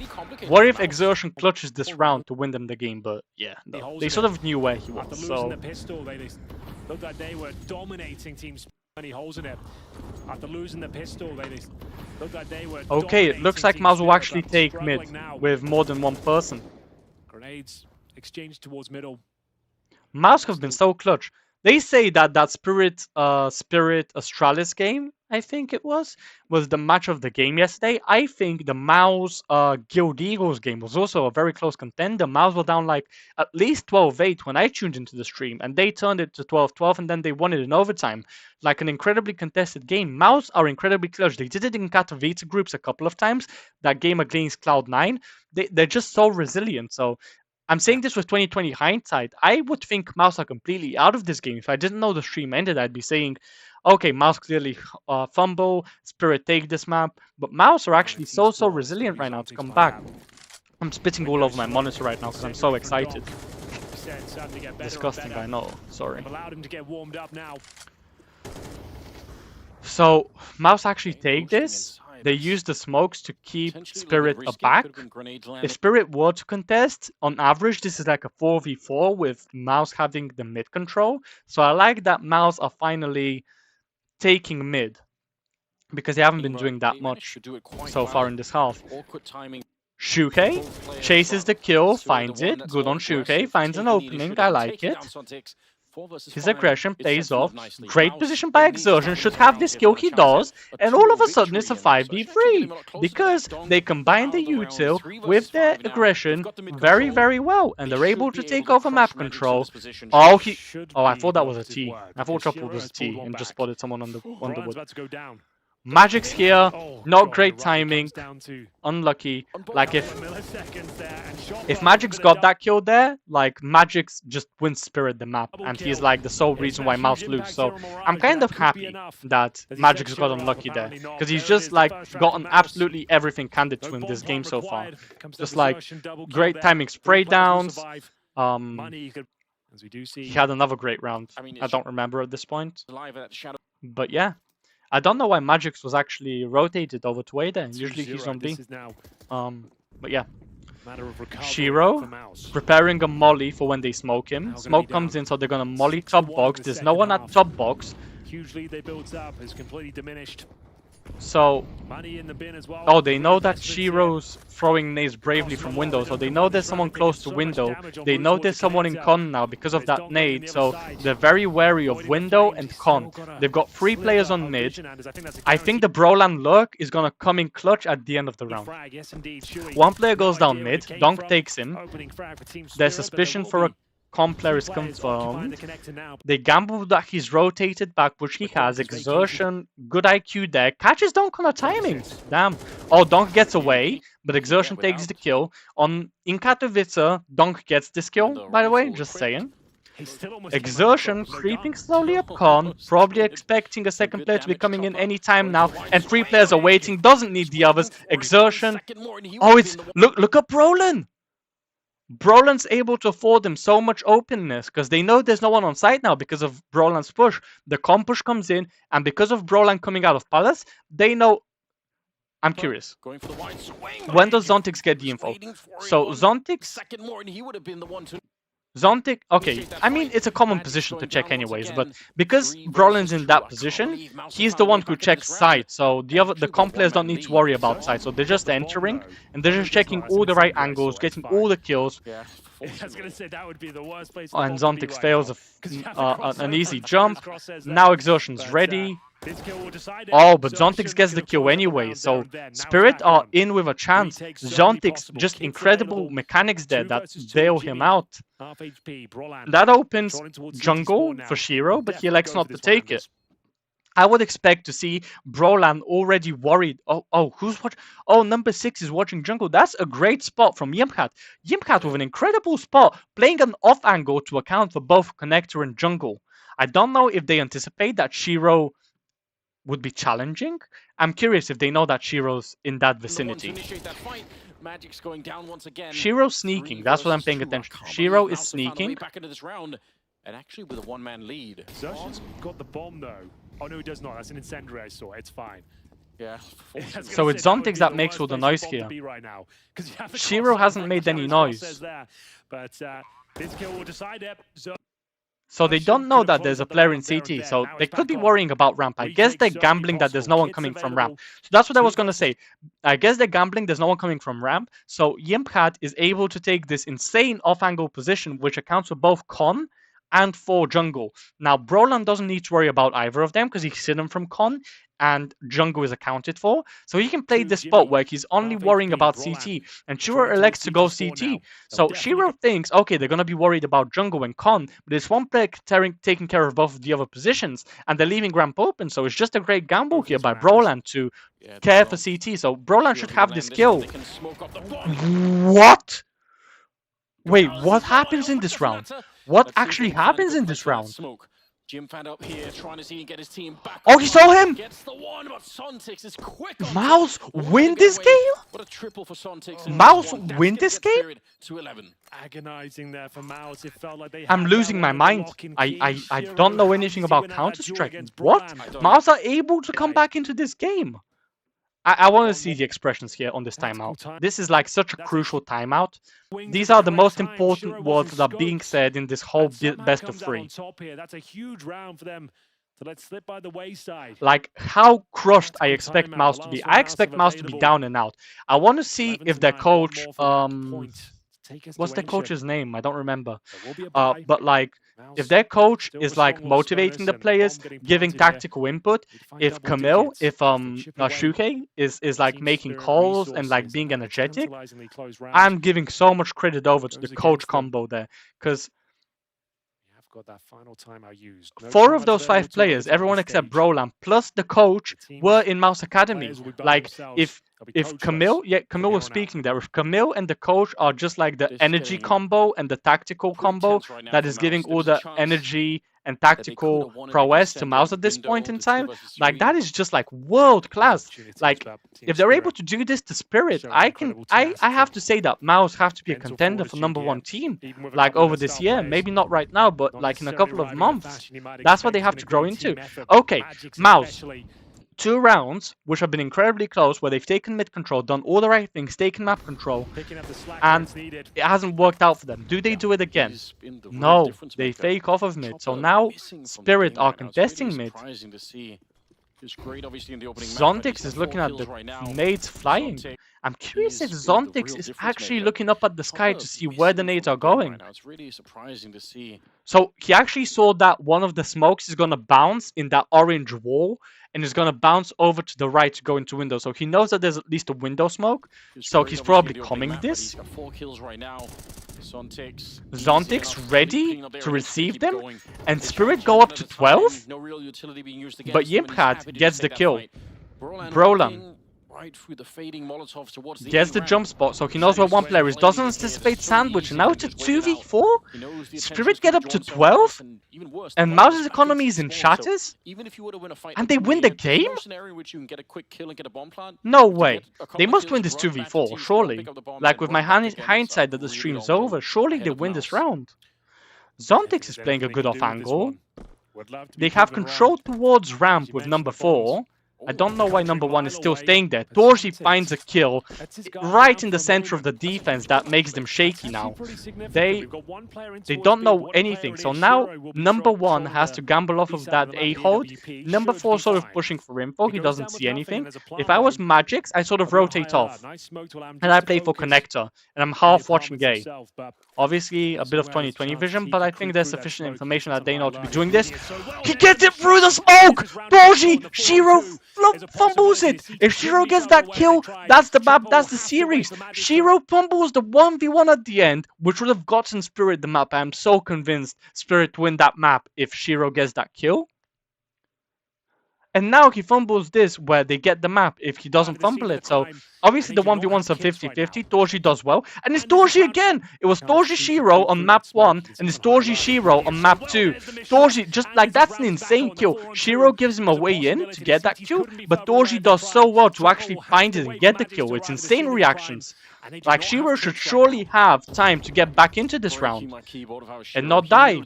what if Exertion clutches this round to win them the game, but yeah, no. They sort of knew where he was, so... Looked like they were dominating teams. Many holes in it. After losing the pistol, they looked like they were. Okay, it looks like MOUZ will actually take mid with more than one person. Grenades exchanged towards middle. MOUZ have been so clutch. They say that Spirit Astralis game, I think it was the match of the game yesterday. I think the MOUZ Guild Eagles game was also a very close contender. MOUZ were down like at least 12-8 when I tuned into the stream, and they turned it to 12-12, and then they won it in overtime. Like an incredibly contested game. MOUZ are incredibly clutch. They did it in Katowice groups a couple of times. That game against Cloud9, they're just so resilient. So I'm saying this with 2020 hindsight. I would think MOUZ are completely out of this game. If I didn't know the stream ended, I'd be saying, okay, MOUZ clearly fumble, Spirit take this map. But MOUZ are actually so resilient right now to come back. I'm spitting all over my monitor right now because I'm so excited. Disgusting, I know. Sorry. So, MOUZ actually take this. They use the smokes to keep Spirit aback. If Spirit were to contest, on average, this is like a 4v4 with MOUZ having the mid control. So I like that MOUZ are finally taking mid, because they haven't been doing that much so far in this half. Siuhy chases the kill, finds it. Good on Siuhy, finds an opening, I like it. His aggression pays off. Great position by Exertion, should have this kill, he does, and all of a sudden it's a 5v3 because they combine the util with their aggression very well, and they're able to take over map control. Oh, I thought that was a T. I thought Chopwood was a T and just spotted someone on the wood. Magic's here, not great timing, unlucky. Like if Magic's got that kill there, like Magic's just wins Spirit the map, and he's like the sole reason why MOUZ lose. So I'm kind of happy that Magic's got unlucky there, because he's just like gotten absolutely everything handed to him this game so far. Just like great timing spray downs. He had another great round. I don't remember at this point, but yeah. I don't know why Magix was actually rotated over to A then. Usually he's on B. But yeah. Shiro preparing a molly for when they smoke him. Smoke comes in, so they're gonna molly top box. There's no one at top box. Hugely they built up, is completely diminished. So, oh, they know that Shiro's throwing nades bravely from window, so they know there's someone close to window. They know there's someone in con now because of that nade, so they're very wary of window and con. They've got 3 players on mid. I think the Brolan lurk is gonna come in clutch at the end of the round. 1 player goes down mid, Donk takes him. There's suspicion for a con player is confirmed. They gamble that he's rotated back, which he has. Exertion, good IQ there. Catches Donk on a timing. Damn. Oh, Donk gets away, but Exertion takes the kill. In Katowice, Donk gets this kill, by the way, just saying. Exertion creeping slowly up con, probably expecting a second player to be coming in any time now, and 3 players are waiting, doesn't need the others. Exertion. Oh, it's look at Brolan. Brolan's able to afford them so much openness because they know there's no one on site now because of Brolan's push. The comp push comes in, and because of Brolan coming out of Palace, they know I'm curious. When does Zontix get the info? So Zontix... Zontic, okay, I mean, it's a common position to check anyways, but because Brolin's in that position, he's the one who checks side, so the comp players don't need to worry about side, so they're just entering, and they're just checking all the right angles, getting all the kills. I was gonna say that would be the worst place. And Zontix fails an easy jump. Now Exertion's ready. Oh, but Zontix gets the kill anyway, so Spirit are in with a chance. Zontix, just incredible mechanics there that bail him out. That opens jungle for Shiro, but he elects not to take it. I would expect to see Brolan already worried. Oh, who's watching? Oh, number 6 is watching jungle. That's a great spot from Yimcat. Yimcat with an incredible spot, playing an off angle to account for both connector and jungle. I don't know if they anticipate that Shiro would be challenging. I'm curious if they know that Shiro's in that vicinity. Shiro's sneaking. That's what I'm paying attention to. Shiro is sneaking. And actually with a one-man lead. Zertion's got the bomb though. Oh no, he does not. That's an incendiary I saw. It's fine. Yeah. So it's Zontix that makes all the noise here. Shiro hasn't made any noise. But this kill will decide it. So they don't know that there's a player in CT, so they could be worrying about ramp. I guess they're gambling that there's no one coming from ramp. So that's what I was going to say. I guess they're gambling there's no one coming from ramp. So Yimpcat is able to take this insane off-angle position, which accounts for both Con and for jungle. Now, Brolan doesn't need to worry about either of them because he's hidden from Con and jungle is accounted for. So he can play this spot where he's only worrying about CT and Shiro elects to go CT. So Shiro thinks, okay, they're going to be worried about jungle and Con, but there's one player taking care of both of the other positions and they're leaving ramp open. So it's just a great gamble here by Brolan to care for CT. So Brolan should have this kill. What? Wait, what happens in this round? What actually happens in this round? Oh, he saw him! MOUZ win this game? MOUZ win this game? Agonizing there for MOUZ. It felt like they I'm losing my mind. I don't know anything about Counter-Strike. What? MOUZ are able to come back into this game? I want to see the expressions here on this timeout. This is like such a crucial timeout. These are the most important words that are being said in this whole best of 3. That's a huge round for them to let slip by the wayside. Like how crushed I expect MOUZ to be. I expect MOUZ to be down and out. I want to see if their coach, what's their coach's name? I don't remember. But like, if their coach is like motivating the players, giving tactical input, if Camille, if Siuhy is like making calls and like being energetic, I'm giving so much credit over to the coach combo there, because 4 of those 5 players, everyone except Brolan, plus the coach, were in MOUZ Academy. Like, if Camille, Camille was speaking there, if Camille and the coach are just like the energy combo and the tactical combo that is giving all the energy and tactical prowess to MOUZ at this point in time, like that is just like world class. Like if they're able to do this to Spirit, I have to say that MOUZ have to be a contender for #1 team, like over this year. Maybe not right now, but like in a couple of months. That's what they have to grow into. Okay, MOUZ. 2 rounds, which have been incredibly close, where they've taken mid control, done all the right things, taken map control, and it hasn't worked out for them. Do they do it again? No, they fake off of mid. So now Spirit are contesting mid. Zontix is looking at the nades flying. I'm curious if Zontix is actually looking up at the sky to see where the nades are going. It's really surprising to see. So he actually saw that one of the smokes is going to bounce in that orange wall and is going to bounce over to the right to go into window. So he knows that there's at least a window smoke. So he's probably coming this. Zontix ready to receive them, and Spirit go up to 12, but Yimpcat gets the kill. Brolan gets the jump spot, so he knows where one player is. Doesn't anticipate sandwich, and now it's a 2v4. Spirit get up to 12, and MOUZ's economy is in shatters, and they win the game? No way. They must win this 2v4, surely. Like with my hindsight that the stream is over, surely they win this round. Zontix is playing a good off angle. They have control towards ramp with #4. I don't know why number one is still staying there. Dorsey finds a kill right in the center of the defense that makes them shaky now. They don't know anything. So now number one has to gamble off of that A hold. Number four sort of pushing for info. He doesn't see anything. If I was Magix, I sort of rotate off. And I play for connector. And I'm half watching A. Obviously, a bit of 20/20 vision, but I think there's sufficient information that they know to be doing this. He gets it through the smoke! Doji! Shiro fumbles it! If Shiro gets that kill, that's the map, that's the series. Shiro fumbles the 1v1 at the end, which would have gotten Spirit the map. I'm so convinced Spirit win that map if Shiro gets that kill. And now he fumbles this where they get the map if he doesn't fumble it. So obviously the 1v1's a 50-50. Doji does well. And it's Doji again. It was Doji Shiro on map 1 and it's Doji Shiro on map 2. Doji, just like, that's an insane kill. Shiro gives him a way in to get that kill, but Doji does so well to actually find it and get the kill. It's insane reactions. Like, Shiro should surely have time to get back into this round and not die.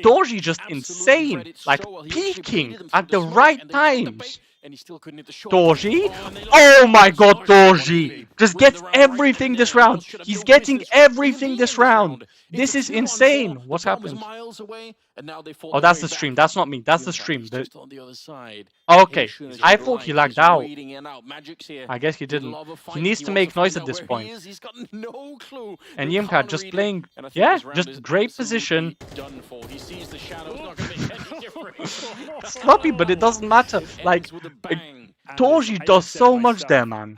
Doji just insane, like peaking at the right times. Doji? Oh my god, Doji! Just gets everything this round. He's getting everything this round. This is insane. What's happened? Oh, that's the stream. That's not me. That's the stream. Okay, I thought he lagged out. I guess he didn't. He needs to make noise at this point. And Yimcat just playing, yeah, just great position. Sloppy, but it doesn't matter. Like, Doji does so much there, man.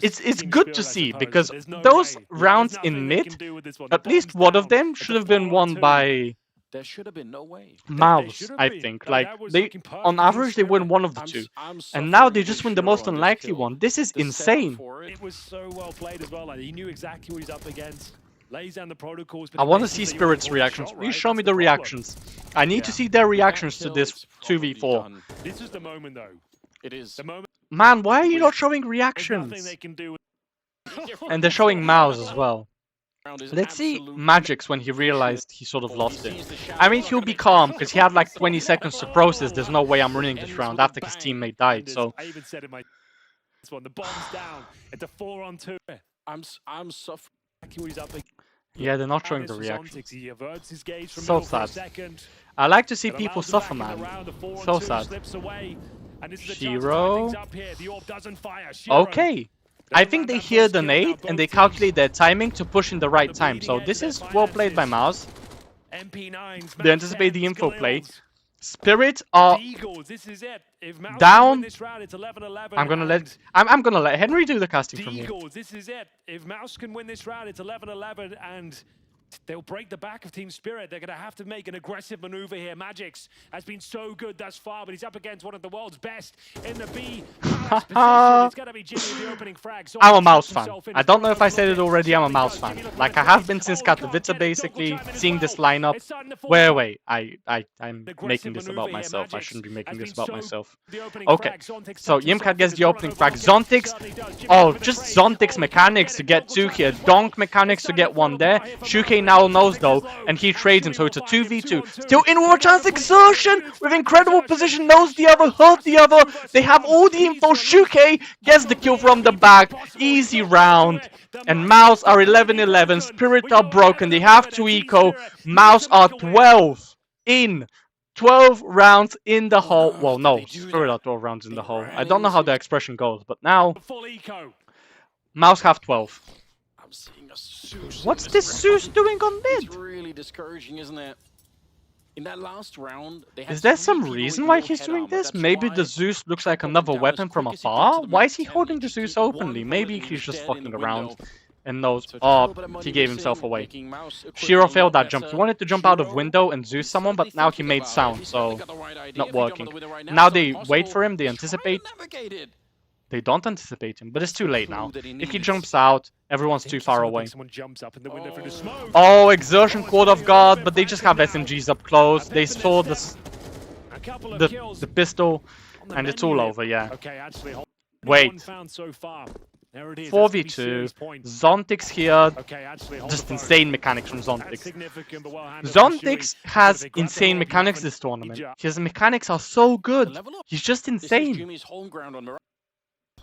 It's good to see, because those rounds in mid, at least one of them should have been won by there should have been no way. MOUZ, I think. Like, they, on average, they win one of the two. And now they just win the most unlikely one. This is insane. It was so well played as well. Like, he knew exactly what he's up against. Lays down the protocols. I want to see Spirit's reactions. Please show me the reactions. I need to see their reactions to this 2v4. This is the moment, though. It is. The moment. Man, why are you not showing reactions? And they're showing MOUZ as well. Let's see Magix when he realized he sort of lost it. I mean, he'll be calm because he had like 20 seconds to process. There's no way I'm winning this round after his teammate died. So I even said in my one, the bomb's down. It's a 4-on-2. I'm suffering. Yeah, they're not showing the reaction. So sad. I like to see people suffer, man. So sad. Shiro. Okay. I think they hear the nade and they calculate their timing to push in the right time. So this is well played by MOUZ. They anticipate the info play. Spirit are down. I'm gonna let Henry do the casting from here. This is it. If MOUZ can win this round, it's 11-11 and they'll break the back of Team Spirit. They're going to have to make an aggressive maneuver here. Magix has been so good thus far, but he's up against one of the world's best in the B position. It's going to be Jimmy with the opening frag. So I'm a MOUZ fan. I don't know if I said it already, I'm a MOUZ fan. Like, I have been since Katowice, basically, seeing this lineup. Wait, I'm making this about myself. I shouldn't be making this about myself. Okay, so Yimcat gets the opening frag. Zontix, oh, just Zontix mechanics to get two here. Donk mechanics to get one there. Siuhy now knows though, and he trades him, so it's a 2v2. Still in war chance, Exertion with incredible position, knows the other, hurt the other. They have all the info. Siuhy gets the kill from the back. Easy round. And MOUZ are 11-11. Spirit are broken. They have to eco. MOUZ are 12 in. 12 rounds in the hole. Well, no, Spirit are 12 rounds in the hole. I don't know how the expression goes, but now MOUZ have 12. What's this Zeus doing on mid? It's really discouraging, isn't it? In that last round, is there some reason why he's doing this? Maybe the Zeus looks like another weapon from afar? Why is he holding the Zeus openly? Maybe he's just fucking around and knows. Oh, he gave himself away. Shiro failed that jump. He wanted to jump out of window and Zeus someone, but now he made sound, so not working. Now they wait for him, they anticipate. They don't anticipate him, but it's too late now. If he jumps out, everyone's too far away. Oh, Exertion caught off guard, but they just have SMGs up close. They saw the pistol, and it's all over, yeah. Wait. There it is. 4v2. Zontix here. Just insane mechanics from Zontix. Zontix has insane mechanics this tournament. His mechanics are so good. He's just insane.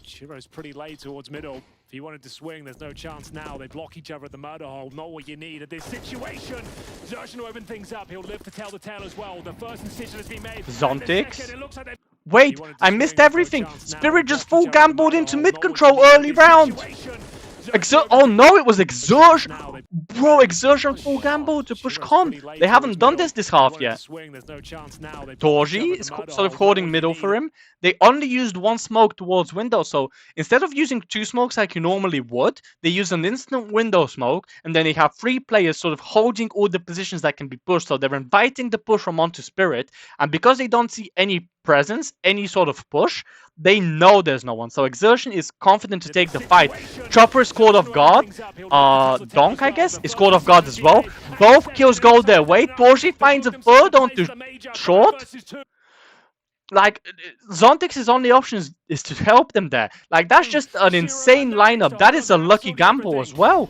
Shiro's pretty late towards middle. If he wanted to swing, there's no chance now. They block each other at the murder hole. Not what you need at this situation. Xerxes will open things up. He'll live to tell the tale as well. The first incision has been made. Zontix. Wait, I missed everything. Spirit just full gambled into mid control early round. Oh no, it was Exertion. Bro, Exertion full gamble to push Con. They haven't done this half yet. Dorji is sort of holding middle for him. They only used one smoke towards window, so instead of using two smokes like you normally would, they use an instant window smoke, and then they have three players sort of holding all the positions that can be pushed. So they're inviting the push from onto Spirit, and because they don't see any presence, any sort of push, they know there's no one. So Exertion is confident to take the fight. Chopper is caught off guard. Donk, I guess, is caught off guard as well. Both kills go their way. Dorji finds a third onto short. Like, Zontix's only option is to help them there. Like, that's just an insane lineup. That is a lucky gamble as well.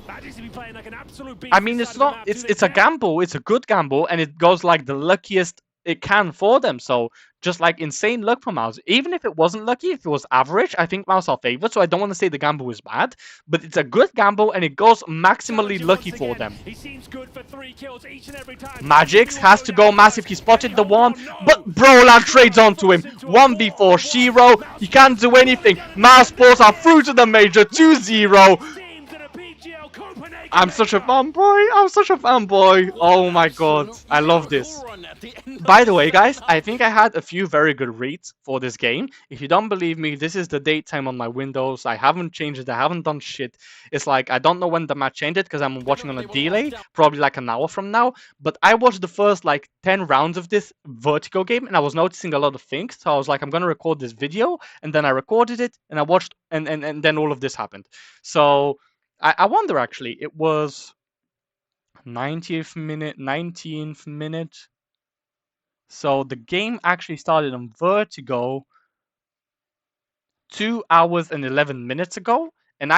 I mean, it's a gamble. It's a good gamble, and it goes like the luckiest it can for them. So just like insane luck for MOUZ. Even if it wasn't lucky, if it was average, I think MOUZ are favored. So I don't want to say the gamble is bad, but it's a good gamble and it goes maximally lucky for them. Magix has to go massive. He spotted the one, but Brolan trades onto him. 1v4 Shiro. He can't do anything. MOUZ Sports are through to the major 2-0. I'm such a fanboy. I'm such a fanboy. Oh my god. I love this. By the way, guys, I think I had a few very good reads for this game. If you don't believe me, this is the date time on my Windows. I haven't changed it. I haven't done shit. It's like, I don't know when the match ended because I'm watching on a delay. Probably like an hour from now. But I watched the first like 10 rounds of this Vertigo game and I was noticing a lot of things. So I was like, I'm going to record this video. And then I recorded it and I watched and then all of this happened. So I wonder actually, it was 19th minute. So the game actually started on Vertigo 2 hours and 11 minutes ago. And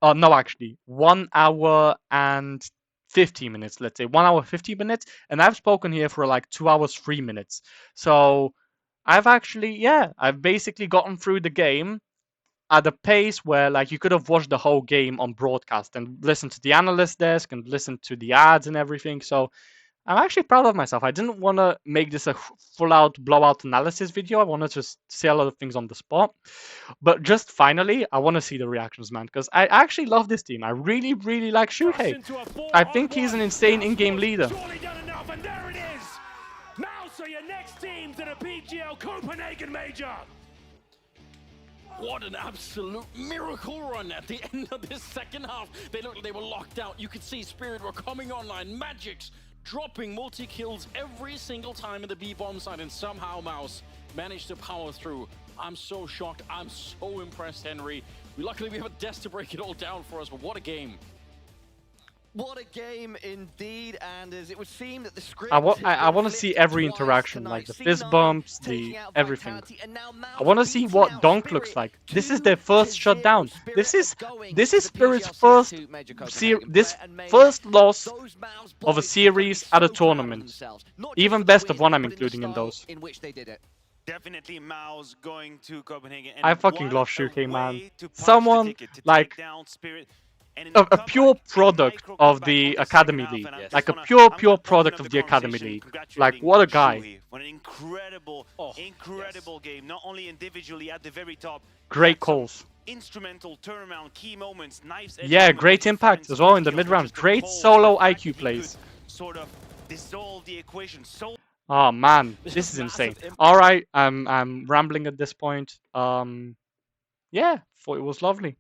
no, actually 1 hour and 50 minutes, let's say 1 hour 50 minutes. And I've spoken here for like 2 hours 3 minutes. So I've actually, I've basically gotten through the game at a pace where like you could have watched the whole game on broadcast and listened to the analyst desk and listened to the ads and everything. So I'm actually proud of myself. I didn't want to make this a full-out blowout analysis video. I wanted to say a lot of things on the spot. But just finally, I want to see the reactions, man, because I actually love this team. I really, really like Siuhy. I think he's an insane in-game leader. And there it is. MOUZ are your next team to the PGL Copenhagen Major. What an absolute miracle run at the end of this second half. They looked like they were locked out. You could see Spirit were coming online. Magix dropping multi-kills every single time in the B-bomb side, and somehow MOUZ managed to power through. I'm so shocked. I'm so impressed, Henry. Luckily, we have a desk to break it all down for us, but what a game. What a game indeed, and as it would seem that the script I want to see every interaction, like the fist bumps, the everything. I want to see what Donk looks like. This is their first shutdown. This is Spirit's first loss of a series at a tournament. Even best of one I'm including in those. Definitely MOUZ going to Copenhagen. I fucking love Siuhy, man. Someone like a pure product of the Academy League. Yes. Like a pure product of the Academy League. Like, what a guy. What an incredible game. Not only individually at the very top. Great calls. Instrumental turnaround, key moments, knives. Yeah, great impact as well in the mid-round. Great solo IQ plays. Sort of dissolve the equation. Oh man, this is insane. Alright, I'm rambling at this point. Yeah, thought it was lovely.